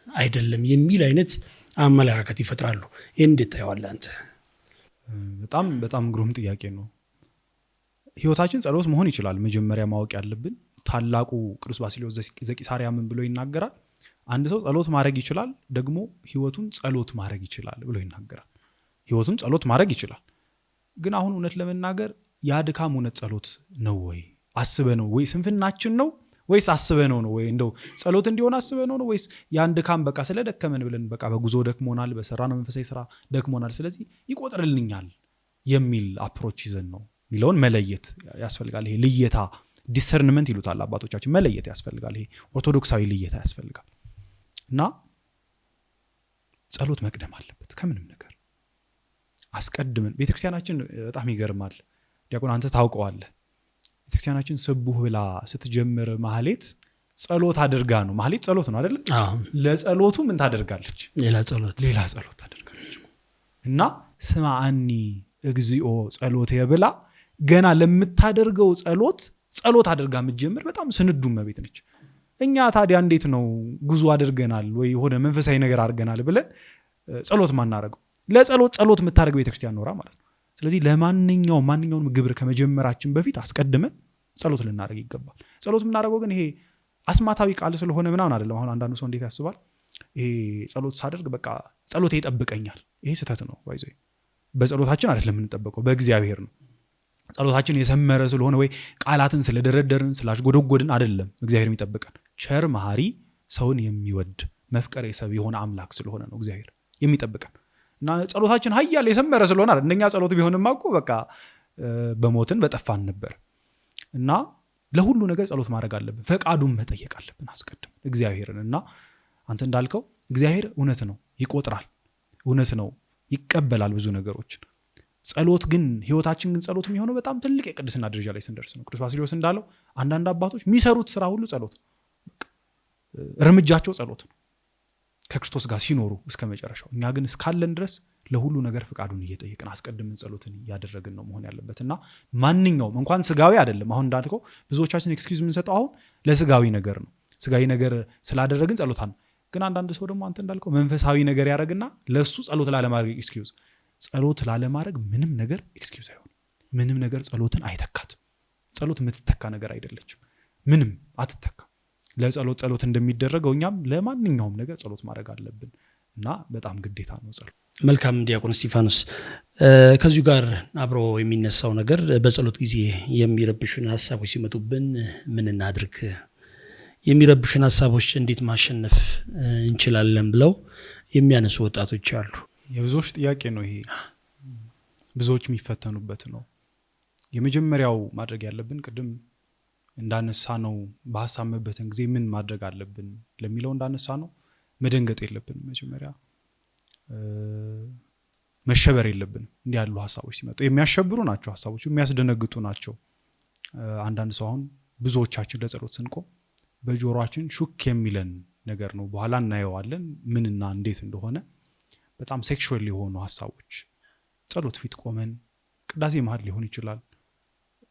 አይደለም የሚል አይነት አመለካከት ይፈጥራሉ። ይሄን እንዴት ታየዋለህ አንተ? በጣም ግሩም ጥያቄ ነው። ህይወታችን ጸሎት መሆን ይችላል። መጀመሪያ ማወቅ ያለብን ታላቁ ቅዱስ ባሲሊዮስ ዘቂሳርያ ምን ብሎ ይናገራል? አንድ ሰው ጸሎት ማድረግ ይችላል፣ ደግሞ ህይወቱን ጸሎት ማድረግ ይችላል ብሎ ይናገራል። ህይወቱን ጸሎት ማድረግ ይችላል። ግን አሁን እውነት ለመናገር ያ ድካም እውነት ጸሎት ነው ወይ? አስበ ነው ወይ? ስንፍናችን ነው ወይስ አስበ ነው ወይ? እንደው ጸሎት እንዲሆን አስበ ነው ወይስ ያን ድካም በቃ ስለደከመን ብለን በቃ በጉዞ ደክሞናል፣ በሰራነው መንፈሳዊ ስራ ደክሞናል፣ ስለዚህ ይቆጥርልኛል የሚል አፕሮች ይዘን ነው ሚለውን መለየት ያስፈልጋል። ይሄ ልየታ ዲሰርንመንት ይሉታል አባቶቻችን። መለየት ያስፈልጋል። ይሄ ኦርቶዶክሳዊ ልየታ ያስፈልጋል። እና ጸሎት መቅደም አለበት ከምንም ነገር አስቀድመን። ቤተክርስቲያናችን በጣም ይገርማል ዲያቆን፣ አንተ ታውቀዋለህ። ቤተክርስቲያናችን ስቡህ ብላ ስትጀምር ማህሌት ጸሎት አድርጋ ነው። ማህሌት ጸሎት ነው አይደል? ለጸሎቱ ምን ታደርጋለች? ሌላ ጸሎት ታደርጋለች። እና ስማአኒ እግዚኦ ጸሎት የብላ ገና ለምታደርገው ጸሎት አድርጋ የምትጀምር በጣም ስንዱ እመቤት ነች። እኛ ታዲያ እንዴት ነው ጉዞ አድርገናል ወይ ሆነ መንፈሳዊ ነገር አድርገናል ብለን ጸሎት ማናረገው? ለጸሎት የምታደርግ ቤተክርስቲያን ኖራ ማለት ነው። ስለዚህ ማንኛውም ግብር ከመጀመራችን በፊት አስቀድመን ጸሎት ልናደርግ ይገባል። ጸሎት የምናደርገው ግን ይሄ አስማታዊ ቃል ስለሆነ ምናምን አይደለም። አሁን አንዳንዱ ሰው እንዴት ያስባል? ይሄ ጸሎት ሳደርግ በቃ ጸሎቴ ይጠብቀኛል። ይሄ ስህተት ነው። ባይዞ በጸሎታችን አይደለም የምንጠበቀው፣ በእግዚአብሔር ነው። ጸሎታችን የሰመረ ስለሆነ ወይ ቃላትን ስለደረደርን ስላሽጎደጎድን አይደለም እግዚአብሔር የሚጠብቀን። ቸር መሐሪ ሰውን የሚወድ መፍቀሬ ሰብ የሆነ አምላክ ስለሆነ ነው እግዚአብሔር የሚጠብቀን። እና ጸሎታችን ኃያል የሰመረ ስለሆነ አይደል። እንደኛ ጸሎት ቢሆንማ እኮ በቃ በሞትን በጠፋን ነበር። እና ለሁሉ ነገር ጸሎት ማድረግ አለብን፣ ፈቃዱን መጠየቅ አለብን አስቀድም እግዚአብሔርን። እና አንተ እንዳልከው እግዚአብሔር እውነት ነው ይቆጥራል፣ እውነት ነው ይቀበላል ብዙ ነገሮችን። ጸሎት ግን ህይወታችን ግን ጸሎት የሚሆነው በጣም ትልቅ የቅድስና ደረጃ ላይ ስንደርስ ነው። ቅዱስ ባሲሊዮስ እንዳለው አንዳንድ አባቶች የሚሰሩት ስራ ሁሉ ጸሎት ነው፣ እርምጃቸው ጸሎት ነው ከክርስቶስ ጋር ሲኖሩ እስከ መጨረሻው። እኛ ግን እስካለን ድረስ ለሁሉ ነገር ፍቃዱን እየጠየቅን አስቀድመን ጸሎትን እያደረግን ነው መሆን ያለበት። እና ማንኛውም እንኳን ስጋዊ አይደለም፣ አሁን እንዳልከው ብዙዎቻችን ኤክስኪውዝ የምንሰጠው አሁን ለስጋዊ ነገር ነው። ስጋዊ ነገር ስላደረግን ጸሎታን። ግን አንዳንድ ሰው ደግሞ አንተ እንዳልከው መንፈሳዊ ነገር ያደረግና ለሱ ጸሎት ላለማድረግ ኤክስኪውዝ። ጸሎት ላለማድረግ ምንም ነገር ኤክስኪውዝ አይሆንም። ምንም ነገር ጸሎትን አይተካትም። ጸሎት የምትተካ ነገር አይደለችም። ምንም አትተካ። ለጸሎት እንደሚደረገው እኛም ለማንኛውም ነገር ጸሎት ማድረግ አለብን እና በጣም ግዴታ ነው ጸሎት። መልካም ዲያቆን እስጢፋኖስ፣ ከዚሁ ጋር አብሮ የሚነሳው ነገር በጸሎት ጊዜ የሚረብሹን ሐሳቦች ሲመጡብን ምን እናድርግ፣ የሚረብሹን ሐሳቦች እንዴት ማሸነፍ እንችላለን ብለው የሚያነሱ ወጣቶች አሉ። የብዙዎች ጥያቄ ነው ይሄ፣ ብዙዎች የሚፈተኑበት ነው። የመጀመሪያው ማድረግ ያለብን ቅድም እንዳነሳ ነው በሐሳብ መበተን ጊዜ ምን ማድረግ አለብን ለሚለው እንዳነሳ ነው መደንገጥ የለብንም። መጀመሪያ መሸበር የለብንም። እንዲህ ያሉ ሐሳቦች ሲመጡ የሚያሸብሩ ናቸው፣ ሐሳቦቹ የሚያስደነግጡ ናቸው። አንዳንድ ሰው አሁን ብዙዎቻችን ለጸሎት ስንቆም በጆሮአችን ሹክ የሚለን ነገር ነው፣ በኋላ እናየዋለን ምንና እንዴት እንደሆነ። በጣም ሴክሹዋል የሆኑ ሐሳቦች ጸሎት ፊት ቆመን ቅዳሴ መሃል ሊሆን ይችላል፣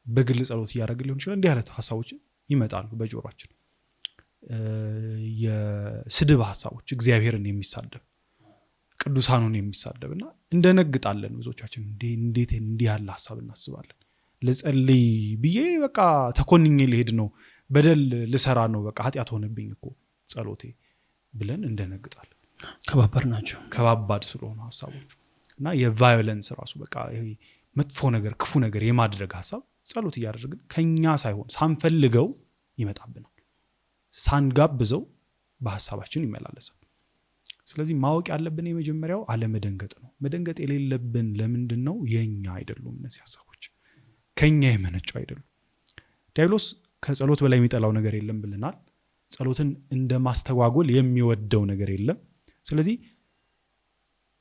በግል ጸሎት እያደረግን ሊሆን ይችላል። እንዲህ አይነት ሐሳቦች ይመጣሉ በጆሮአችን። የስድብ ሐሳቦች፣ እግዚአብሔርን የሚሳደብ ቅዱሳኑን የሚሳደብና እንደነግጣለን። ብዙዎቻችን እንዴት እንዲህ ያለ ሐሳብ እናስባለን? ልጸልይ ብዬ በቃ ተኮንኜ ልሄድ ነው፣ በደል ልሰራ ነው፣ በቃ ኃጢአት ሆነብኝ እኮ ጸሎቴ ብለን እንደነግጣለን። ከባባድ ናቸው፣ ከባባድ ስለሆኑ ሐሳቦቹ እና የቫዮለንስ ራሱ በቃ መጥፎ ነገር ክፉ ነገር የማድረግ ሐሳብ ጸሎት እያደረግን ከኛ ሳይሆን ሳንፈልገው ይመጣብናል፣ ሳንጋብዘው በሐሳባችን ይመላለሳል። ስለዚህ ማወቅ ያለብን የመጀመሪያው አለመደንገጥ ነው። መደንገጥ የሌለብን ለምንድን ነው? የኛ አይደሉም እነዚህ ሐሳቦች፣ ከኛ የመነጩ አይደሉም። ዲያብሎስ ከጸሎት በላይ የሚጠላው ነገር የለም ብለናል። ጸሎትን እንደ ማስተጓጎል የሚወደው ነገር የለም። ስለዚህ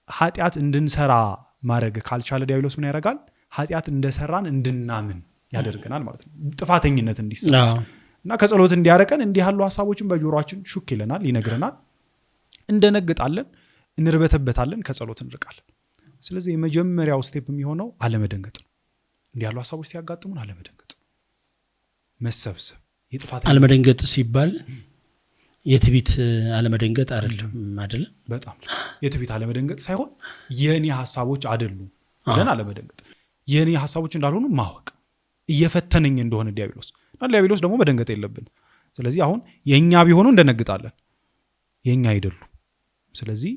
ኃጢአት እንድንሰራ ማድረግ ካልቻለ ዲያብሎስ ምን ያደርጋል? ኃጢአት እንደሰራን እንድናምን ያደርገናል ማለት ነው። ጥፋተኝነት እንዲሰራ እና ከጸሎት እንዲያረቀን እንዲህ ያሉ ሐሳቦችን በጆሮአችን ሹክ ይለናል፣ ይነግረናል። እንደነግጣለን፣ እንርበተበታለን፣ ከጸሎት እንርቃለን። ስለዚህ የመጀመሪያው ስቴፕ የሚሆነው አለመደንገጥ ነው። እንዲህ ያሉ ሐሳቦች ሲያጋጥሙን አለመደንገጥ፣ መሰብሰብ። አለመደንገጥ ሲባል የትዕቢት አለመደንገጥ አይደለም አይደለም። በጣም የትዕቢት አለመደንገጥ ሳይሆን የኔ ሐሳቦች አይደሉም ብለን አለመደንገጥ፣ የኔ ሐሳቦች እንዳልሆኑ ማወቅ። እየፈተነኝ እንደሆነ ዲያብሎስ ደግሞ መደንገጥ የለብን። ስለዚህ አሁን የኛ ቢሆኑ እንደነግጣለን፣ የኛ አይደሉም። ስለዚህ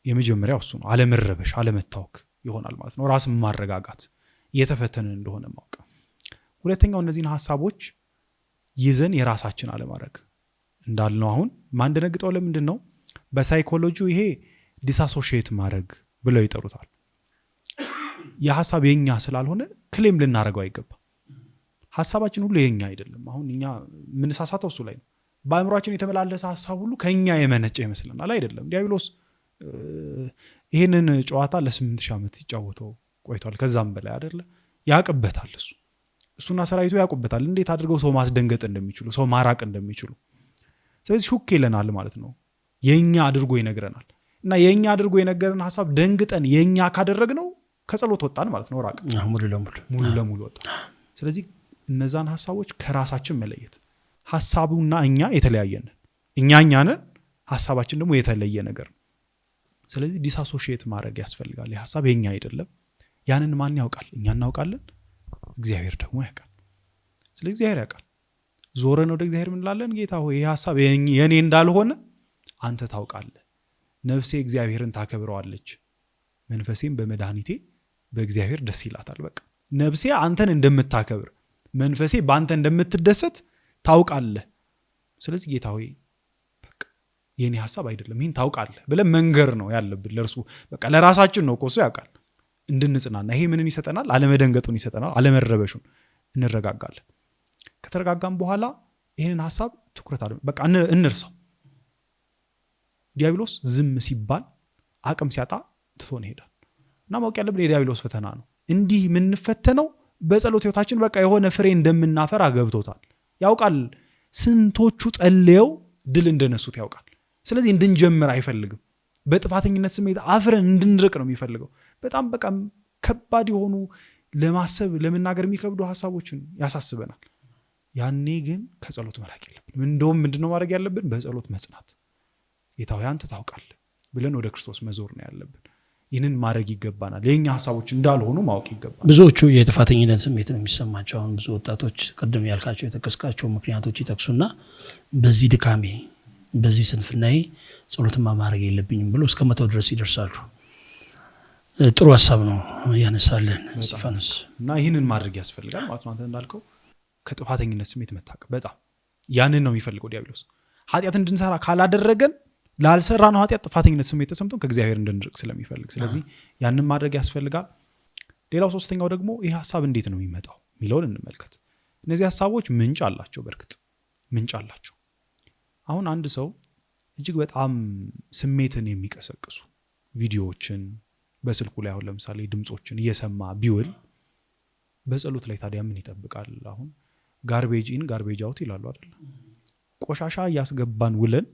የመጀመሪያው እሱ ነው፣ አለመረበሽ፣ አለመታወክ ይሆናል ማለት ነው። ራስን ማረጋጋት፣ እየተፈተንን እንደሆነ ማወቅ። ሁለተኛው እነዚህን ሐሳቦች ይዘን የራሳችን አለማድረግ እንዳልነው አሁን ማንደነግጠው ለምንድን ነው? በሳይኮሎጂው ይሄ ዲስአሶሺየት ማድረግ ብለው ይጠሩታል። የሐሳብ የኛ ስላልሆነ ክሌም ልናደርገው አይገባም። ሐሳባችን ሁሉ የኛ አይደለም። አሁን እኛ ምንሳሳተው እሱ ላይ ነው። በአእምሯችን የተመላለሰ ሐሳብ ሁሉ ከኛ የመነጨ ይመስለናል። አይደለም። ዲያብሎስ ይህንን ጨዋታ ለ8000 ዓመት ይጫወተው ቆይቷል፣ ከዛም በላይ አይደለ? ያቅበታል። እሱና ሰራዊቱ ያቁበታል፣ እንዴት አድርገው ሰው ማስደንገጥ እንደሚችሉ፣ ሰው ማራቅ እንደሚችሉ። ስለዚህ ሹክ ይለናል ማለት ነው። የኛ አድርጎ ይነግረናል። እና የኛ አድርጎ የነገረን ሐሳብ ደንግጠን የኛ ካደረግነው ከጸሎት ወጣን ማለት ነው። ራቅ፣ ሙሉ ለሙሉ ወጣን። ስለዚህ እነዛን ሐሳቦች ከራሳችን መለየት። ሐሳቡና እኛ የተለያየን፣ እኛ ነን፣ ሐሳባችን ደግሞ የተለየ ነገር ነው። ስለዚህ ዲስአሶሺየት ማድረግ ያስፈልጋል። የሐሳብ የኛ አይደለም። ያንን ማን ያውቃል? እኛ እናውቃለን፣ እግዚአብሔር ደግሞ ያውቃል። ስለዚህ እግዚአብሔር ያውቃል። ዞረን ወደ እግዚአብሔር ምን እንላለን? ጌታ ሆይ ይህ ሐሳብ የኔ እንዳልሆነ አንተ ታውቃለህ። ነፍሴ እግዚአብሔርን ታከብረዋለች፣ መንፈሴም በመድኃኒቴ በእግዚአብሔር ደስ ይላታል። በቃ ነፍሴ አንተን እንደምታከብር፣ መንፈሴ በአንተ እንደምትደሰት ታውቃለህ። ስለዚህ ጌታ ሆይ በቃ የኔ ሐሳብ አይደለም፣ ይህን ታውቃለህ ብለን መንገር ነው ያለብን ለእርሱ። በቃ ለራሳችን ነው እኮ እሱ ያውቃል። እንድንጽናና ይሄ ምንን ይሰጠናል? አለመደንገጡን ይሰጠናል፣ አለመረበሹን። እንረጋጋለን። ከተረጋጋም በኋላ ይህንን ሐሳብ ትኩረት በቃ እንርሳው። ዲያብሎስ ዝም ሲባል አቅም ሲያጣ ትቶን ይሄዳል። እና ማወቅ ያለብን የዲያብሎስ ፈተና ነው። እንዲህ የምንፈተነው በጸሎት ሕይወታችን በቃ የሆነ ፍሬ እንደምናፈራ ገብቶታል፣ ያውቃል። ስንቶቹ ጸልየው ድል እንደነሱት ያውቃል። ስለዚህ እንድንጀምር አይፈልግም። በጥፋተኝነት ስሜት አፍረን እንድንርቅ ነው የሚፈልገው። በጣም በቃ ከባድ የሆኑ ለማሰብ ለመናገር የሚከብዱ ሐሳቦችን ያሳስበናል። ያኔ ግን ከጸሎት መራቅ የለብንም። እንደውም ምንድነው ማድረግ ያለብን? በጸሎት መጽናት። ጌታ ሆይ አንተ ታውቃለህ ብለን ወደ ክርስቶስ መዞር ነው ያለብን። ይህንን ማድረግ ይገባናል። የኛ ሐሳቦች እንዳልሆኑ ማወቅ ይገባናል። ብዙዎቹ የጥፋተኝነት ስሜት ነው የሚሰማቸው። አሁን ብዙ ወጣቶች ቅድም ያልካቸው የጠቀስካቸው ምክንያቶች ይጠቅሱና በዚህ ድካሜ፣ በዚህ ስንፍናዬ ጸሎትማ ማድረግ የለብኝም ብሎ እስከ መተው ድረስ ይደርሳሉ። ጥሩ ሐሳብ ነው ያነሳለን እስጢፋኖስ። እና ይህንን ማድረግ ያስፈልጋል ማለት ነው። አንተ እንዳልከው ከጥፋተኝነት ስሜት መታቀብ፣ በጣም ያንን ነው የሚፈልገው ዲያብሎስ። ኃጢአት እንድንሰራ ካላደረገን ላልሰራነው ኃጢአት ጥፋተኝነት ስሜት ተሰምቶን ከእግዚአብሔር እንድንርቅ ስለሚፈልግ ስለዚህ ያንን ማድረግ ያስፈልጋል። ሌላው ሶስተኛው ደግሞ ይህ ሐሳብ እንዴት ነው የሚመጣው የሚለውን እንመልከት። እነዚህ ሐሳቦች ምንጭ አላቸው። በእርግጥ ምንጭ አላቸው። አሁን አንድ ሰው እጅግ በጣም ስሜትን የሚቀሰቅሱ ቪዲዮዎችን በስልኩ ላይ አሁን ለምሳሌ ድምጾችን እየሰማ ቢውል በጸሎት ላይ ታዲያ ምን ይጠብቃል? አሁን ጋርቤጅ ኢን ጋርቤጅ አውት ይላሉ አይደል? ቆሻሻ እያስገባን ውለን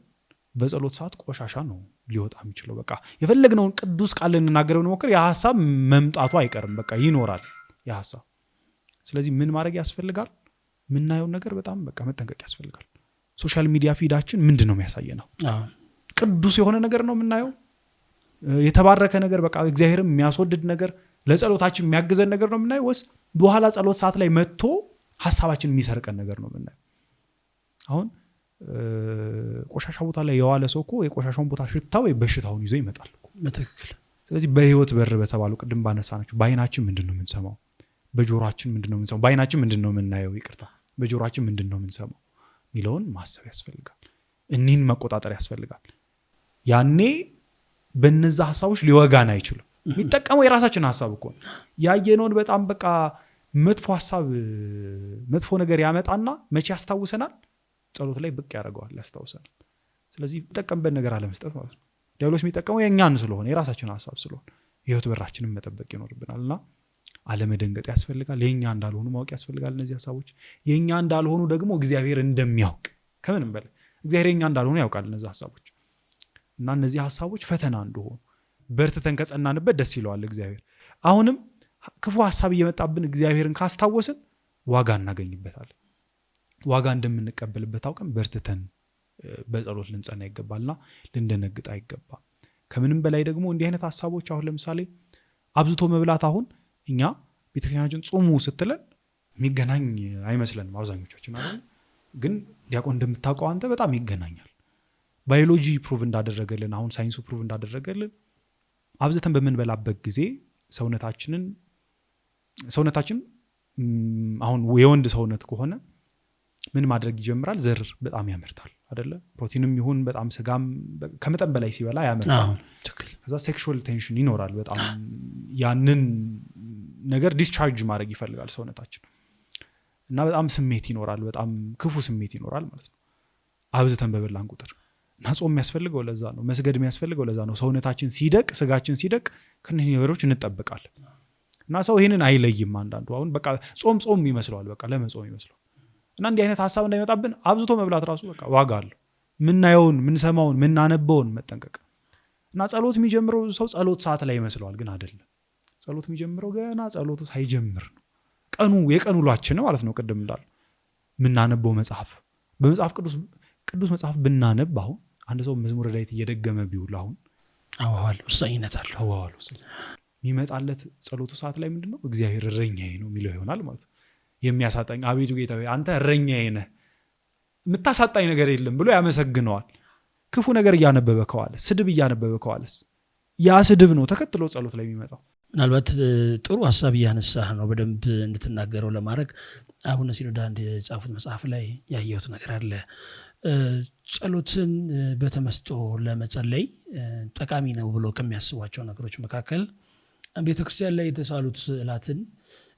በጸሎት ሰዓት ቆሻሻ ነው ሊወጣ የሚችለው። በቃ የፈለግነውን ቅዱስ ቃል ልንናገረው እንሞክር ያ ሐሳብ መምጣቱ አይቀርም። በቃ ይኖራል ያ ሐሳብ። ስለዚህ ምን ማድረግ ያስፈልጋል? ምናየው ነገር በጣም በቃ መጠንቀቅ ያስፈልጋል። ሶሻል ሚዲያ ፊዳችን ምንድነው የሚያሳየነው? ቅዱስ የሆነ ነገር ነው የምናየው? የተባረከ ነገር በቃ እግዚአብሔርም የሚያስወድድ ነገር ለጸሎታችን የሚያግዘን ነገር ነው የምናየው ወይስ በኋላ ጸሎት ሰዓት ላይ መጥቶ ሐሳባችን የሚሰርቀን ነገር ነው የምናየው? አሁን ቆሻሻ ቦታ ላይ የዋለ ሰው እኮ የቆሻሻውን ቦታ ሽታ ወይ በሽታውን ይዞ ይመጣል እኮ። በትክክል። ስለዚህ በህይወት በር በተባለው ቅድም ባነሳናቸው በአይናችን ምንድነው የምንሰማው? በጆሮአችን ምንድነው የምንሰማው? በአይናችን ምንድነው የምናየው? ይቅርታ፣ በጆሮአችን ምንድነው የምንሰማው ሚለውን ማሰብ ያስፈልጋል። እኒህን መቆጣጠር ያስፈልጋል። ያኔ በነዛ ሐሳቦች ሊወጋን አይችልም። የሚጠቀመው የራሳችን ሐሳብ እኮ ነው። ያየነውን በጣም በቃ መጥፎ ሐሳብ መጥፎ ነገር ያመጣና መቼ ያስታውሰናል? ጸሎት ላይ ብቅ ያደርገዋል፣ ያስታውሰናል። ስለዚህ የሚጠቀምበት ነገር አለመስጠት ማለት ነው። ዲያብሎስ የሚጠቀመው የእኛን ስለሆነ የራሳችን ሐሳብ ስለሆነ የህይወት በራችንን መጠበቅ ይኖርብናልና አለመደንገጥ ያስፈልጋል። የእኛ እንዳልሆኑ ማወቅ ያስፈልጋል። እነዚህ ሐሳቦች የእኛ እንዳልሆኑ ደግሞ እግዚአብሔር እንደሚያውቅ ከምንም በላይ እግዚአብሔር የእኛ እንዳልሆኑ ያውቃል እነዚህ ሐሳቦች እና እነዚህ ሐሳቦች ፈተና እንደሆኑ በርትተን ከጸናንበት ደስ ይለዋል እግዚአብሔር። አሁንም ክፉ ሐሳብ እየመጣብን እግዚአብሔርን ካስታወስን ዋጋ እናገኝበታለን። ዋጋ እንደምንቀበልበት አውቀን በርትተን በጸሎት ልንጸና ይገባልና ልንደነግጥ አይገባም። ከምንም በላይ ደግሞ እንዲህ አይነት ሐሳቦች አሁን ለምሳሌ አብዝቶ መብላት አሁን እኛ ቤተክርስቲያናችን ጾሙ ስትለን የሚገናኝ አይመስለንም አብዛኞቻችን አይደል? ግን ዲያቆን እንደምታውቀው አንተ በጣም ይገናኛል። ባዮሎጂ ፕሩቭ እንዳደረገልን አሁን ሳይንሱ ፕሩቭ እንዳደረገልን አብዝተን በምንበላበት ጊዜ ሰውነታችን አሁን የወንድ ሰውነት ከሆነ ምን ማድረግ ይጀምራል? ዘር በጣም ያመርታል አይደለ? ፕሮቲንም ይሁን በጣም ስጋም ከመጠን በላይ ሲበላ ያመርታል። ከዛ ሴክሹዋል ቴንሽን ይኖራል። በጣም ያንን ነገር ዲስቻርጅ ማድረግ ይፈልጋል ሰውነታችን እና በጣም ስሜት ይኖራል፣ በጣም ክፉ ስሜት ይኖራል ማለት ነው አብዝተን በበላን ቁጥር። እና ጾም የሚያስፈልገው ለዛ ነው፣ መስገድ የሚያስፈልገው ለዛ ነው። ሰውነታችን ሲደቅ፣ ስጋችን ሲደቅ ከነዚህ ነገሮች እንጠብቃለን። እና ሰው ይሄንን አይለይም። አንዳንዱ አሁን በቃ ጾም ይመስለዋል፣ በቃ ለመጾም ይመስለዋል። እና እንዲህ አይነት ሐሳብ እንዳይመጣብን አብዝቶ መብላት ራሱ በቃ ዋጋ አለው። ምናየውን፣ ምንሰማውን፣ ምናነበውን መጠንቀቅ። እና ጸሎት የሚጀምረው ሰው ጸሎት ሰዓት ላይ ይመስለዋል፣ ግን አይደለም። ጸሎት የሚጀምረው ገና ጸሎቱ ሳይጀምር ነው። የቀኑ ውሏችን ማለት ነው። ቅድም እንዳል ምናነበው መጽሐፍ በመጽሐፍ ቅዱስ መጽሐፍ ብናነብ አሁን አንድ ሰው መዝሙረ ዳዊት እየደገመ ቢውል አሁን አዋዋል ወሳኝነት አለው። አዋዋል የሚመጣለት ጸሎቱ ሰዓት ላይ ምንድነው? እግዚአብሔር እረኛዬ ነው የሚለው ይሆናል ማለት ነው። የሚያሳጣኝ አቤቱ ጌታ ሆይ አንተ እረኛዬ ነህ፣ የምታሳጣኝ ነገር የለም ብሎ ያመሰግነዋል። ክፉ ነገር እያነበበ ከዋለ፣ ስድብ እያነበበ ከዋለስ ያ ስድብ ነው ተከትሎ ጸሎት ላይ የሚመጣው። ምናልባት ጥሩ ሐሳብ እያነሳህ ነው በደንብ እንድትናገረው ለማድረግ አቡነ ሲኖዳ አንድ የጻፉት መጽሐፍ ላይ ያየሁት ነገር አለ። ጸሎትን በተመስጦ ለመጸለይ ጠቃሚ ነው ብሎ ከሚያስቧቸው ነገሮች መካከል ቤተክርስቲያን ላይ የተሳሉት ስዕላትን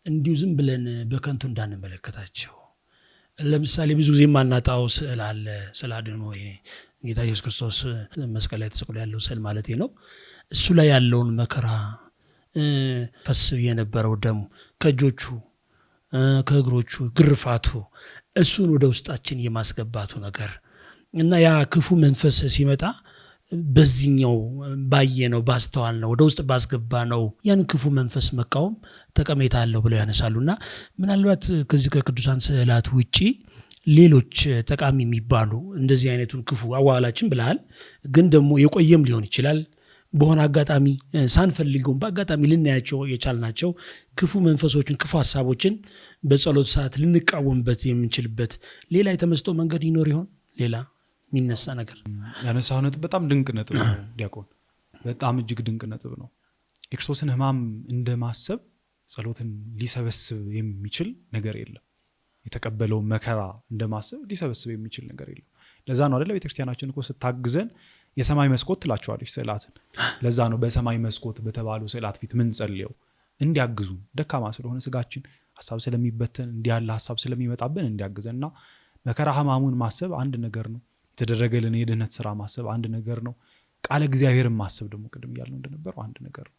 እንዲሁ ዝም ብለን በከንቱ እንዳንመለከታቸው። ለምሳሌ ብዙ ጊዜ የማናጣው ስዕል አለ። ስለ አድኖ ጌታ ኢየሱስ ክርስቶስ መስቀል ላይ ተሰቅሎ ያለው ስዕል ማለት ነው። እሱ ላይ ያለውን መከራ፣ ፈስ የነበረው ደሙ፣ ከእጆቹ ከእግሮቹ ግርፋቱ፣ እሱን ወደ ውስጣችን የማስገባቱ ነገር እና ያ ክፉ መንፈስ ሲመጣ በዚህኛው ባየነው ባስተዋልነው ወደ ውስጥ ባስገባ ነው ያን ክፉ መንፈስ መቃወም ጠቀሜታ አለው ብለው ያነሳሉና ምናልባት ከዚህ ከቅዱሳን ስዕላት ውጪ ሌሎች ጠቃሚ የሚባሉ እንደዚህ አይነቱን ክፉ አዋላችን ብለሃል፣ ግን ደግሞ የቆየም ሊሆን ይችላል በሆነ አጋጣሚ ሳንፈልገው በአጋጣሚ ልናያቸው የቻልናቸው ክፉ መንፈሶችን ክፉ ሐሳቦችን በጸሎት ሰዓት ልንቃወምበት የምንችልበት ሌላ የተመስጦ መንገድ ይኖር ይሆን? ሌላ የሚነሳ ነገር ያነሳው ነጥብ በጣም ድንቅ ነጥብ ነው ዲያቆን፣ በጣም እጅግ ድንቅ ነጥብ ነው። የክርስቶስን ሕማም እንደማሰብ ጸሎትን ሊሰበስብ የሚችል ነገር የለም። የተቀበለው መከራ እንደማሰብ ሊሰበስብ የሚችል ነገር የለም። ለዛ ነው አይደለ ቤተክርስቲያናችን እኮ ስታግዘን የሰማይ መስኮት ትላቸዋለች ስዕላትን። ለዛ ነው በሰማይ መስኮት በተባሉ ስዕላት ፊት ምን ጸልየው እንዲያግዙ ደካማ ስለሆነ ስጋችን ሐሳብ ስለሚበተን እንዲያለ ሐሳብ ስለሚመጣብን እንዲያግዘንና መከራ ሕማሙን ማሰብ አንድ ነገር ነው። የተደረገልን የድህነት ስራ ማሰብ አንድ ነገር ነው። ቃለ እግዚአብሔርን ማሰብ ደግሞ ቅድም እያልነው እንደነበረው አንድ ነገር ነው።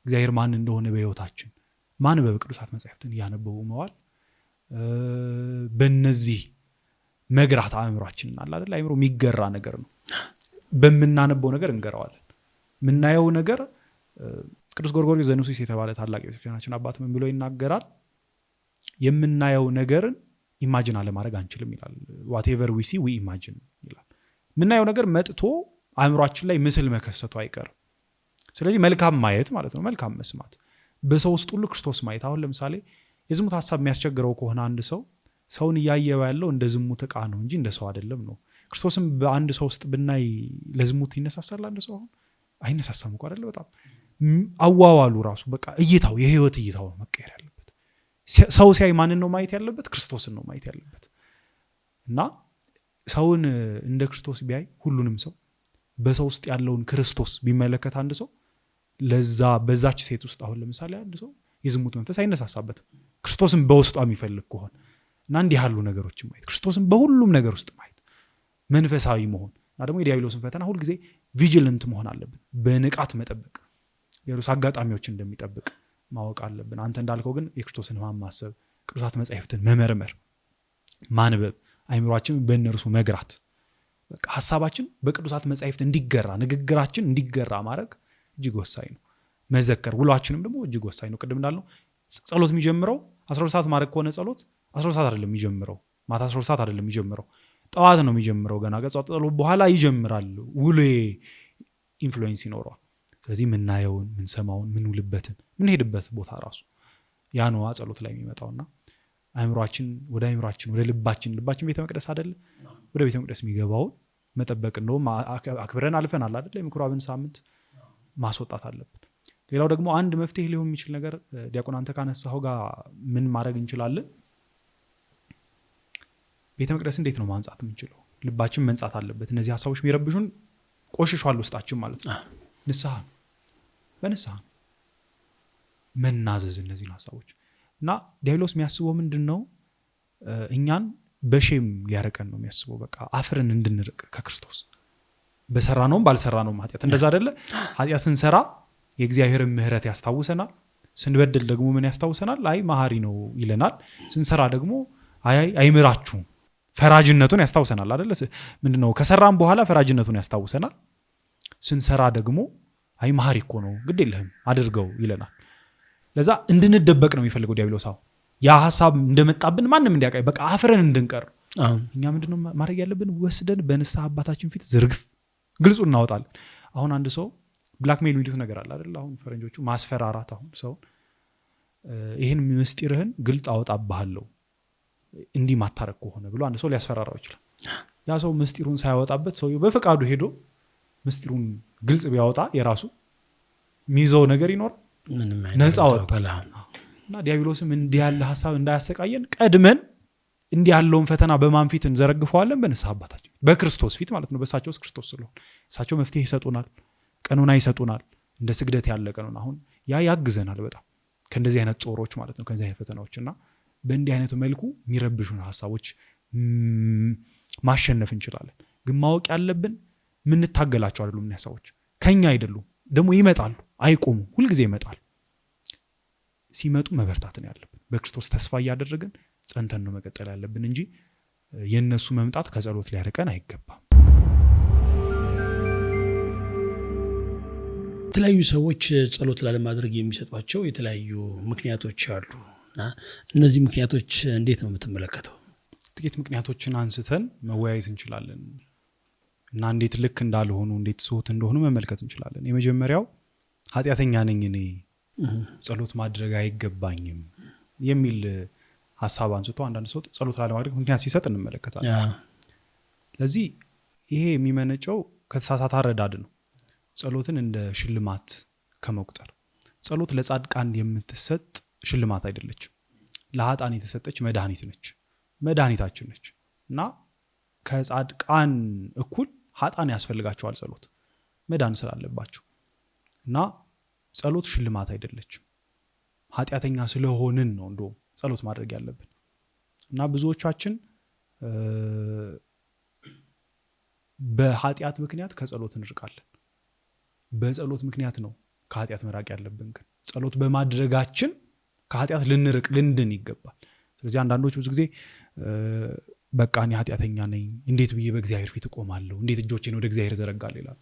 እግዚአብሔር ማን እንደሆነ በሕይወታችን ማንበብ ቅዱሳት መጻሕፍትን እያነበቡ መዋል በእነዚህ መግራት አእምሯችንን አለ አይደል? አእምሮ የሚገራ ነገር ነው። በምናነበው ነገር እንገራዋለን። የምናየው ነገር ቅዱስ ጎርጎርዮስ ዘኑሲስ የተባለ ታላቅ የቤተክርስቲያናችን አባት ምን ብሎ ይናገራል? የምናየው ነገርን ኢማጂን አለማድረግ አንችልም ይላል። whatever we see we imagine ይላል። የምናየው ነገር መጥቶ አእምሯችን ላይ ምስል መከሰቱ አይቀርም። ስለዚህ መልካም ማየት ማለት ነው፣ መልካም መስማት፣ በሰው ውስጥ ሁሉ ክርስቶስ ማየት። አሁን ለምሳሌ የዝሙት ሐሳብ የሚያስቸግረው ከሆነ አንድ ሰው ሰውን እያየው ያለው እንደ ዝሙት ዕቃ ነው እንጂ እንደ ሰው አይደለም ነው። ክርስቶስም በአንድ ሰው ውስጥ ብናይ ለዝሙት ይነሳሳል አንድ ሰው? አሁን አይነሳሳም እኮ አይደለ? በጣም አዋዋሉ ራሱ በቃ እይታው የህይወት እይታው መቀየር ያለበት። ሰው ሲያይ ማንን ነው ማየት ያለበት? ክርስቶስን ነው ማየት ያለበት። እና ሰውን እንደ ክርስቶስ ቢያይ ሁሉንም ሰው በሰው ውስጥ ያለውን ክርስቶስ ቢመለከት አንድ ሰው ለዛ በዛች ሴት ውስጥ አሁን ለምሳሌ አንድ ሰው የዝሙት መንፈስ አይነሳሳበትም ክርስቶስን በውስጧ የሚፈልግ ከሆነ። እና እንዲህ ያሉ ነገሮችን ማየት፣ ክርስቶስን በሁሉም ነገር ውስጥ ማየት፣ መንፈሳዊ መሆን እና ደግሞ የዲያብሎስን ፈተና ሁልጊዜ ቪጂለንት መሆን አለብን። በንቃት መጠበቅ፣ የዲያብሎስ አጋጣሚዎችን እንደሚጠብቅ ማወቅ አለብን። አንተ እንዳልከው ግን የክርስቶስን ሕማም ማሰብ፣ ቅዱሳት መጻሕፍትን መመርመር፣ ማንበብ፣ አይምሯችንን በእነርሱ መግራት፣ በቃ ሐሳባችን በቅዱሳት መጻሕፍት እንዲገራ፣ ንግግራችን እንዲገራ ማድረግ እጅግ ወሳኝ ነው። መዘከር፣ ውሏችንም ደግሞ እጅግ ወሳኝ ነው። ቅድም እንዳልነው ጸሎት የሚጀምረው 12 ሰዓት ማድረግ ከሆነ ጸሎት 12 ሰዓት አይደለም የሚጀምረው፣ ማታ 12 ሰዓት አይደለም የሚጀምረው፣ ጠዋት ነው የሚጀምረው። ገና ከጸሎት በኋላ ይጀምራል። ውሎ ኢንፍሉዌንስ ይኖረዋል። ስለዚህ የምናየውን፣ የምንሰማውን፣ የምንውልበትን፣ የምንሄድበት ቦታ ራሱ ያ ነው ጸሎት ላይ የሚመጣውና አእምሯችን ወደ ልባችን ቤተ መቅደስ አይደለ? ወደ ቤተ መቅደስ የሚገባውን መጠበቅ፣ እንደውም አክብረን አልፈናል አይደለ? የምኩራብን ሳምንት ማስወጣት አለብን። ሌላው ደግሞ አንድ መፍትሄ ሊሆን የሚችል ነገር ዲያቆን አንተ ካነሳኸው ጋር ምን ማድረግ እንችላለን? ቤተ መቅደስ እንዴት ነው ማንጻት የምንችለው? ልባችን መንጻት አለበት። እነዚህ ሐሳቦች የሚረብሹን ቆሽሿል ውስጣችን ማለት ነው። ንስሐ፣ በንስሐ መናዘዝ እነዚህን ሐሳቦች እና ዲያብሎስ የሚያስበው ምንድን ነው? እኛን በሼም ሊያረቀን ነው የሚያስበው። በቃ አፍረን እንድንርቅ ከክርስቶስ በሰራ ነውም ባልሰራ ነውም ኃጢአት እንደዛ አይደለ? ኃጢአት ስንሰራ የእግዚአብሔርን ምሕረት ያስታውሰናል። ስንበድል ደግሞ ምን ያስታውሰናል? አይ መሐሪ ነው ይለናል። ስንሰራ ደግሞ አይምራችሁም ፈራጅነቱን ያስታውሰናል አይደለ? ምንድነው ከሰራም በኋላ ፈራጅነቱን ያስታውሰናል። ስንሰራ ደግሞ አይ መሐሪ እኮ ነው ግድ የለህም አድርገው ይለናል። ለዛ እንድንደበቅ ነው የሚፈልገው ዲያብሎስ። ያ ሐሳብ እንደመጣብን ማንም እንዲያውቅ በቃ አፍረን እንድንቀር እኛ ምንድነው ማድረግ ያለብን? ወስደን በንስሐ አባታችን ፊት ዝርግፍ ግልጹ እናወጣለን። አሁን አንድ ሰው ብላክሜል የሚሉት ነገር አለ አይደል? አሁን ፈረንጆቹ ማስፈራራት። አሁን ሰው ይህን ምስጢርህን ግልጥ አወጣብሃለሁ እንዲህ ማታረቅ ከሆነ ብሎ አንድ ሰው ሊያስፈራራው ይችላል። ያ ሰው ምስጢሩን ሳያወጣበት ሰውየው በፈቃዱ ሄዶ ምስጢሩን ግልጽ ቢያወጣ የራሱ ሚዘው ነገር ይኖር ነፃ ወጣ። እና ዲያብሎስም እንዲህ ያለ ሐሳብ እንዳያሰቃየን ቀድመን እንዲህ ያለውን ፈተና በማን ፊት እንዘረግፈዋለን? በንስሐ አባታችን በክርስቶስ ፊት ማለት ነው። በእሳቸው ውስጥ ክርስቶስ ስለሆነ እሳቸው መፍትሄ ይሰጡናል፣ ቀኖና ይሰጡናል። እንደ ስግደት ያለ ቀኖና አሁን ያ ያግዘናል በጣም ከእንደዚህ አይነት ጾሮች ማለት ነው፣ ከእንደዚህ አይነት ፈተናዎች እና በእንዲህ አይነት መልኩ የሚረብሹን ሐሳቦች ማሸነፍ እንችላለን። ግን ማወቅ ያለብን ምንታገላቸው አይደሉም። እነዚህ ሐሳቦች ከኛ አይደሉም፣ ደግሞ ይመጣሉ፣ አይቆሙም፣ ሁልጊዜ ይመጣሉ። ሲመጡ መበርታትን ያለብን በክርስቶስ ተስፋ እያደረግን ጸንተን ነው መቀጠል ያለብን እንጂ የነሱ መምጣት ከጸሎት ሊያርቀን አይገባም። የተለያዩ ሰዎች ጸሎት ላለማድረግ የሚሰጧቸው የተለያዩ ምክንያቶች አሉ እና እነዚህ ምክንያቶች እንዴት ነው የምትመለከተው? ጥቂት ምክንያቶችን አንስተን መወያየት እንችላለን እና እንዴት ልክ እንዳልሆኑ እንዴት ስሁት እንደሆኑ መመልከት እንችላለን። የመጀመሪያው ኃጢአተኛ ነኝ እኔ ጸሎት ማድረግ አይገባኝም የሚል ሐሳብ አንስቶ አንዳንድ ሰው ጸሎት ላለማድረግ ምክንያት ሲሰጥ እንመለከታለን። ለዚህ ይሄ የሚመነጨው ከተሳሳተ አረዳድ ነው። ጸሎትን እንደ ሽልማት ከመቁጠር ጸሎት ለጻድቃን የምትሰጥ ሽልማት አይደለችም። ለኃጥአን የተሰጠች መድኃኒት ነች፣ መድኃኒታችን ነች እና ከጻድቃን እኩል ኃጥአን ያስፈልጋቸዋል ጸሎት መዳን ስላለባቸው። እና ጸሎት ሽልማት አይደለችም። ኃጢአተኛ ስለሆንን ነው እንደውም ጸሎት ማድረግ ያለብን። እና ብዙዎቻችን በኃጢአት ምክንያት ከጸሎት እንርቃለን። በጸሎት ምክንያት ነው ከኃጢአት መራቅ ያለብን። ግን ጸሎት በማድረጋችን ከኃጢአት ልንድን ይገባል። ስለዚህ አንዳንዶች ብዙ ጊዜ በቃ እኔ ኃጢአተኛ ነኝ፣ እንዴት ብዬ በእግዚአብሔር ፊት እቆማለሁ፣ እንዴት እጆቼን ወደ እግዚአብሔር ዘረጋለሁ ይላል።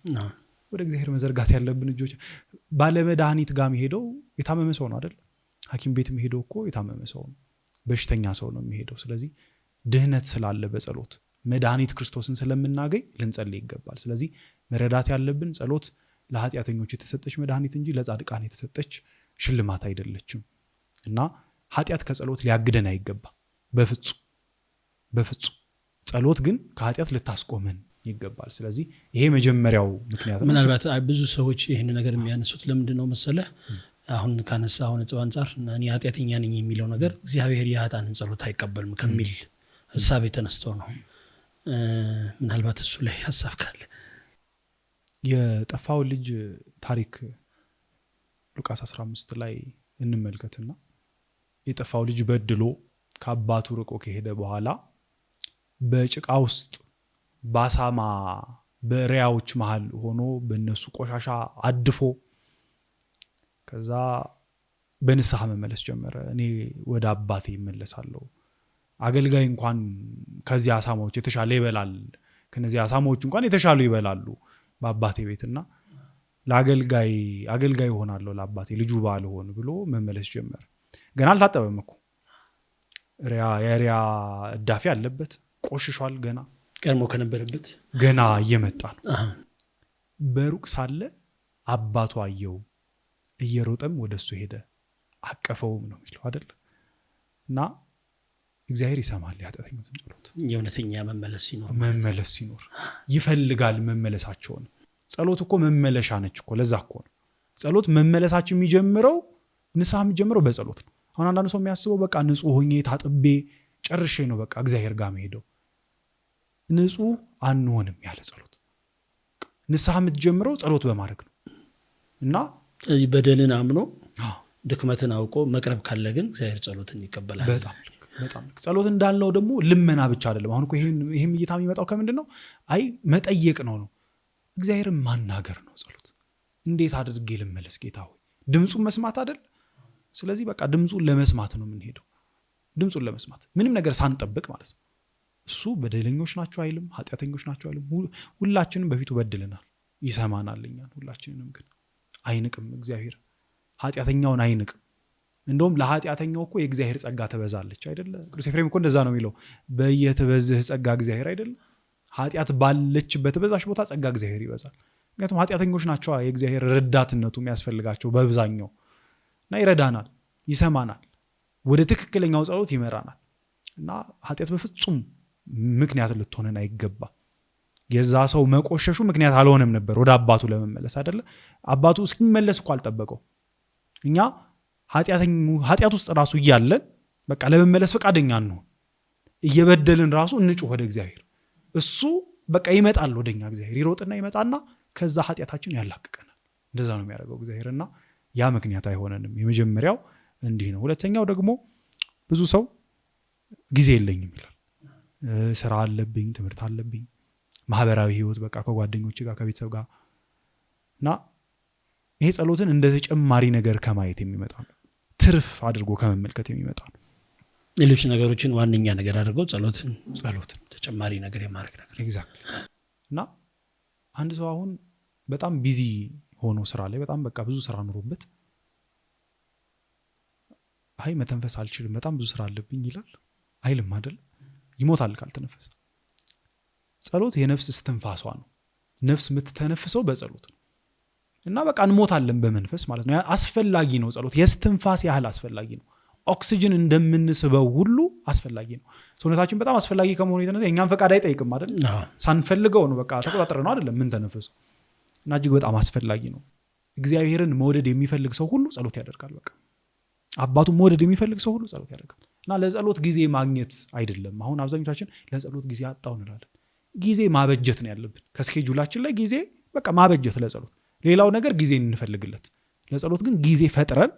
ወደ እግዚአብሔር መዘርጋት ያለብን እጆች ባለመድኃኒት ጋር ሄደው የታመመ ሰው ነው አይደል? ሐኪም ቤት ሄደው እኮ የታመመ ሰው ነው፣ በሽተኛ ሰው ነው የሚሄደው። ስለዚህ ድህነት ስላለ በጸሎት መድኃኒት ክርስቶስን ስለምናገኝ ልንጸልይ ይገባል። ስለዚህ መረዳት ያለብን ጸሎት ለኃጢአተኞች የተሰጠች መድኃኒት እንጂ ለጻድቃን የተሰጠች ሽልማት አይደለችም። እና ኃጢአት ከጸሎት ሊያግደን አይገባ በፍጹም በፍጹም። ጸሎት ግን ከኃጢአት ልታስቆመን ይገባል። ስለዚህ ይሄ መጀመሪያው ምክንያት ነው። ምናልባት ብዙ ሰዎች ይህን ነገር የሚያነሱት ለምንድን ነው መሰለህ? አሁን ካነሳው ነጥብ አንጻር እኔ ኃጢአተኛ ነኝ የሚለው ነገር እግዚአብሔር የኃጥአንን ጸሎት አይቀበልም ከሚል ሐሳብ የተነስቶ ነው። ምናልባት እሱ ላይ ሐሳብ ካለ የጠፋው ልጅ ታሪክ ሉቃስ 15 ላይ እንመልከትና የጠፋው ልጅ በድሎ ከአባቱ ርቆ ከሄደ በኋላ በጭቃ ውስጥ ባሳማ በሪያዎች መሃል ሆኖ በእነሱ ቆሻሻ አድፎ ከዛ በንስሐ መመለስ ጀመረ። እኔ ወደ አባቴ እመለሳለሁ፣ አገልጋይ እንኳን ከዚህ አሳማዎች የተሻለ ይበላል፣ ከነዚህ አሳማዎች እንኳን የተሻሉ ይበላሉ በአባቴ ቤትና ለአገልጋይ ሆናለሁ ለአባቴ ልጁ ባልሆን ብሎ መመለስ ጀመረ። ገና አልታጠበም እኮ የሪያ እዳፊ አለበት፣ ቆሽሿል። ገና ቀድሞ ከነበረበት ገና እየመጣ ነው። በሩቅ ሳለ አባቱ አየው፣ እየሮጠም ወደሱ ሄደ፣ አቀፈውም ነው የሚለው አይደል? እና እግዚአብሔር ይሰማል የኃጢአተኞችን ጸሎት። የእውነተኛ መመለስ ሲኖር ይፈልጋል መመለሳቸውን። ጸሎት እኮ መመለሻ ነች እኮ። ለዛ እኮ ነው ጸሎት መመለሳችን የሚጀምረው፣ ንስሐ የሚጀምረው በጸሎት ነው። አሁን አንዳንድ ሰው የሚያስበው በቃ ንጹህ ሆኜ ታጥቤ ጨርሼ ነው በቃ እግዚአብሔር ጋር መሄደው። ንጹህ አንሆንም ያለ ጸሎት። ንስሐ የምትጀምረው ጸሎት በማድረግ ነው። እና ስለዚህ በደልን አምኖ ድክመትን አውቆ መቅረብ ካለ ግን እግዚአብሔር ጸሎትን ይቀበላል። በጣም ልክ። ጸሎት እንዳልነው ደግሞ ልመና ብቻ አይደለም። አሁን እኮ ይሄም እይታ የሚመጣው ከምንድን ነው? አይ መጠየቅ ነው እግዚአብሔርን ማናገር ነው ጸሎት። እንዴት አድርጌ ልመለስ ጌታ ሆይ? ድምፁን መስማት አይደል? ስለዚህ በቃ ድምፁን ለመስማት ነው የምንሄደው። ድምፁን ለመስማት ምንም ነገር ሳንጠብቅ ማለት ነው። እሱ በደለኞች ናቸው አይልም፣ ኃጢአተኞች ናቸው አይልም። ሁላችንም በፊቱ በድለናል፣ ይሰማናል እኛን ሁላችንንም። ግን አይንቅም እግዚአብሔር፣ ኃጢአተኛውን አይንቅም። እንደውም ለኃጢአተኛው እኮ የእግዚአብሔር ጸጋ ትበዛለች አይደለ? ቅዱስ ኤፍሬም እኮ እንደዛ ነው የሚለው፣ በየትበዝህ ጸጋ እግዚአብሔር አይደለ? ኃጢአት ባለችበት በዛች ቦታ ጸጋ እግዚአብሔር ይበዛል። ምክንያቱም ኃጢአተኞች ናቸው የእግዚአብሔር ረዳትነቱ የሚያስፈልጋቸው በብዛኛው። እና ይረዳናል፣ ይሰማናል፣ ወደ ትክክለኛው ጸሎት ይመራናል። እና ኃጢአት በፍጹም ምክንያት ልትሆነን አይገባ። የዛ ሰው መቆሸሹ ምክንያት አልሆነም ነበር ወደ አባቱ ለመመለስ አይደለ? አባቱ እስኪመለስ እኮ አልጠበቀው። እኛ ኃጢአት ውስጥ ራሱ እያለን በቃ ለመመለስ ፈቃደኛ እንሆን፣ እየበደልን ራሱ እንጩህ ወደ እግዚአብሔር። እሱ በቃ ይመጣል ወደኛ፣ እግዚአብሔር ይሮጥና ይመጣና ከዛ ኃጢአታችን ያላቅቀናል። እንደዛ ነው የሚያደርገው እግዚአብሔር። እና ያ ምክንያት አይሆነንም። የመጀመሪያው እንዲህ ነው። ሁለተኛው ደግሞ ብዙ ሰው ጊዜ የለኝም ይላል። ስራ አለብኝ፣ ትምህርት አለብኝ፣ ማህበራዊ ህይወት በቃ ከጓደኞች ጋር ከቤተሰብ ጋር። እና ይሄ ጸሎትን እንደ ተጨማሪ ነገር ከማየት የሚመጣ ነው፣ ትርፍ አድርጎ ከመመልከት የሚመጣ ነው። ሌሎች ነገሮችን ዋነኛ ነገር አድርገው ጸሎትን ተጨማሪ ነገር የማድረግ ነገር። ኤግዛክትሊ። እና አንድ ሰው አሁን በጣም ቢዚ ሆኖ ስራ ላይ በጣም በቃ ብዙ ስራ ኑሮበት አይ መተንፈስ አልችልም በጣም ብዙ ስራ አለብኝ ይላል አይልም አይደል? ይሞታል ካልተነፈሰ። ጸሎት የነፍስ እስትንፋሷ ነው። ነፍስ የምትተነፍሰው በጸሎት ነው። እና በቃ እንሞታለን በመንፈስ ማለት ነው። አስፈላጊ ነው ጸሎት፣ የስትንፋስ ያህል አስፈላጊ ነው። ኦክሲጅን እንደምንስበው ሁሉ አስፈላጊ ነው። ሰውነታችን በጣም አስፈላጊ ከመሆኑ የተነሳ የእኛን ፈቃድ አይጠይቅም አይደል? ሳንፈልገው ነው በቃ ተቆጣጥረ ነው አይደለም ምን ተነፈሰው። እና እጅግ በጣም አስፈላጊ ነው። እግዚአብሔርን መውደድ የሚፈልግ ሰው ሁሉ ጸሎት ያደርጋል። በቃ አባቱን መውደድ የሚፈልግ ሰው ሁሉ ጸሎት ያደርጋል። እና ለጸሎት ጊዜ ማግኘት አይደለም። አሁን አብዛኞቻችን ለጸሎት ጊዜ አጣው እንላለን። ጊዜ ማበጀት ነው ያለብን። ከስኬጁላችን ላይ ጊዜ በቃ ማበጀት ለጸሎት። ሌላው ነገር ጊዜ እንፈልግለት፣ ለጸሎት ግን ጊዜ ፈጥረን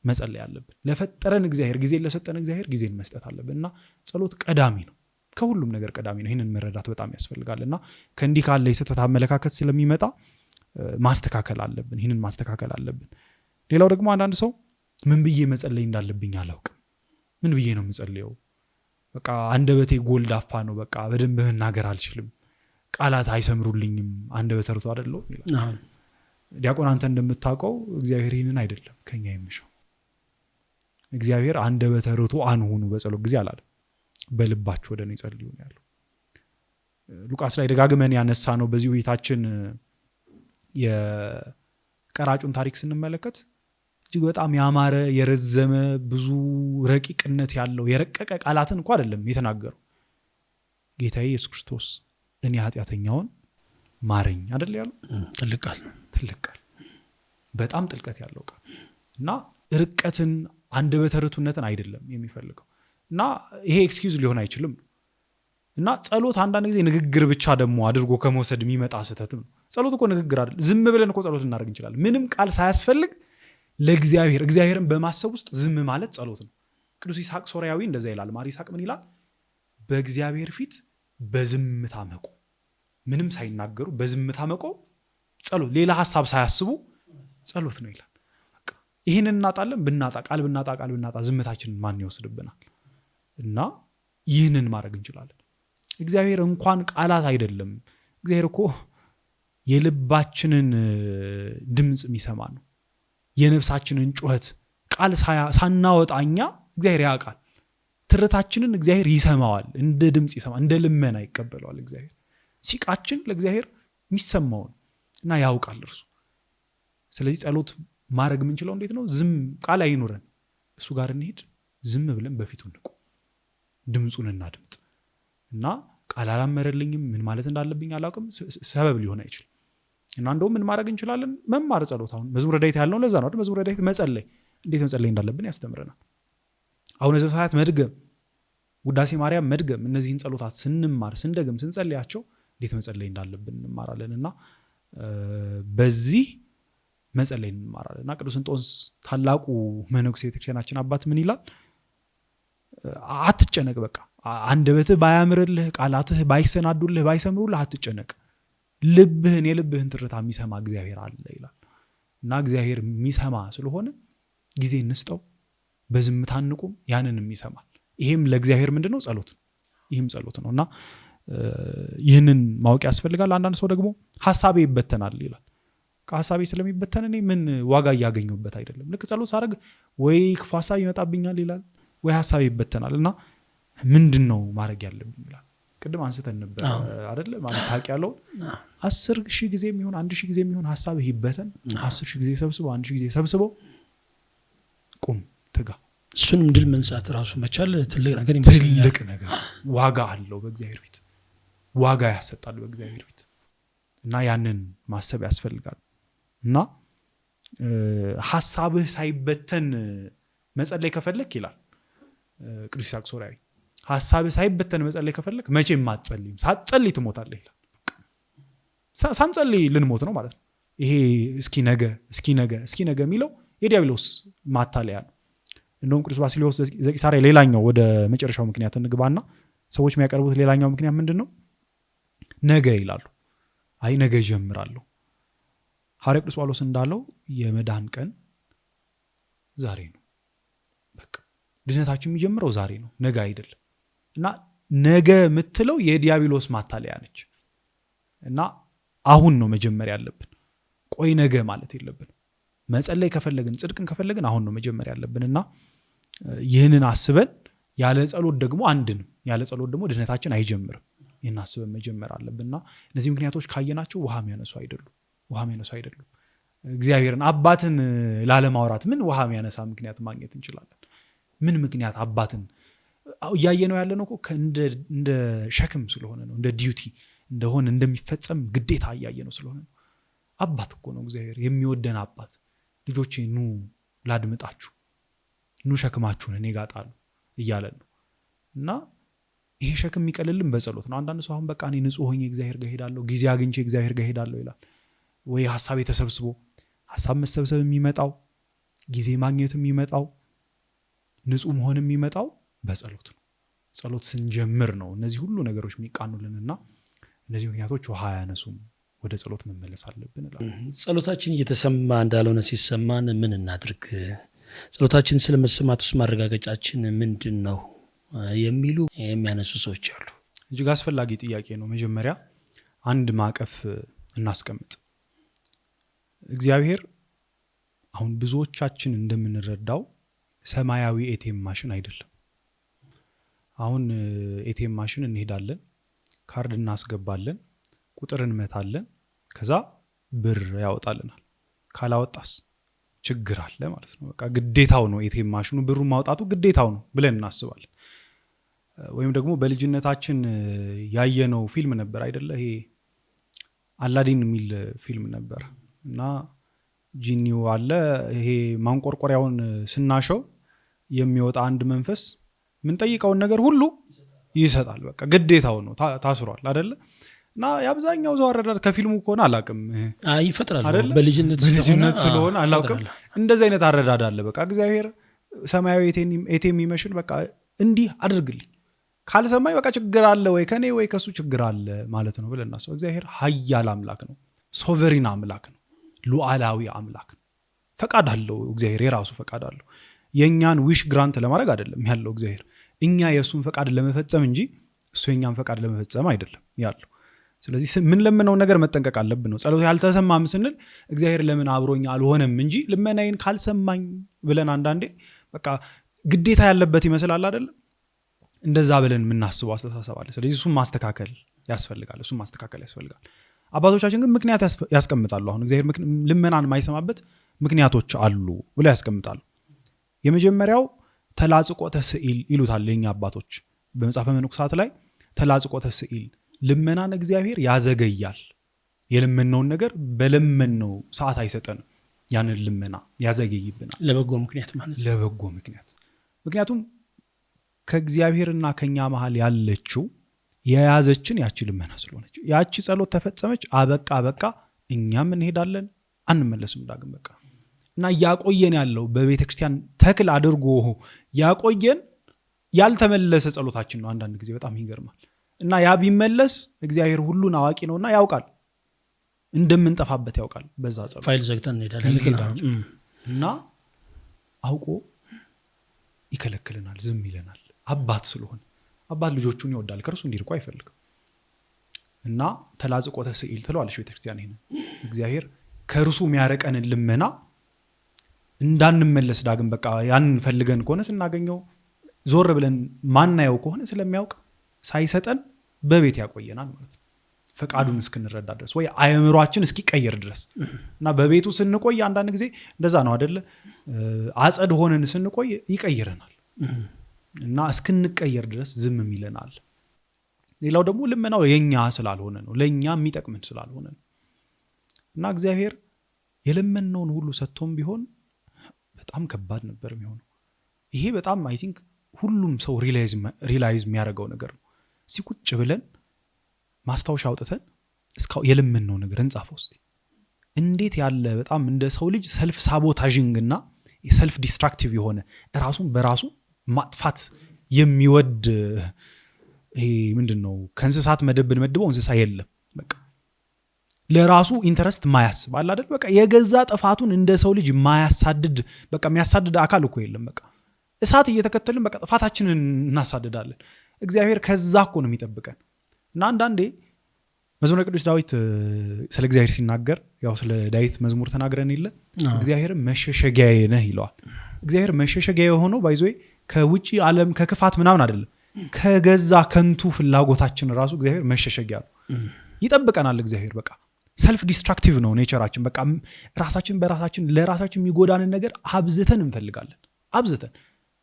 መጸለይ አለብን። ለፈጠረን እግዚአብሔር፣ ጊዜ ለሰጠን እግዚአብሔር ጊዜን መስጠት አለብን እና ጸሎት ቀዳሚ ነው፣ ከሁሉም ነገር ቀዳሚ ነው። ይህንን መረዳት በጣም ያስፈልጋል እና ከእንዲህ ካለ የስህተት አመለካከት ስለሚመጣ ማስተካከል አለብን። ይህንን ማስተካከል አለብን። ሌላው ደግሞ አንዳንድ ሰው ምን ብዬ መጸለይ እንዳለብኝ አላውቅም። ምን ብዬ ነው የምጸልየው? በቃ አንደበቴ ጎልዳፋ ነው፣ በቃ በደንብ መናገር አልችልም፣ ቃላት አይሰምሩልኝም፣ አንደበተ ርቱዕ አይደለሁ ይላል። ዲያቆን አንተ እንደምታውቀው እግዚአብሔር ይህንን አይደለም ከኛ የሚሻው። እግዚአብሔር አንደበተ ርቱዓን ሁኑ በጸሎት ጊዜ አላለም፣ በልባችሁ ወደ እኔ ጸልዩ ነው ያለው። ሉቃስ ላይ ደጋግመን ያነሳ ነው። በዚህ ውይይታችን የቀራጩን ታሪክ ስንመለከት እጅግ በጣም ያማረ የረዘመ ብዙ ረቂቅነት ያለው የረቀቀ ቃላትን እንኳን አይደለም የተናገረው። ጌታዬ ኢየሱስ ክርስቶስ እኔ ኃጢአተኛውን ማረኝ አይደል ያለው። ትልቅ ቃል፣ በጣም ጥልቀት ያለው ቃል እና ርቀትን አንደበተ ርቱዕነትን አይደለም የሚፈልገው እና ይሄ ኤክስኪውዝ ሊሆን አይችልም። እና ጸሎት አንዳንድ ጊዜ ንግግር ብቻ ደግሞ አድርጎ ከመውሰድ የሚመጣ ስህተትም ነው። ጸሎት እኮ ንግግር አይደለም። ዝም ብለን እኮ ጸሎት እናደርግ እንችላለን። ምንም ቃል ሳያስፈልግ ለእግዚአብሔር እግዚአብሔርን በማሰብ ውስጥ ዝም ማለት ጸሎት ነው። ቅዱስ ይስሐቅ ሶርያዊ እንደዛ ይላል። ማር ይስሐቅ ምን ይላል? በእግዚአብሔር ፊት በዝምታ መቆም፣ ምንም ሳይናገሩ በዝምታ መቆም ጸሎት፣ ሌላ ሐሳብ ሳያስቡ ጸሎት ነው ይላል። ይህንን እናጣለን። ቃል ብናጣ ዝምታችንን ማን ይወስድብናል? እና ይህንን ማድረግ እንችላለን። እግዚአብሔር እንኳን ቃላት አይደለም፣ እግዚአብሔር እኮ የልባችንን ድምፅ የሚሰማ ነው። የነፍሳችንን ጩኸት ቃል ሳናወጣኛ እግዚአብሔር ያውቃል። ትርታችንን እግዚአብሔር ይሰማዋል፣ እንደ ድምፅ ይሰማል፣ እንደ ልመና ይቀበለዋል። እግዚአብሔር ሲቃችን ለእግዚአብሔር የሚሰማውን እና ያውቃል እርሱ። ስለዚህ ጸሎት ማድረግ የምንችለው እንዴት ነው? ዝም ቃል አይኑረን፣ እሱ ጋር እንሄድ፣ ዝም ብለን በፊቱ እንቁም፣ ድምፁን እናድምጥ። እና ቃል አላመረልኝም፣ ምን ማለት እንዳለብኝ አላውቅም፣ ሰበብ ሊሆን አይችልም። እና እንደውም ምን ማድረግ እንችላለን? መማር ጸሎት። አሁን መዝሙረ ዳዊት ያልነው ለዛ ነው። መዝሙረ ዳዊት መጸለይ፣ እንዴት መጸለይ እንዳለብን ያስተምረናል። አሁን ዘበሰማያት መድገም፣ ውዳሴ ማርያም መድገም፣ እነዚህን ጸሎታት ስንማር ስንደግም ስንጸልያቸው እንዴት መጸለይ እንዳለብን እንማራለን እና በዚህ መጸለይ እንማራለን። እና ቅዱስ እንጦንስ ታላቁ መነኩሴ ቤተክርስቲያናችን አባት ምን ይላል? አትጨነቅ፣ በቃ አንደበትህ ባያምርልህ፣ ቃላትህ ባይሰናዱልህ፣ ባይሰምሩልህ አትጨነቅ፣ የልብህን ትርታ የሚሰማ እግዚአብሔር አለ ይላል። እና እግዚአብሔር የሚሰማ ስለሆነ ጊዜ እንስጠው፣ በዝምታ እንቁም፣ ያንንም ይሰማል። ይሄም ለእግዚአብሔር ምንድነው? ጸሎት ነው። ይህም ጸሎት ነው እና ይህንን ማወቅ ያስፈልጋል። አንዳንድ ሰው ደግሞ ሐሳቤ ይበተናል ይላል። ከሐሳቤ ስለሚበተን እኔ ምን ዋጋ እያገኘሁበት አይደለም። ልክ ጸሎት ሳደርግ ወይ ክፉ ሐሳብ ይመጣብኛል ይላል፣ ወይ ሐሳቤ ይበተናል እና ምንድነው ማድረግ ያለብኝ ይላል። ቅድም አንስተን ነበር አይደለ? ማንሳቅ ያለው 10,000 ጊዜ የሚሆን 1,000 ጊዜ የሚሆን ሐሳብ ይበተን፣ 10,000 ጊዜ ሰብስበው 1,000 ጊዜ ሰብስበው ቁም፣ ትጋ። እሱንም ድል መንሳት ራሱ መቻል ትልቅ ነገር ይመስለኛል። ትልቅ ነገር ዋጋ አለው በእግዚአብሔር ፊት፣ ዋጋ ያሰጣል በእግዚአብሔር ፊት እና ያንን ማሰብ ያስፈልጋል። እና ሐሳብህ ሳይበተን መጸለይ ከፈለክ ይላል ቅዱስ ይስሐቅ ሶርያዊ፣ ሐሳብህ ሳይበተን መጸለይ ከፈለክ መቼም አትጸልይም፣ ሳትጸልይ ትሞታለህ ይላል። ሳንጸልይ ልንሞት ነው ማለት ነው። ይሄ እስኪ ነገ የሚለው የዲያብሎስ ማታለያ ነው። እንደውም ቅዱስ ባስልዮስ ዘቂሳርያ ሌላኛው ወደ መጨረሻው ምክንያት እንግባና ሰዎች የሚያቀርቡት ሌላኛው ምክንያት ምንድን ነው? ነገ ይላሉ። አይ ነገ ጀምራለሁ። ሐዋርያው ቅዱስ ጳውሎስ እንዳለው የመዳን ቀን ዛሬ ነው። በቃ ድነታችን የሚጀምረው ዛሬ ነው፣ ነገ አይደለም። እና ነገ የምትለው የዲያብሎስ ማታለያ ነች። እና አሁን ነው መጀመር ያለብን። ቆይ ነገ ማለት የለብን። መጸለይ ከፈለግን፣ ጽድቅን ከፈለግን አሁን ነው መጀመር ያለብን። እና ይህንን አስበን ያለ ጸሎት ደግሞ ድነታችን አይጀምርም። ይህን አስበን መጀመር አለብንና እነዚህ ምክንያቶች ካየናቸው ውሃ የሚያነሱ አይደሉም። እግዚአብሔርን አባትን ላለማውራት ምን ውሃ የሚያነሳ ምክንያት ማግኘት እንችላለን? ምን ምክንያት አባትን እያየነው ያለነው እኮ እንደ ሸክም ስለሆነ ነው፣ እንደ ዲዩቲ እንደሆነ እንደሚፈጸም ግዴታ እያየነው ስለሆነ ነው። አባት እኮ ነው እግዚአብሔር፣ የሚወደን አባት። ልጆቼ ኑ ላድምጣችሁ፣ ኑ ሸክማችሁን እኔ ጋር ጣሉ እያለን ነው። እና ይሄ ሸክም የሚቀልልን በጸሎት ነው። አንዳንድ ሰው አሁን በቃ እኔ ንጹህ ሆኜ እግዚአብሔር ጋር ሄዳለሁ፣ ጊዜ አግኝቼ እግዚአብሔር ጋር ሄዳለሁ ይላል። ወይ ሀሳብ የተሰብስቦ ሀሳብ መሰብሰብ የሚመጣው ጊዜ ማግኘት የሚመጣው ንጹህ መሆን የሚመጣው በጸሎት ነው። ጸሎት ስንጀምር ነው እነዚህ ሁሉ ነገሮች የሚቃኑልንና እነዚህ ምክንያቶች ውሃ አያነሱም። ወደ ጸሎት መመለስ አለብን እላለሁ። ጸሎታችን እየተሰማ እንዳልሆነ ሲሰማን ምን እናድርግ? ጸሎታችን ስለመሰማት ውስጥ ማረጋገጫችን ምንድን ነው የሚሉ የሚያነሱ ሰዎች አሉ። እጅግ አስፈላጊ ጥያቄ ነው። መጀመሪያ አንድ ማዕቀፍ እናስቀምጥ። እግዚአብሔር አሁን ብዙዎቻችን እንደምንረዳው ሰማያዊ ኤቲኤም ማሽን አይደለም። አሁን ኤቲኤም ማሽን እንሄዳለን፣ ካርድ እናስገባለን፣ ቁጥር እንመታለን፣ ከዛ ብር ያወጣልናል። ካላወጣስ ችግር አለ ማለት ነው። በቃ ግዴታው ነው ኤቲኤም ማሽኑ ብሩን ማውጣቱ ግዴታው ነው ብለን እናስባለን። ወይም ደግሞ በልጅነታችን ያየነው ፊልም ነበር አይደለ? ይሄ አላዲን የሚል ፊልም ነበር እና ጂኒው አለ። ይሄ ማንቆርቆሪያውን ስናሸው የሚወጣ አንድ መንፈስ ምንጠይቀውን ነገር ሁሉ ይሰጣል። በቃ ግዴታው ነው፣ ታስሯል አይደለ? እና የአብዛኛው ሰው አረዳድ ከፊልሙ ከሆነ አላውቅም ይፈጥራል አይደለ? በልጅነት ስለሆነ አላውቅም። እንደዚህ አይነት አረዳድ አለ። በቃ እግዚአብሔር ሰማያዊ ኤቲኤም ይመሽን በቃ እንዲህ አድርግልኝ ካልሰማኝ በቃ ችግር አለ ወይ ከኔ ወይ ከሱ ችግር አለ ማለት ነው ብለን እናስብ። እግዚአብሔር ኃያል አምላክ ነው፣ ሶቨሪን አምላክ ነው፣ ሉዓላዊ አምላክ ነው። ፈቃድ አለው እግዚአብሔር፣ የራሱ ፈቃድ አለው። የእኛን ዊሽ ግራንት ለማድረግ አይደለም ያለው እግዚአብሔር፣ እኛ የእሱን ፈቃድ ለመፈጸም እንጂ እሱ የኛን ፈቃድ ለመፈጸም አይደለም ያለው። ስለዚህ ምን ለምነው ነገር መጠንቀቅ አለብን ነው። ጸሎት ያልተሰማም ስንል እግዚአብሔር ለምን አብሮኛ አልሆነም እንጂ ልመናዬን ካልሰማኝ ብለን አንዳንዴ በቃ ግዴታ ያለበት ይመስላል አይደለም? እንደዛ ብለን የምናስበው አስተሳሰብ አለ። ስለዚህ እሱን ማስተካከል ያስፈልጋል። አባቶቻችን ግን ምክንያት ያስቀምጣሉ። አሁን እግዚአብሔር ልመናን የማይሰማበት ምክንያቶች አሉ ብለው ያስቀምጣሉ። የመጀመሪያው ተላጽቆተ ስዕል ይሉታል የኛ አባቶች በመጽሐፈ መነኮሳት ላይ። ተላጽቆተ ስዕል ልመናን እግዚአብሔር ያዘገያል። የለመነውን ነገር በለመነው ሰዓት አይሰጠንም። ያንን ልመና ያዘገይብናል ለበጎ ምክንያት። ምክንያቱም ከእግዚአብሔርና ከኛ መሃል ያለችው የያዘችን ያቺ ልመና ስለሆነች፣ ያቺ ጸሎት ተፈጸመች፣ አበቃ፣ እኛም እንሄዳለን፣ አንመለስም ዳግም በቃ። እና ያቆየን ያለው በቤተ ክርስቲያን ተክል አድርጎ ያቆየን ያልተመለሰ ጸሎታችን ነው። አንዳንድ ጊዜ በጣም ይገርማል። እና ያ ቢመለስ እግዚአብሔር ሁሉን አዋቂ ነውና ያውቃል፣ እንደምንጠፋበት ያውቃል። በዛ ጸሎት ፋይል ዘግተን እንሄዳለን እና አውቆ ይከለክልናል፣ ዝም ይለናል። አባት ስለሆነ አባት ልጆቹን ይወዳል፣ ከእርሱ እንዲርቁ አይፈልግም። እና ተላጽቆተ ስዕል ትለዋለች ቤተክርስቲያን። ይሄን እግዚአብሔር ከእርሱ የሚያረቀንን ልመና እንዳንመለስ ዳግም በቃ ያን ፈልገን ከሆነ ስናገኘው ዞር ብለን ማናየው ከሆነ ስለሚያውቅ ሳይሰጠን በቤት ያቆየናል ማለት ነው። ፈቃዱን እስክንረዳ ድረስ ወይ አእምሯችን እስኪቀየር ድረስ። እና በቤቱ ስንቆይ አንዳንድ ጊዜ እንደዛ ነው አይደለ? አጸድ ሆነን ስንቆይ ይቀይረናል እና እስክንቀየር ድረስ ዝም ይለናል። ሌላው ደግሞ ልመናው የኛ ስላልሆነ ነው፣ ለኛ የሚጠቅመን ስላልሆነ ነው። እና እግዚአብሔር የለመነውን ሁሉ ሰጥቶም ቢሆን በጣም ከባድ ነበር የሚሆነው። ይሄ በጣም አይ ቲንክ ሁሉም ሰው ሪላይዝ የሚያደርገው ነገር ነው። ሲቁጭ ብለን ማስታወሻ አውጥተን እስካው የለመነው ነገር እንጻፈው እስቲ። እንዴት ያለ በጣም እንደ ሰው ልጅ ሰልፍ ሳቦታጂንግ እና ሰልፍ ዲስትራክቲቭ የሆነ ራሱን በራሱ ማጥፋት የሚወድ ይሄ ምንድነው? ከእንስሳት መደብን መድበው እንስሳ የለም። በቃ ለራሱ ኢንተረስት ማያስብ አለ አይደል? በቃ የገዛ ጥፋቱን እንደ ሰው ልጅ ማያሳድድ በቃ የሚያሳድድ አካል እኮ የለም። በቃ እሳት እየተከተልን በቃ ጥፋታችንን እናሳድዳለን። እግዚአብሔር ከዛ እኮ ነው የሚጠብቀን። እና አንዳንዴ መዝሙረ ቅዱስ ዳዊት ስለ እግዚአብሔር ሲናገር ያው ስለ ዳዊት መዝሙር ተናግረን የለ እግዚአብሔር መሸሸጊያዬ ነህ ይለዋል። እግዚአብሔር መሸሸጊያዬ የሆነው ባይዞይ ከውጪ ዓለም ከክፋት ምናምን አይደለም፣ ከገዛ ከንቱ ፍላጎታችን ራሱ እግዚአብሔር መሸሸጊያ ነው። ይጠብቀናል እግዚአብሔር። በቃ ሰልፍ ዲስትራክቲቭ ነው ኔቸራችን። በቃ ራሳችን በራሳችን ለራሳችን የሚጎዳንን ነገር አብዝተን እንፈልጋለን። አብዝተን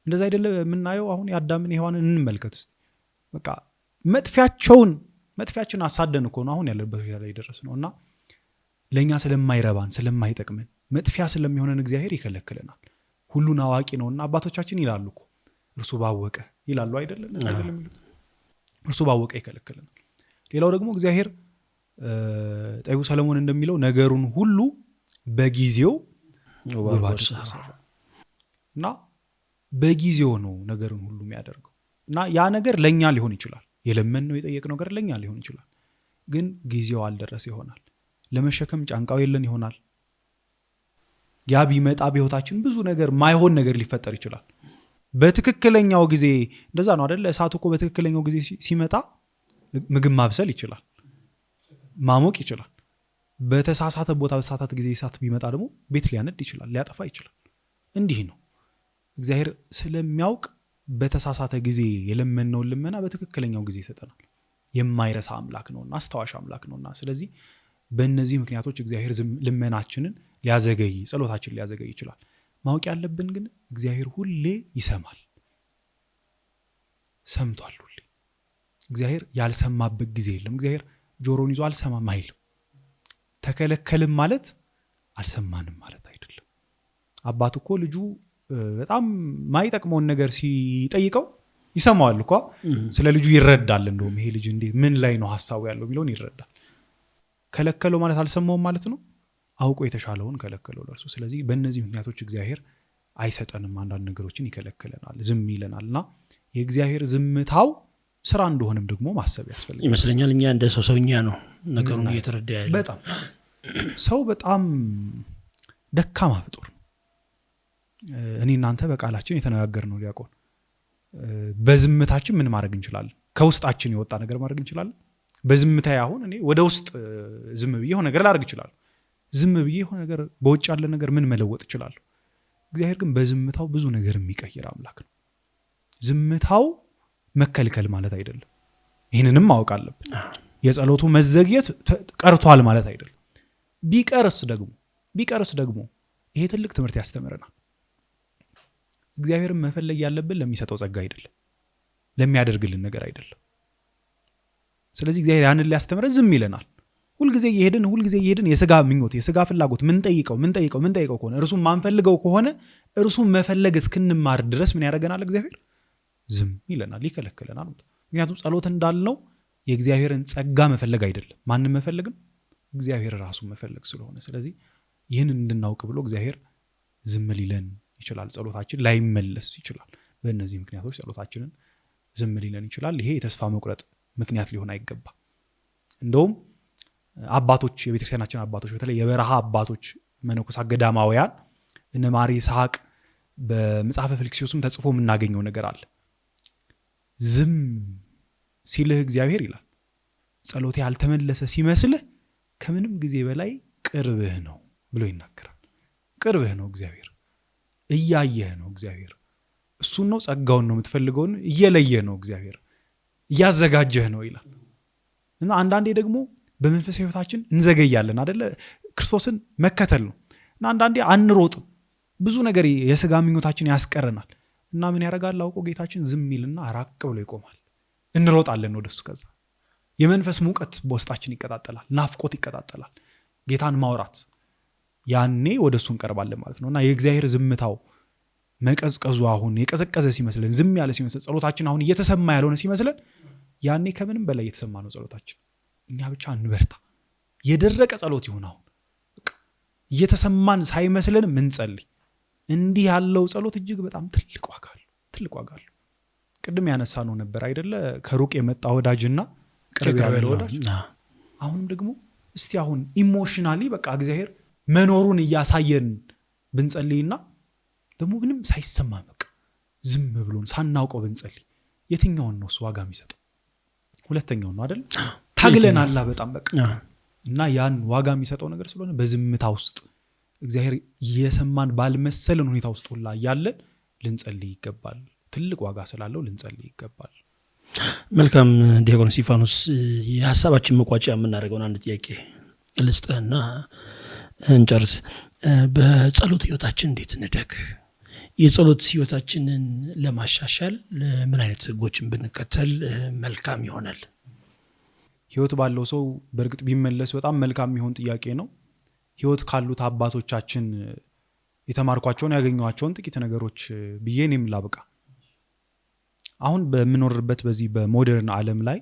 እንደዛ አይደለ የምናየው። አሁን የአዳምን ሔዋንን እንመልከት እስቲ። በቃ መጥፊያችን አሳደን እኮ ነው አሁን ያለበት ቦታ ላይ ደረስነው። እና ለኛ ስለማይረባን ስለማይጠቅመን መጥፊያ ስለሚሆነን እግዚአብሔር ይከለክለናል። ሁሉን አዋቂ ነውና አባቶቻችን ይላሉ እኮ እርሱ ባወቀ ይላሉ አይደለ? እንደዛ አይደለም የሚሉት? እርሱ ባወቀ ይከለክለናል። ሌላው ደግሞ እግዚአብሔር ጠቢቡ ሰለሞን እንደሚለው ነገሩን ሁሉ በጊዜው እና በጊዜው ነው ነገርን ሁሉ የሚያደርገው እና ያ ነገር ለኛ ሊሆን ይችላል፣ የለመንነው የጠየቅነው ነገር ለኛ ሊሆን ይችላል። ግን ጊዜው አልደረሰ ይሆናል፣ ለመሸከም ጫንቃው የለን ይሆናል። ያ ቢመጣ በህይወታችን ብዙ ነገር ማይሆን ነገር ሊፈጠር ይችላል። በትክክለኛው ጊዜ እንደዛ ነው አይደል? እሳቱ እኮ በትክክለኛው ጊዜ ሲመጣ ምግብ ማብሰል ይችላል፣ ማሞቅ ይችላል። በተሳሳተ ቦታ በተሳሳተ ጊዜ እሳት ቢመጣ ደግሞ ቤት ሊያነድ ይችላል፣ ሊያጠፋ ይችላል። እንዲህ ነው እግዚአብሔር ስለሚያውቅ በተሳሳተ ጊዜ የለመነውን ልመና በትክክለኛው ጊዜ ይሰጠናል። የማይረሳ አምላክ ነውና አስተዋሽ አምላክ ነውና ስለዚህ በእነዚህ ምክንያቶች እግዚአብሔር ልመናችንን ሊያዘገይ ጸሎታችንን ሊያዘገይ ይችላል። ማወቅ ያለብን ግን እግዚአብሔር ሁሌ ይሰማል፣ ሰምቷል። ሁሌ እግዚአብሔር ያልሰማበት ጊዜ የለም። እግዚአብሔር ጆሮን ይዞ አልሰማም አይልም። ተከለከልም ማለት አልሰማንም ማለት አይደለም። አባት እኮ ልጁ በጣም ማይጠቅመውን ነገር ሲጠይቀው ይሰማዋል እኮ። ስለ ልጁ ይረዳል። እንደውም ይሄ ልጅ እንዴ ምን ላይ ነው ሐሳቡ ያለው ቢለውን ይረዳል። ከለከለው ማለት አልሰማውም ማለት ነው። አውቆ የተሻለውን ከለከለው ለእርሱ። ስለዚህ በእነዚህ ምክንያቶች እግዚአብሔር አይሰጠንም፣ አንዳንድ ነገሮችን ይከለክለናል፣ ዝም ይለናልና የእግዚአብሔር ዝምታው ስራ እንደሆነም ደግሞ ማሰብ ያስፈልጋል ይመስለኛል። እኛ እንደ ሰውኛ ነው ነገሩን እየተረዳ ያለ። በጣም ሰው በጣም ደካማ ፍጡር። እኔ እናንተ በቃላችን የተነጋገርነው ዲያቆን በዝምታችን ምን ማድረግ እንችላለን? ከውስጣችን የወጣ ነገር ማድረግ እንችላለን። በዝምታ አሁን እኔ ወደ ውስጥ ዝም ብዬ የሆነ ነገር ላደርግ እችላለሁ። ዝም ብዬ የሆነ ነገር በውጭ ያለ ነገር ምን መለወጥ እችላለሁ? እግዚአብሔር ግን በዝምታው ብዙ ነገር የሚቀይር አምላክ ነው። ዝምታው መከልከል ማለት አይደለም። ይህንንም ማወቅ አለብን። የጸሎቱ መዘግየት ቀርቷል ማለት አይደለም። ቢቀርስ ደግሞ ይሄ ትልቅ ትምህርት ያስተምረናል። እግዚአብሔርን መፈለግ ያለብን ለሚሰጠው ጸጋ አይደለም፣ ለሚያደርግልን ነገር አይደለም። ስለዚህ እግዚአብሔር ያንን ሊያስተምረን ዝም ይለናል። ሁልጊዜ እየሄድን የሥጋ ምኞት የሥጋ ፍላጎት ምን ጠይቀው ከሆነ እርሱም ማንፈልገው ከሆነ እርሱም መፈለግ እስክንማር ድረስ ምን ያደርገናል? እግዚአብሔር ዝም ይለናል፣ ይከለክለናል። ምክንያቱም ጸሎት እንዳልነው የእግዚአብሔርን ጸጋ መፈለግ አይደለም፣ ማንም መፈለግም እግዚአብሔር ራሱን መፈለግ ስለሆነ ስለዚህ ይህንን እንድናውቅ ብሎ እግዚአብሔር ዝም ሊለን ይችላል። ጸሎታችን ላይመለስ ይችላል። በእነዚህ ምክንያቶች ጸሎታችንን ዝም ሊለን ይችላል። ይሄ የተስፋ መቁረጥ ምክንያት ሊሆን አይገባ። እንደውም አባቶች፣ የቤተክርስቲያናችን አባቶች፣ በተለይ የበረሃ አባቶች፣ መነኮሳት፣ ገዳማውያን እነ ማር ይስሐቅ በመጽሐፈ ፊልክስዩስም ተጽፎ የምናገኘው ነገር አለ። ዝም ሲልህ እግዚአብሔር ይላል ጸሎቴ ያልተመለሰ ሲመስልህ ከምንም ጊዜ በላይ ቅርብህ ነው ብሎ ይናገራል። ቅርብህ ነው እግዚአብሔር፣ እያየህ ነው እግዚአብሔር። እሱን ነው ጸጋውን ነው የምትፈልገውን እየለየህ ነው እግዚአብሔር፣ እያዘጋጀህ ነው ይላል። እና አንዳንዴ ደግሞ በመንፈሳዊ ሕይወታችን እንዘገያለን አይደለ? ክርስቶስን መከተል ነው እና አንዳንዴ አንሮጥም። ብዙ ነገር የሥጋ ምኞታችን ያስቀረናል እና ምን ያደርጋል? አውቆ ጌታችን ዝም ይልና ራቅ ብሎ ይቆማል። እንሮጣለን ወደሱ። ከዛ የመንፈስ ሙቀት በውስጣችን ይቀጣጠላል፣ ናፍቆት ይቀጣጠላል፣ ጌታን ማውራት። ያኔ ወደሱ እንቀርባለን ማለት ነው። እና የእግዚአብሔር ዝምታው መቀዝቀዙ አሁን የቀዘቀዘ ሲመስለን፣ ዝም ያለ ሲመስለን፣ ጸሎታችን አሁን እየተሰማ ያልሆነ ሲመስለን ያኔ ከምንም በላይ እየተሰማ ነው ጸሎታችን። እኛ ብቻ እንበርታ። የደረቀ ጸሎት ይሁን አሁን እየተሰማን ሳይመስለን ምንጸልይ። እንዲህ ያለው ጸሎት እጅግ በጣም ትልቅ ዋጋ አለው። ቅድም ያነሳ ነው ነበር አይደለ? ከሩቅ የመጣ ወዳጅና ቅርብ ያለ ወዳጅ። አሁንም ደግሞ እስቲ አሁን ኢሞሽናሊ በቃ እግዚአብሔር መኖሩን እያሳየን ብንጸልይና ደግሞ ምንም ሳይሰማ በቃ ዝም ብሎን ሳናውቀው ብንጸልይ የትኛውን ነው እሱ ዋጋ የሚሰጠው? ሁለተኛውን ነው አይደል? ታግለናል በጣም በቃ እና ያን ዋጋ የሚሰጠው ነገር ስለሆነ በዝምታ ውስጥ እግዚአብሔር እየሰማን ባልመሰለን ሁኔታ ውስጥ ሁላ እያለን ልንጸልይ ይገባል። ትልቅ ዋጋ ስላለው ልንጸልይ ይገባል። መልካም ዲያቆን እስጢፋኖስ፣ የሀሳባችን መቋጫ የምናደርገውን አንድ ጥያቄ ልስጥህና እንጨርስ። በጸሎት ህይወታችን እንዴት እንደግ? የጸሎት ህይወታችንን ለማሻሻል ምን አይነት ህጎችን ብንከተል መልካም ይሆናል? ህይወት ባለው ሰው በእርግጥ ቢመለስ በጣም መልካም የሚሆን ጥያቄ ነው። ህይወት ካሉት አባቶቻችን የተማርኳቸውን ያገኘኋቸውን ጥቂት ነገሮች ብዬ እኔም ላብቃ። አሁን በምኖርበት በዚህ በሞደርን ዓለም ላይ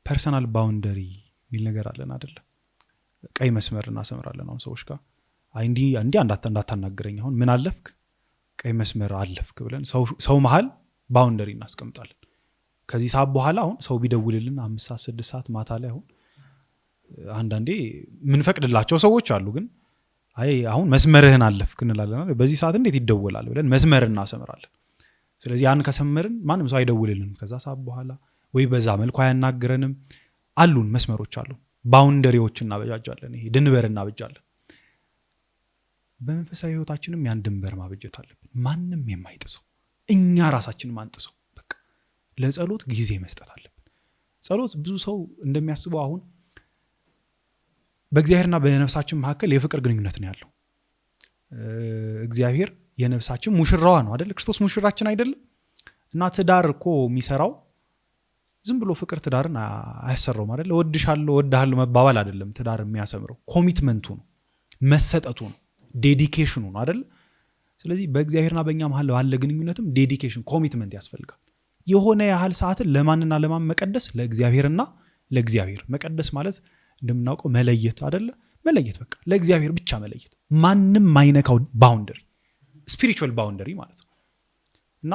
ፐርሰናል ባውንደሪ የሚል ነገር አለን አይደለ? ቀይ መስመር እናሰምራለን አሁን ሰዎች ጋር እንዲህ እንዳታናግረኝ አሁን ምን አለፍክ ቀይ መስመር አለፍክ ብለን ሰው መሃል ባውንደሪ እናስቀምጣለን። ከዚህ ሰዓት በኋላ አሁን ሰው ቢደውልልን 5 ሰዓት 6 ሰዓት ማታ ላይ አሁን አንዳንዴ ምን ፈቅድላቸው ሰዎች አሉ። ግን አይ አሁን መስመርህን አለፍክ እንላለን። በዚህ ሰዓት እንዴት ይደወላል ብለን መስመር እናሰምራለን። ስለዚህ ያን ከሰመርን ማንም ሰው አይደውልልንም ከዛ ሰዓት በኋላ ወይ በዛ መልኩ አያናግረንም። አሉን መስመሮች አሉ፣ ባውንደሪዎች እናበጃጃለን። ይሄ ድንበር እናበጃለን። በመንፈሳዊ ህይወታችንም ያን ድንበር ማበጀት አለብን። ማንም የማይጥሰው እኛ ራሳችን ማንጥሰው በቃ ለጸሎት ጊዜ መስጠት አለብን። ጸሎት ብዙ ሰው እንደሚያስበው አሁን በእግዚአብሔርና በነፍሳችን መካከል የፍቅር ግንኙነት ነው ያለው። እግዚአብሔር የነፍሳችን ሙሽራዋ ነው አይደል? ክርስቶስ ሙሽራችን አይደለም? እና ትዳር እኮ የሚሰራው ዝም ብሎ ፍቅር ትዳርን አያሰራውም አይደል? እወድሻለሁ እወድሃለሁ መባባል አይደለም ትዳር የሚያሰምረው፣ ኮሚትመንቱ ነው፣ መሰጠቱ ነው፣ ዴዲኬሽኑ ነው አይደል? ስለዚህ በእግዚአብሔርና በእኛ መሃል ባለ ግንኙነትም ዴዲኬሽን ኮሚትመንት ያስፈልጋል። የሆነ ያህል ሰዓትን ለማንና ለማን መቀደስ? ለእግዚአብሔርና ለእግዚአብሔር መቀደስ ማለት እንደምናውቀው መለየት አይደለ? መለየት በቃ ለእግዚአብሔር ብቻ መለየት፣ ማንም ማይነካው ባውንደሪ፣ ስፒሪቹዋል ባውንደሪ ማለት ነው። እና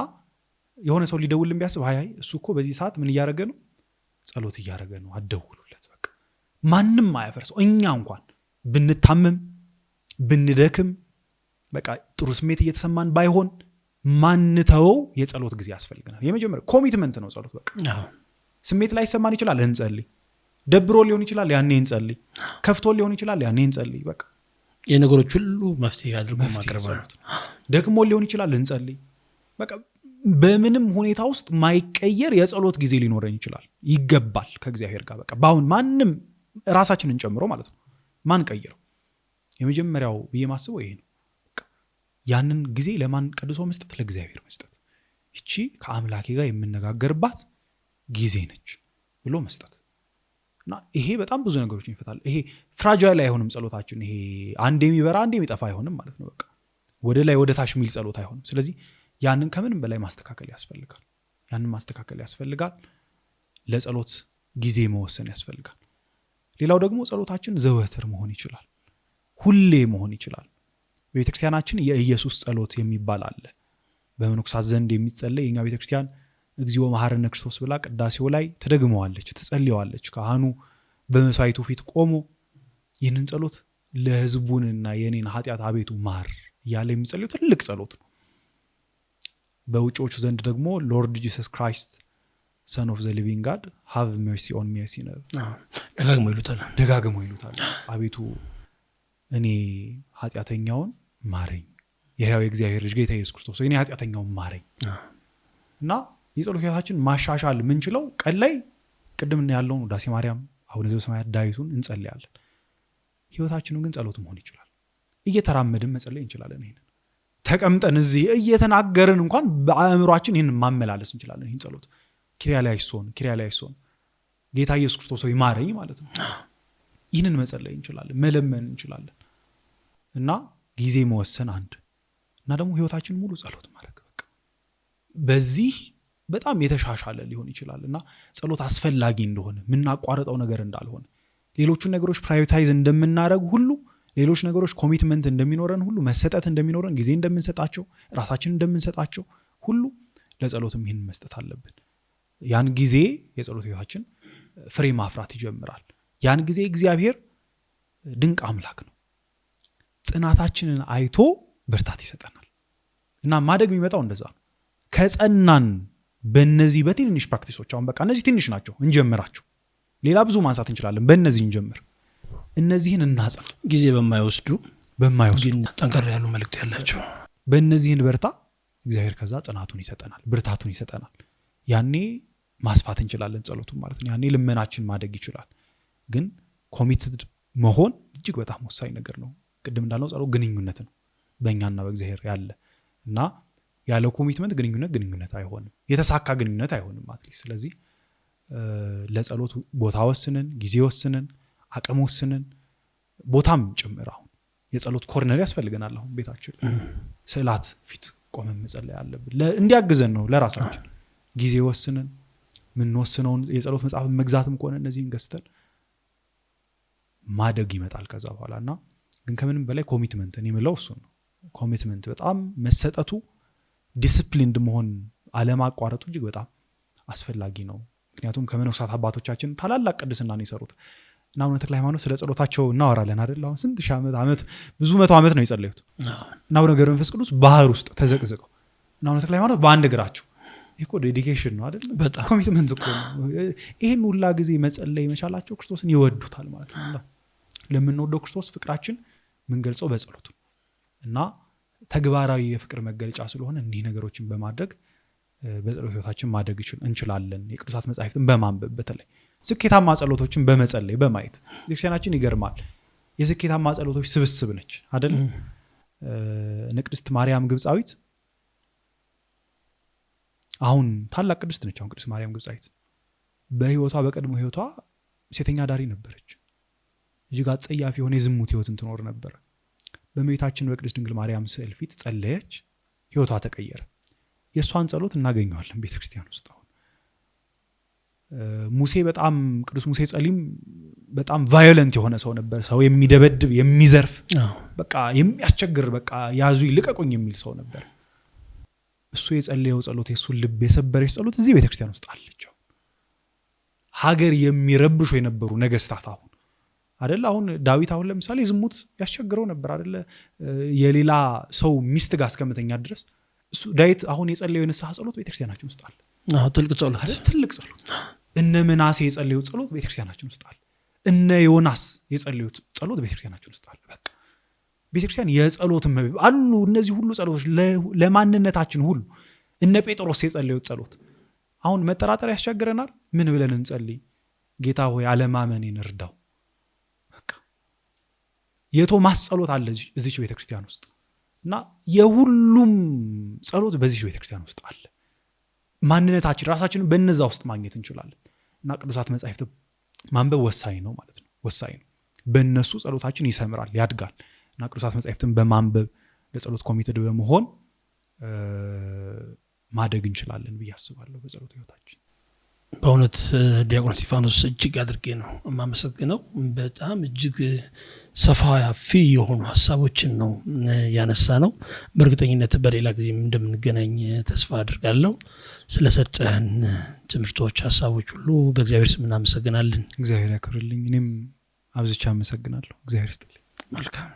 የሆነ ሰው ሊደውልን ቢያስብ አይ እሱ እኮ በዚህ ሰዓት ምን እያደረገ ነው? ጸሎት እያደረገ ነው፣ አትደውሉለት። በቃ ማንም አያፈርሰው። እኛ እንኳን ብንታመም ብንደክም በቃ ጥሩ ስሜት እየተሰማን ባይሆን ማንተወው የጸሎት ጊዜ ያስፈልገናል። የመጀመሪያው ኮሚትመንት ነው ጸሎት። በቃ ስሜት ላይ ሰማን ይችላል እንጸልይ፣ ደብሮ ሊሆን ይችላል ያኔ እንጸልይ፣ ከፍቶ ሊሆን ይችላል ያኔ እንጸልይ። በቃ የነገሮች ሁሉ መፍትሄ አድርጎ ማቅረብ ነው። ደግሞ ሊሆን ይችላል እንጸልይ። በቃ በምንም ሁኔታ ውስጥ ማይቀየር የጸሎት ጊዜ ሊኖረን ይችላል፣ ይገባል ከእግዚአብሔር ጋር። በቃ ባሁን ማንም ራሳችንን ጨምሮ ማለት ነው ማን ቀይረው። የመጀመሪያው ብዬ ማስበው ይሄ ነው። ያንን ጊዜ ለማን ቀድሶ መስጠት? ለእግዚአብሔር መስጠት። እቺ ከአምላኬ ጋር የምነጋገርባት ጊዜ ነች ብሎ መስጠት እና ይሄ በጣም ብዙ ነገሮችን ይፈታል። ይሄ ፍራጃይል አይሆንም ጸሎታችን። ይሄ አንዴ የሚበራ አንዴ የሚጠፋ አይሆንም ማለት ነው። በቃ ወደ ላይ ወደ ታች የሚል ጸሎት አይሆንም። ስለዚህ ያንን ከምንም በላይ ማስተካከል ያስፈልጋል። ያንን ማስተካከል ያስፈልጋል። ለጸሎት ጊዜ መወሰን ያስፈልጋል። ሌላው ደግሞ ጸሎታችን ዘወትር መሆን ይችላል፣ ሁሌ መሆን ይችላል። በቤተክርስቲያናችን የኢየሱስ ጸሎት የሚባል አለ። በመነኮሳት ዘንድ የሚጸለይ የኛ ቤተክርስቲያን እግዚኦ መሐረነ ክርስቶስ ብላ ቅዳሴው ላይ ትደግመዋለች፣ ትጸልየዋለች። ካህኑ በመስዋዕቱ ፊት ቆሞ ይህንን ጸሎት ለሕዝቡንና የኔን ኃጢአት አቤቱ ማር እያለ የሚጸልየው ትልቅ ጸሎት ነው። በውጪዎቹ ዘንድ ደግሞ ሎርድ ጂሰስ ክራይስት ሰን ኦፍ ዘ ሊቪንግ ጋድ ሃቭ ሜርሲ ኦን ሚ ሲነር ደጋግሞ ይሉታል። አቤቱ እኔ ኃጢአተኛውን ማረኝ፣ የሕያው የእግዚአብሔር ልጅ ጌታ ኢየሱስ ክርስቶስ እኔ ኃጢአተኛውን ማረኝ። እና የጸሎት ሕይወታችን ማሻሻል ምንችለው ቀን ላይ ቅድም ያለውን ውዳሴ ማርያም፣ አቡነ ዘበሰማያት ዳዊቱን እንጸልያለን። ሕይወታችንን ግን ጸሎት መሆን ይችላል። እየተራመድን መጸለይ እንችላለን። ይሄንን ተቀምጠን እዚህ እየተናገርን እንኳን በአእምሯችን ይህን ማመላለስ እንችላለን። ይህን ጸሎት ኪርያላይሶን ጌታ ኢየሱስ ክርስቶስ ሆይ ማረኝ ማለት ነው። ይህንን መጸለይ እንችላለን፣ መለመን እንችላለን። እና ጊዜ መወሰን አንድ እና ደግሞ ሕይወታችን ሙሉ ጸሎት ማድረግ በቃ በዚህ በጣም የተሻሻለ ሊሆን ይችላል። እና ጸሎት አስፈላጊ እንደሆነ የምናቋርጠው ነገር እንዳልሆነ ሌሎቹን ነገሮች ፕራዮሪታይዝ እንደምናደርግ ሁሉ ሌሎች ነገሮች ኮሚትመንት እንደሚኖረን ሁሉ መሰጠት እንደሚኖረን ጊዜ እንደምንሰጣቸው ራሳችን እንደምንሰጣቸው ሁሉ ለጸሎትም ይህን መስጠት አለብን። ያን ጊዜ የጸሎት ሕይወታችን ፍሬ ማፍራት ይጀምራል። ያን ጊዜ እግዚአብሔር ድንቅ አምላክ ነው። ጽናታችንን አይቶ ብርታት ይሰጠናል። እና ማደግ የሚመጣው እንደዛ ነው። ከጸናን በእነዚህ በትንሽ ፕራክቲሶች አሁን በቃ እነዚህ ትንሽ ናቸው እንጀምራቸው። ሌላ ብዙ ማንሳት እንችላለን። በእነዚህ እንጀምር፣ እነዚህን እናጽና። ጊዜ በማይወስዱ ግን ጠንከር ያሉ መልእክት ያላቸው በእነዚህን በርታ። እግዚአብሔር ከዛ ጽናቱን ይሰጠናል፣ ብርታቱን ይሰጠናል። ያኔ ማስፋት እንችላለን ጸሎቱን ማለት ነው። ያኔ ልመናችን ማደግ ይችላል። ግን ኮሚትድ መሆን እጅግ በጣም ወሳኝ ነገር ነው። ቅድም እንዳልነው ጸሎት ግንኙነት ነው በእኛና በእግዚአብሔር ያለ እና ያለ ኮሚትመንት ግንኙነት አይሆንም፣ የተሳካ ግንኙነት አይሆንም አትሊስት። ስለዚህ ለጸሎት ቦታ ወስነን፣ ጊዜ ወስነን፣ አቅም ወስነን፣ ቦታም ጭምር አሁን የጸሎት ኮርነር ያስፈልገናል። አሁን ቤታችን ስዕላት ፊት ቆመን መጸለይ አለብን። እንዲያግዘን ነው ለራሳችን ጊዜ ወስነን ምንወስነውን የጸሎት መጽሐፍ መግዛትም ከሆነ እነዚህን ገዝተን ማደግ ይመጣል ከዛ በኋላና ግን ከምንም በላይ ኮሚትመንት እኔ የምለው እሱ ነው። ኮሚትመንት በጣም መሰጠቱ ዲሲፕሊንድ መሆን አለማቋረጡ እጅግ በጣም አስፈላጊ ነው። ምክንያቱም ከመነኮሳት አባቶቻችን ታላላቅ ቅድስና ነው የሰሩት እና አቡነ ተክለ ሃይማኖት ስለ ጸሎታቸው እናወራለን አይደል? አሁን ስንት ሺህ ዓመት ብዙ መቶ ዓመት ነው የጸለዩት እና አቡነ ገብረ መንፈስ ቅዱስ ባህር ውስጥ ተዘቅዝቀው እና አቡነ ተክለ ሃይማኖት በአንድ እግራቸው እኮ ዴዲኬሽን ነው አይደል? በጣም ኮሚትመንት እኮ ነው። ይሄን ሁላ ጊዜ መጸለይ መቻላቸው ክርስቶስን ይወዱታል ማለት ነው። ለምንወደው ክርስቶስ ፍቅራችን ምን ገልጸው በጸሎቱ እና ተግባራዊ የፍቅር መገለጫ ስለሆነ እንዲህ ነገሮችን በማድረግ በጸሎት ህይወታችን ማደግ እንችላለን። የቅዱሳት መጻሕፍትን በማንበብ በተለይ ስኬታማ ጸሎቶችን በመጸለይ በማየት ክርስቲያናችን ይገርማል። የስኬታማ ጸሎቶች ስብስብ ነች አይደል? ቅድስት ማርያም ግብጻዊት አሁን ታላቅ ቅድስት ነች። አሁን ቅድስት ማርያም ግብጻዊት በህይወቷ በቀድሞ ህይወቷ ሴተኛ ዳሪ ነበረች። እጅግ አጸያፊ የሆነ የዝሙት ህይወትን ትኖር ነበር። በእመቤታችን በቅድስት ድንግል ማርያም ስዕል ፊት ጸለየች፣ ህይወቷ ተቀየረ። የእሷን ጸሎት እናገኘዋለን ቤተክርስቲያን ውስጥ። አሁን ሙሴ በጣም ቅዱስ ሙሴ ጸሊም በጣም ቫዮለንት የሆነ ሰው ነበር። ሰው የሚደበድብ የሚዘርፍ በቃ የሚያስቸግር በቃ ያዙ ይልቀቁኝ የሚል ሰው ነበር። እሱ የጸለየው ጸሎት የሱን ልብ የሰበረች ጸሎት እዚህ ቤተክርስቲያን ውስጥ አለች። ሀገር የሚረብሹ የነበሩ ነገስታት አሁን አይደለ? አሁን ዳዊት አሁን ለምሳሌ ዝሙት ያስቸግረው ነበር አይደለ? የሌላ ሰው ሚስት ጋር እስከመተኛ ድረስ እሱ ዳዊት አሁን የጸለየው የንስሐ ጸሎት ቤተክርስቲያናችን ውስጥ አለ። ትልቅ ጸሎት አይደል? ትልቅ ጸሎት። እነ ምናሴ የጸለዩት ጸሎት ቤተክርስቲያናችን ውስጥ አለ። እነ ዮናስ የጸለዩት ጸሎት ቤተክርስቲያናችን ውስጥ አለ። በቃ ቤተክርስቲያን የጸሎት አሉ። እነዚህ ሁሉ ጸሎቶች ለማንነታችን ሁሉ እነ ጴጥሮስ የጸለዩት ጸሎት አሁን መጠራጠር ያስቸግረናል። ምን ብለን እንጸልይ? ጌታ ሆይ አለማመኔን እርዳው። በቃ የቶማስ ጸሎት አለ እዚህ ቤተክርስቲያን ውስጥ እና የሁሉም ጸሎት በዚህ ቤተክርስቲያን ውስጥ አለ። ማንነታችን ራሳችንን በእነዛ ውስጥ ማግኘት እንችላለን እና ቅዱሳት መጻሕፍት ማንበብ ወሳኝ ነው ማለት ነው። ወሳኝ ነው። በእነሱ ጸሎታችን ይሰምራል፣ ያድጋል እና ቅዱሳት መጻሕፍትን በማንበብ ለጸሎት ኮሚትድ በመሆን ማደግ እንችላለን ብዬ አስባለሁ በጸሎት ህይወታችን። በእውነት ዲያቆን እስጢፋኖስ እጅግ አድርጌ ነው የማመሰግነው። በጣም እጅግ ሰፋፊ የሆኑ ሀሳቦችን ነው ያነሳ ነው። በእርግጠኝነት በሌላ ጊዜም እንደምንገናኝ ተስፋ አድርጋለሁ። ስለሰጠህን ትምህርቶች፣ ሀሳቦች ሁሉ በእግዚአብሔር ስም እናመሰግናለን። እግዚአብሔር ያክብርልኝ። እኔም አብዝቻ አመሰግናለሁ። እግዚአብሔር ይስጥልኝ። መልካም